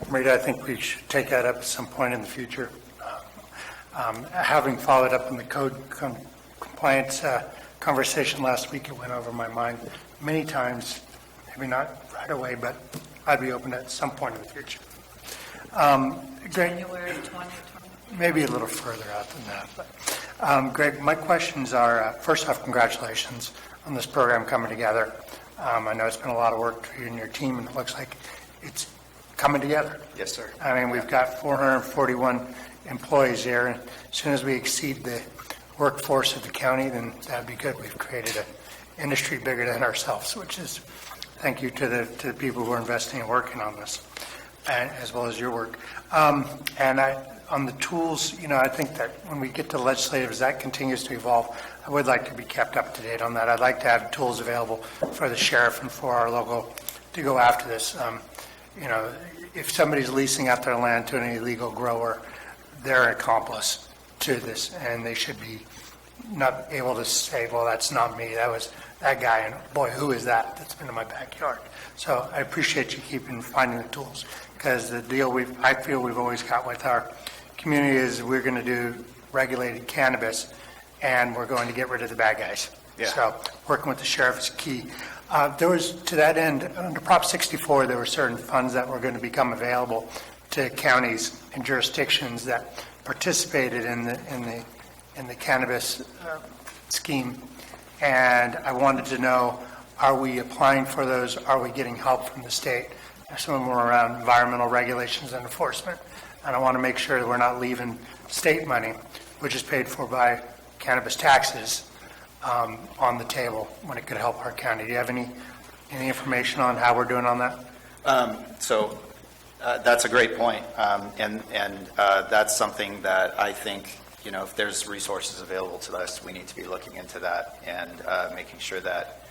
Rita, I think we should take that up at some point in the future. Having followed up on the code compliance conversation last week, it went over my mind many times, maybe not right away, but I'd be open at some point in the future. January 2020? Maybe a little further out than that. But, Greg, my questions are, first off, congratulations on this program coming together. I know it's been a lot of work for you and your team, and it looks like it's coming together. Yes, sir. I mean, we've got 441 employees here, and as soon as we exceed the workforce of the county, then that'd be good. We've created an industry bigger than ourselves, which is, thank you to the people who are investing and working on this, and as well as your work. On the tools, I think that when we get to legislative, as that continues to evolve, I would like to be kept up to date on that. I'd like to have tools available for the sheriff and for our local to go after this. If somebody's leasing out their land to an illegal grower, they're an accomplice to this, and they should be not able to say, well, that's not me, that was that guy, and boy, who is that that's been in my backyard? So I appreciate you finding the tools, because the deal I feel we've always got with our community is we're going to do regulated cannabis, and we're going to get rid of the bad guys. Yeah. So working with the sheriff is key. There was, to that end, under Prop 64, there were certain funds that were going to become available to counties and jurisdictions that participated in the cannabis scheme. And I wanted to know, are we applying for those? Are we getting help from the state? Some of them were around environmental regulations and enforcement. And I want to make sure that we're not leaving state money, which is paid for by cannabis taxes, on the table when it could help our county. Do you have any information on how we're doing on that? That's a great point. And that's something that I think, if there's resources available to us, we need to be looking into that and making sure that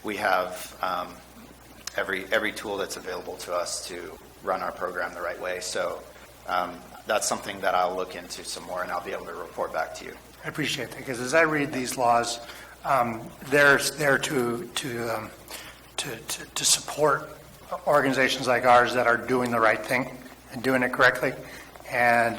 we have every tool that's available to us to run our program the right way. So that's something that I'll look into some more, and I'll be able to report back to you. I appreciate that, because as I read these laws, they're there to support organizations like ours that are doing the right thing and doing it correctly. And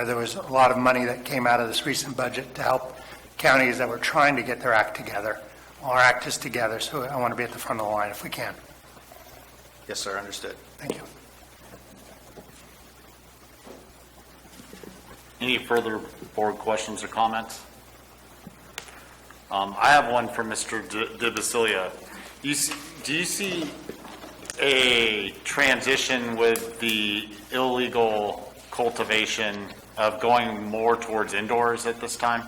there was a lot of money that came out of this recent budget to help counties that were trying to get their act together. Our act is together, so I want to be at the front of the line if we can. Yes, sir. Understood. Thank you. Any further board questions or comments? I have one for Mr. De Basilia. Do you see a transition with the illegal cultivation of going more towards indoors at this time?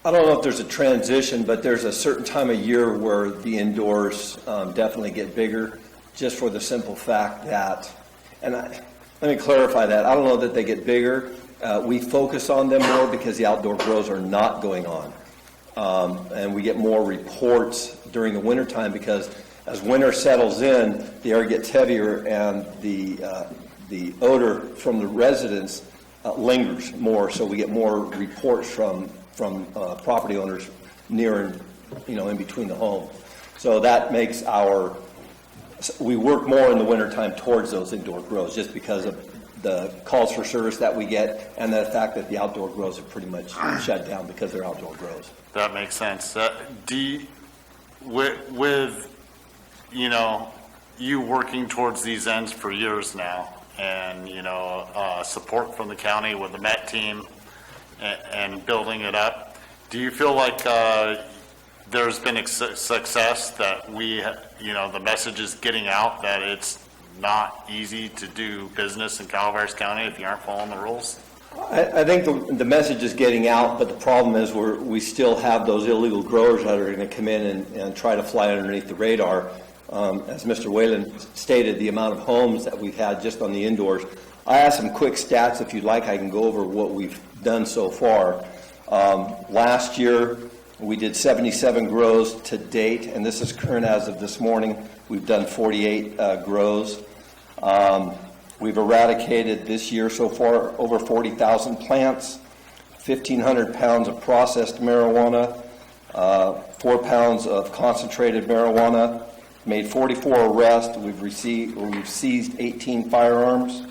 I don't know if there's a transition, but there's a certain time of year where the indoors definitely get bigger, just for the simple fact that, let me clarify that. I don't know that they get bigger. We focus on them more because the outdoor grows are not going on. And we get more reports during the wintertime because as winter settles in, the air gets heavier and the odor from the residents lingers more. So we get more reports from property owners near and, in between the homes. So that makes we work more in the wintertime towards those indoor grows just because of the calls for service that we get and the fact that the outdoor grows are pretty much shut down because they're outdoor grows. That makes sense. With you working towards these ends for years now and, support from the county with the Met team and building it up, do you feel like there's been a success that the message is getting out that it's not easy to do business in Calaveras County if you aren't following the rules? I think the message is getting out, but the problem is we still have those illegal growers that are going to come in and try to fly underneath the radar. As Mr. Whalen stated, the amount of homes that we've had just on the indoors. I have some quick stats. If you'd like, I can go over what we've done so far. Last year, we did 77 grows to date, and this is current as of this morning. We've done 48 grows. We've eradicated this year so far over 40,000 plants, 1,500 pounds of processed marijuana, 4 pounds of concentrated marijuana, made 44 arrests. We've seized 18 firearms,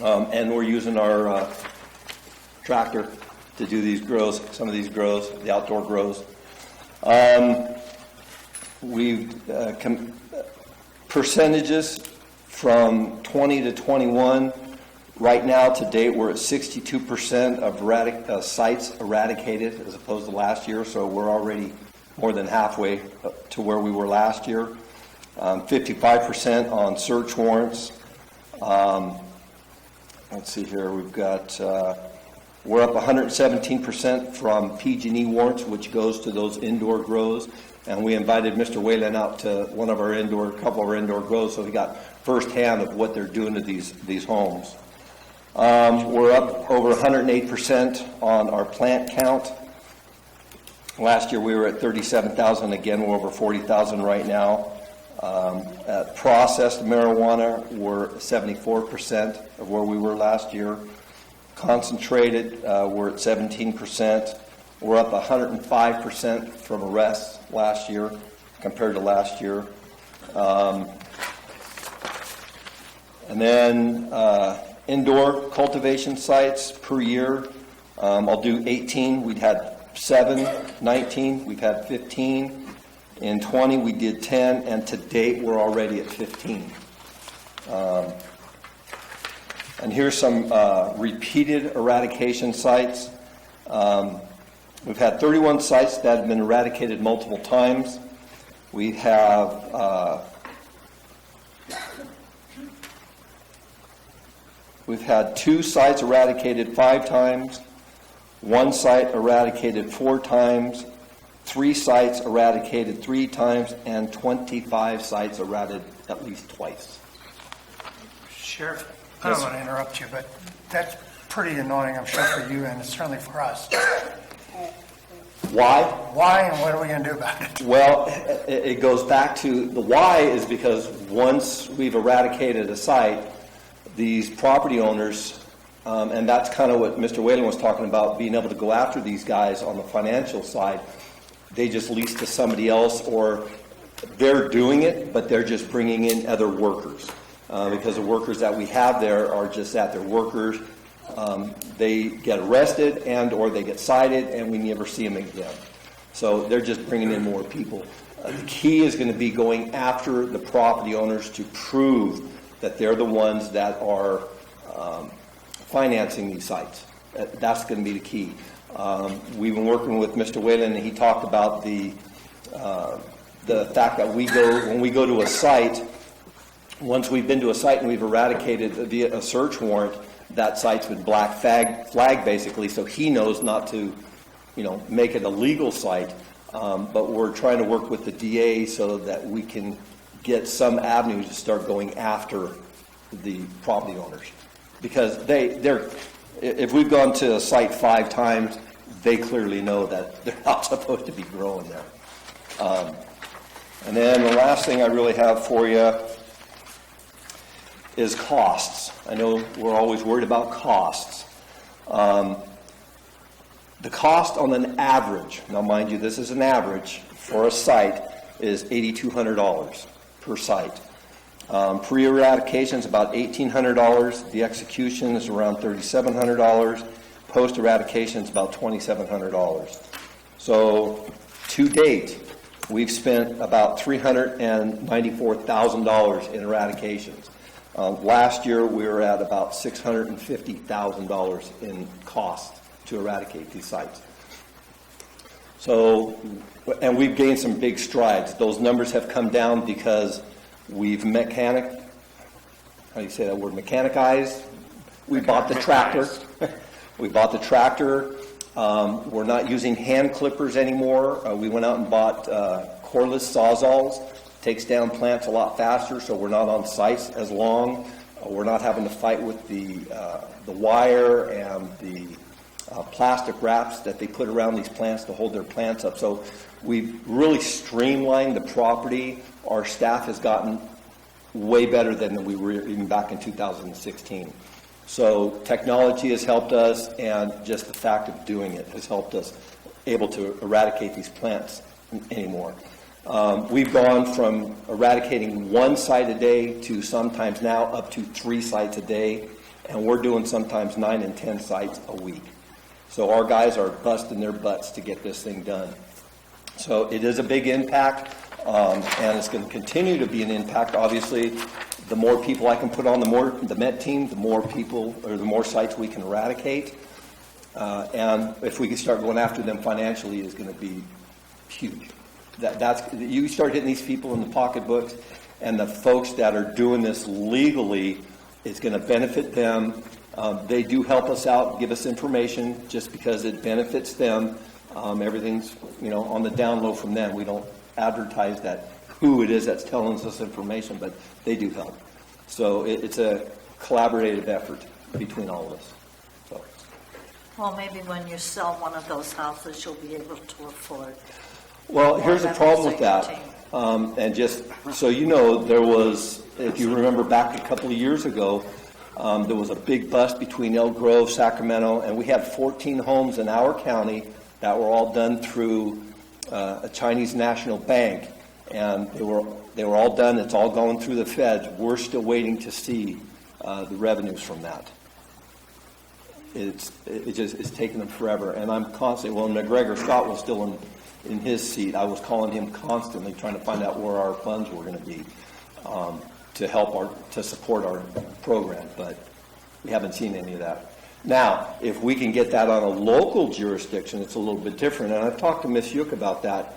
and we're using our tractor to do these grows, some of these grows, the outdoor grows. Percentages from 20 to 21. Right now, to date, we're at 62% of sites eradicated as opposed to last year, so we're already more than halfway to where we were last year. 55% on search warrants. Let's see here, we've got We're up 117% from PG&E warrants, which goes to those indoor grows. And we invited Mr. Whalen out to one of our couple of our indoor grows, so he got firsthand of what they're doing to these homes. We're up over 108% on our plant count. Last year we were at 37,000. Again, we're over 40,000 right now. At processed marijuana, we're 74% of where we were last year. Concentrated, we're at 17%. We're up 105% from arrests last year compared to last year. And then indoor cultivation sites per year, I'll do 18. We'd had 7, 19, we've had 15. In 20, we did 10, and to date, we're already at 15. And here's some repeated eradication sites. We've had 31 sites that have been eradicated multiple times. We have we've had 2 sites eradicated 5 times, 1 site eradicated 4 times, 3 sites eradicated 3 times, and 25 sites eradicated at least twice. Sheriff, I don't want to interrupt you, but that's pretty annoying, I'm sure, for you, and certainly for us. Why? Why, and what are we going to do about it? Well, it goes back to the why is because once we've eradicated a site, these property owners, and that's kind of what Mr. Whalen was talking about, being able to go after these guys on the financial side. They just lease to somebody else, or they're doing it, but they're just bringing in other workers. Because the workers that we have there are just that, they're workers. They get arrested and or they get cited, and we never see them again. So they're just bringing in more people. The key is going to be going after the property owners to prove that they're the ones that are financing these sites. That's going to be the key. We've been working with Mr. Whalen, and he talked about the fact that when we go to a site, once we've been to a site and we've eradicated via a search warrant, that site's been black flag basically, so he knows not to, make it a legal site. But we're trying to work with the DA so that we can get some avenue to start going after the property owners, because if we've gone to a site 5 times, they clearly know that they're not supposed to be growing there. And then the last thing I really have for you is costs. I know we're always worried about costs. The cost on an average, now mind you, this is an average for a site, is $8,200 per site. Pre-eradication is about $1,800. The execution is around $3,700. Post-eradication is about $2,700. So to date, we've spent about $394,000 in eradications. Last year, we were at about $650,000 in cost to eradicate these sites. So, and we've gained some big strides. Those numbers have come down because we've mechanized. We bought the tractor. We bought the tractor. We're not using hand clippers anymore. We went out and bought cordless sawzalls. Takes down plants a lot faster, so we're not on sites as long. We're not having to fight with the wire and the plastic wraps that they put around these plants to hold their plants up. So we've really streamlined the property. Our staff has gotten way better than we were even back in 2016. So technology has helped us, and just the fact of doing it has helped us able to eradicate these plants anymore. We've gone from eradicating 1 site a day to sometimes now up to 3 sites a day, and we're doing sometimes 9 and 10 sites a week. So our guys are busting their butts to get this thing done. So it is a big impact, and it's going to continue to be an impact. Obviously, the more people I can put on the MET team, the more people or the more sites we can eradicate. And if we can start going after them financially, is going to be huge. You start hitting these people in the pocketbooks, and the folks that are doing this legally, it's going to benefit them, They do help us out, give us information just because it benefits them. Everything's, on the down low from them. We don't advertise that who it is that's telling us this information, but they do help. So it's a collaborative effort between all of us. So. Well, maybe when you sell one of those houses, you'll be able to afford. Well, here's the problem with that. And just so you know, there was, if you remember back a couple of years ago, there was a big bust between Elk Grove, Sacramento, and we had 14 homes in our county that were all done through a Chinese national bank. And they were all done. It's all going through the feds. We're still waiting to see the revenues from that. It's taking them forever. And I'm constantly, when McGregor Scott was still in his seat, I was calling him constantly trying to find out where our funds were going to be to support our program, but we haven't seen any of that. Now, if we can get that on a local jurisdiction, it's a little bit different. And I've talked to Ms. Yook about that.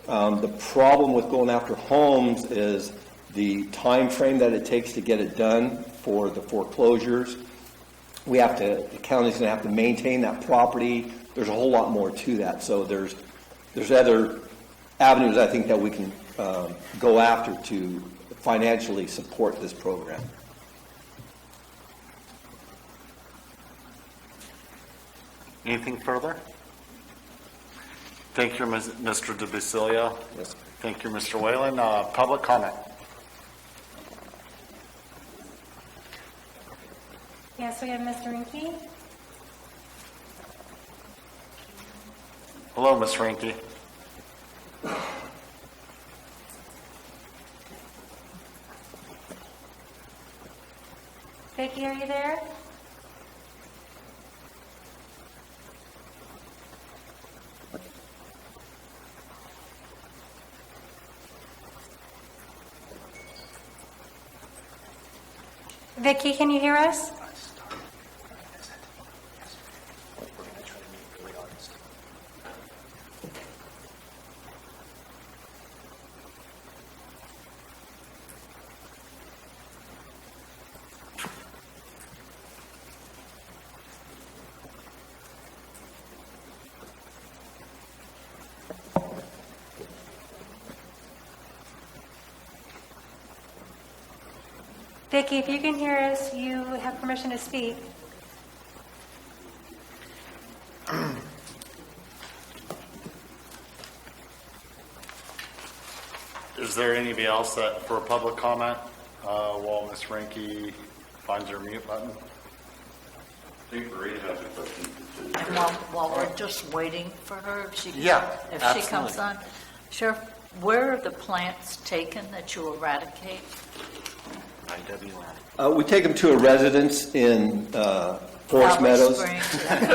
The problem with going after homes is the time frame that it takes to get it done for the foreclosures. The county's going to have to maintain that property. There's a whole lot more to that. So there's other avenues I think that we can go after to financially support this program. Anything further? Thank you, Mr. DeBasilio. Yes. Thank you, Mr. Whalen. Public comment. Yes, we have Mr. Rinke. Hello, Ms. Rinke. Vicki, are you there? Vicki, can you hear us? Vicki, if you can hear us, you have permission to speak. Is there anybody else for a public comment while Ms. Rinke finds her mute button? I think Maria has a question. And while we're just waiting for her, if she comes absolutely. on, Sheriff, where are the plants taken that you eradicate? We take them to a residence in Forest Meadows. Exactly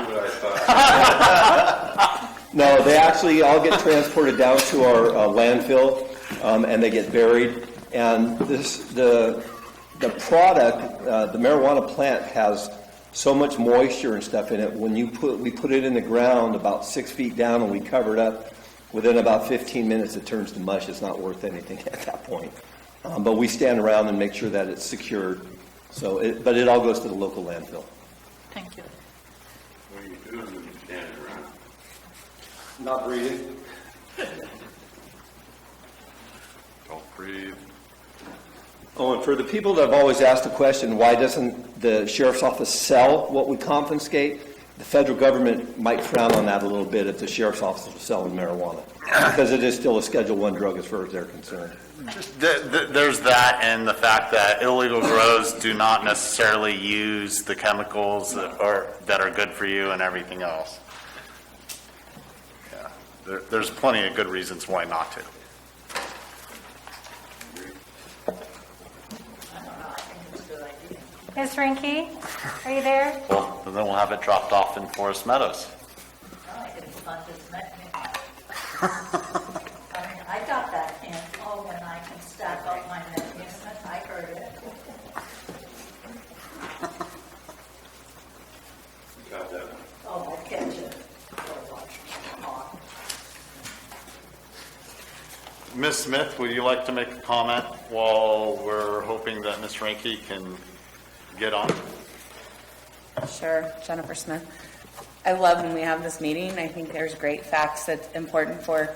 what I thought. No, they actually all get transported down to our landfill, and they get buried. And the product, the marijuana plant, has so much moisture and stuff in it. When we put it in the ground about 6 feet down and we cover it up, within about 15 minutes it turns to mush. It's not worth anything at that point. But we stand around and make sure that it's secured. But it all goes to the local landfill. Thank you. What are you doing when you stand around? Not breathing. Don't breathe. Oh, and for the people that have always asked the question, why doesn't the sheriff's office sell what we confiscate? The federal government might frown on that a little bit if the sheriff's office was selling marijuana, because it is still a Schedule I drug as far as they're concerned. There's that, and the fact that illegal grows do not necessarily use the chemicals that are good for you and everything else. Yeah, there's plenty of good reasons why not to. Ms. Rinke, are you there? Well, then we'll have it dropped off in Forest Meadows. I got that info when I can stack up my magazine. I heard it. Got that? Oh, I'll catch it. Ms. Smith, would you like to make a comment while we're hoping that Ms. Ranke can get on? Sure, Jennifer Smith. I love when we have this meeting. I think there's great facts that's important for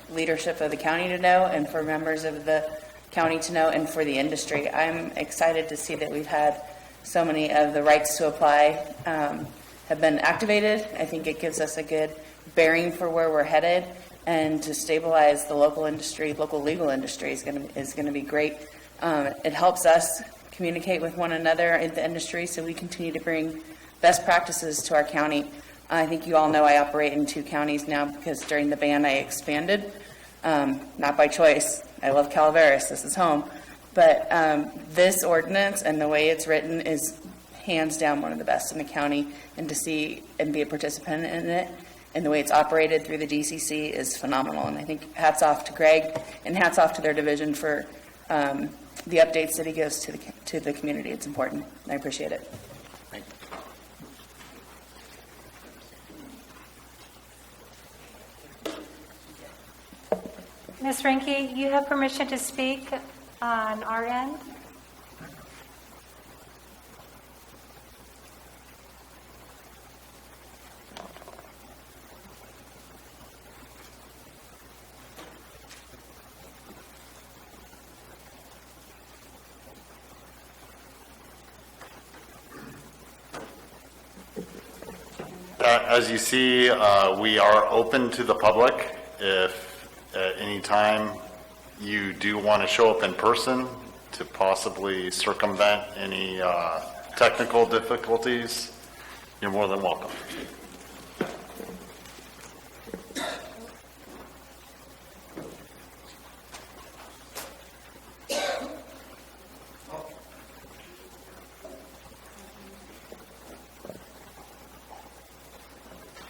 leadership of the county to know and for members of the county to know and for the industry. I'm excited to see that we've had so many of the rights to apply have been activated. I think it gives us a good bearing for where we're headed, and to stabilize the local industry, local legal industry is going to be great. It helps us communicate with one another in the industry so we continue to bring best practices to our county. I think you all know I operate in 2 counties now because during the ban I expanded, not by choice. I love Calaveras, this is home. But this ordinance and the way it's written is hands down one of the best in the county, and to see and be a participant in it and the way it's operated through the DCC is phenomenal. And I think hats off to Greg and hats off to their division for the updates that he gives to the community. It's important. I appreciate it. Thank you. Ms. Ranke, you have permission to speak on our end. As you see, we are open to the public. If at any time you do want to show up in person to possibly circumvent any technical difficulties, you're more than welcome.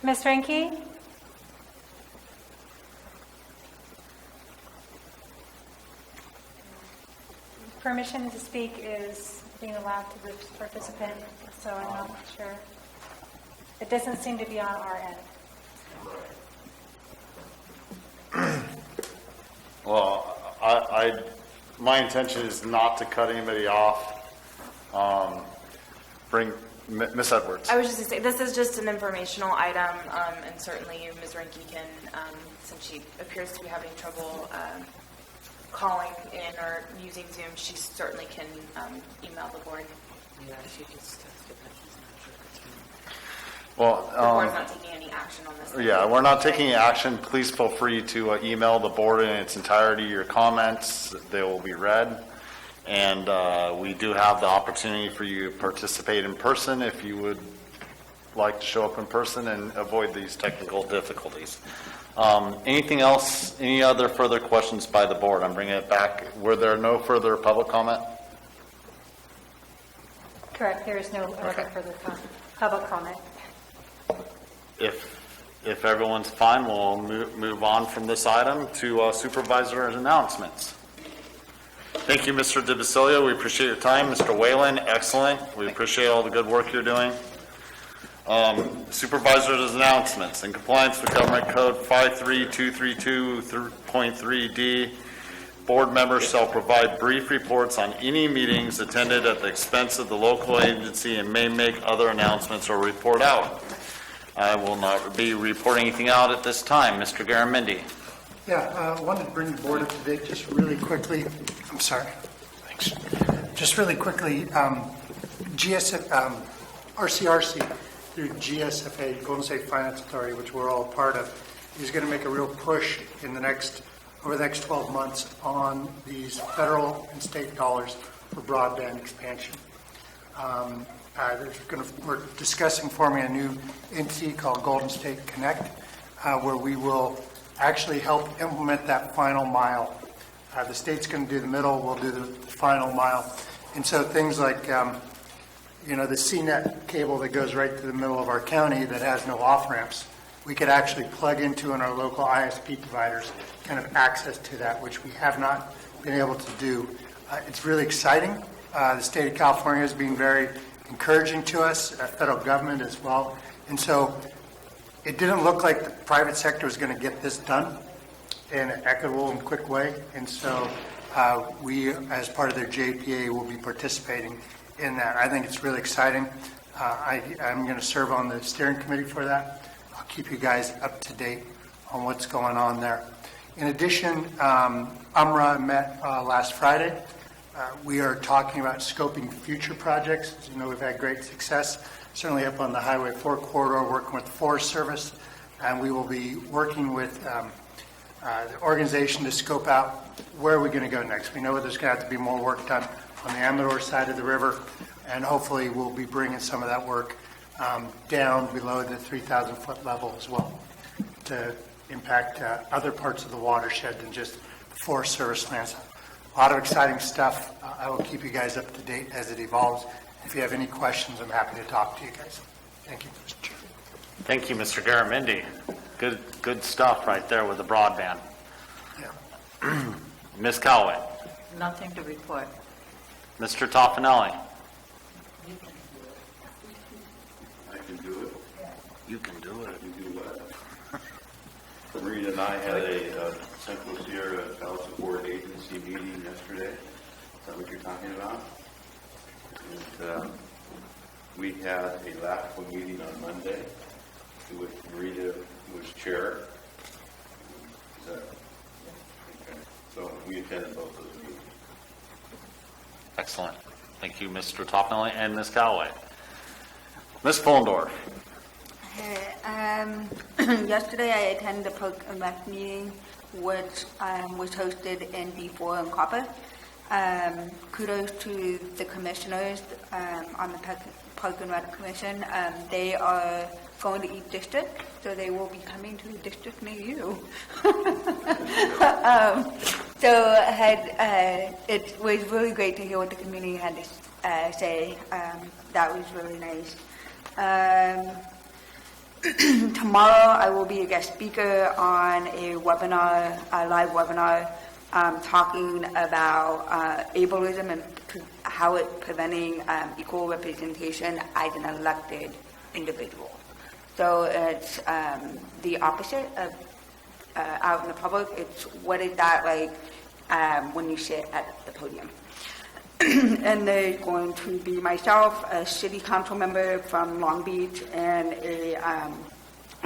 Ms. Ranke? Permission to speak is being allowed to the participant, so I'm not sure. It doesn't seem to be on our end. Well, my intention is not to cut anybody off. Bring Ms. Edwards. I was just going to say, this is just an informational item, and certainly you, Ms. Ranke, can, since she appears to be having trouble calling in or using Zoom, she certainly can email the board. Yeah, she just texted that she's not sure if it's me. Well, The board's not taking any action on this. yeah, we're not taking action. Please feel free to email the board in its entirety your comments. They will be read. And we do have the opportunity for you to participate in person if you would like to show up in person and avoid these technical difficulties. Anything else, any other further questions by the board? I'm bringing it back. Were there no further public comment? Correct, there is no further public comment. If everyone's fine, we'll move on from this item to supervisor announcements. Thank you, Mr. DeBasilio. We appreciate your time. Mr. Whalen, excellent. We appreciate all the good work you're doing. Supervisors' announcements. In compliance with Government Code 53232.3D, board members shall provide brief reports on any meetings attended at the expense of the local agency and may make other announcements or report out. I will not be reporting anything out at this time. Mr. Garamendi. Yeah, I wanted to bring the board up to date just really quickly. I'm sorry. Thanks. Just really quickly, RCRC through GSFA, Golden State Finance Authority, which we're all part of, is going to make a real push in over the next 12 months on these federal and state dollars for broadband expansion. We're discussing forming a new entity called Golden State Connect, where we will actually help implement that final mile. The state's going to do the middle, we'll do the final mile. And so things like, the CNET cable that goes right to the middle of our county that has no off-ramps, we could actually plug into in our local ISP providers kind of access to that, which we have not been able to do. It's really exciting. The state of California is being very encouraging to us, federal government as well. And so it didn't look like the private sector was going to get this done. in an equitable and quick way. And so we, as part of their JPA, will be participating in that. I think it's really exciting. I'm going to serve on the steering committee for that. I'll keep you guys up to date on what's going on there. In addition, UMRA met last Friday. We are talking about scoping future projects. As you know, we've had great success, certainly up on the Highway 4 corridor, working with the Forest Service, and we will be working with the organization to scope out where we're going to go next. We know there's going to have to be more work done on the Amador side of the river, and hopefully we'll be bringing some of that work down below the 3,000-foot level as well to impact other parts of the watershed than just the Forest Service lands. A lot of exciting stuff. I will keep you guys up to date as it evolves. If you have any questions, I'm happy to talk to you guys. Thank you, Mr. Chair. Thank you, Mr. Garamendi. Good stuff right there with the broadband. Yeah. Ms. Callaway. Nothing to report. Mr. Toffenelli. I can do it. You can do it. You do what? Marina and I had a Central Sierra Child Support Agency meeting yesterday. Is that what you're talking about? And we had a LAFCO meeting on Monday with Marina was chair. Is that okay? So we attended both those meetings. Excellent. Thank you, Mr. Toffenelli and Ms. Callaway. Ms. Fullendorf. Yesterday I attended the Park and Rec meeting, which was hosted in D4 and Copper. Kudos to the commissioners on the Park and Rec Commission. They are going to each district, so they will be coming to a district near you. It was really great to hear what the community had to say. That was really nice. Tomorrow I will be a guest speaker on a webinar, a live webinar, talking about ableism and how it's preventing equal representation as an elected individual. So it's the opposite of out in the public. It's what is that like when you sit at the podium. And there's going to be myself, a city council member from Long Beach, and a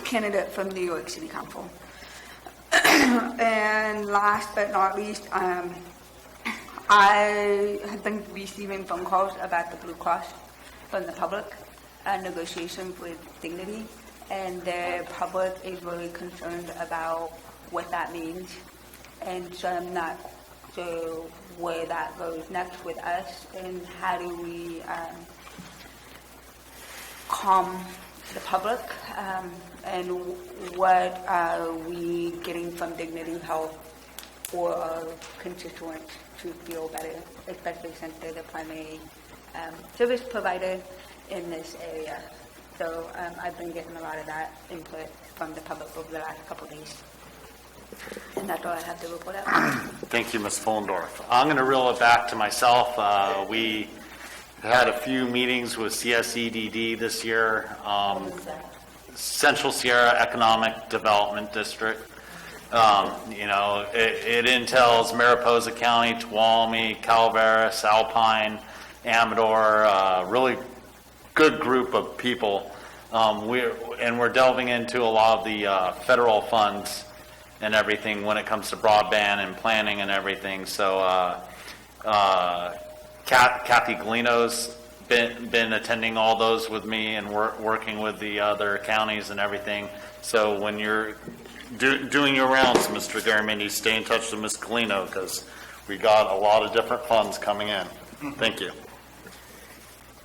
candidate from New York City Council. And last but not least, I have been receiving phone calls about the Blue Cross from the public, negotiations with Dignity, and the public is really concerned about what that means. And so I'm not sure where that goes next with us, and how do we calm the public, and what are we getting from Dignity Health for our constituents to feel better, especially since they're the primary service provider in this area. So I've been getting a lot of that input from the public over the last couple of days. And that's all I have to report out. Thank you, Ms. Fullendorf. I'm going to reel it back to myself. We had a few meetings with CSEDD this year. Central Sierra Economic Development District. It entails Mariposa County, Tuolumne, Calaveras, Alpine, Amador, really good group of people. We're delving into a lot of the federal funds and everything when it comes to broadband and planning and everything. So Kathy Galino's been attending all those with me and working with the other counties and everything. So when you're doing your rounds, Mr. Garamendi, stay in touch with Ms. Galino, because we got a lot of different funds coming in. Thank you.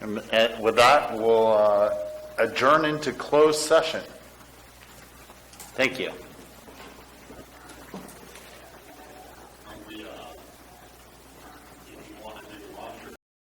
And with that, we'll adjourn into closed session. Thank you.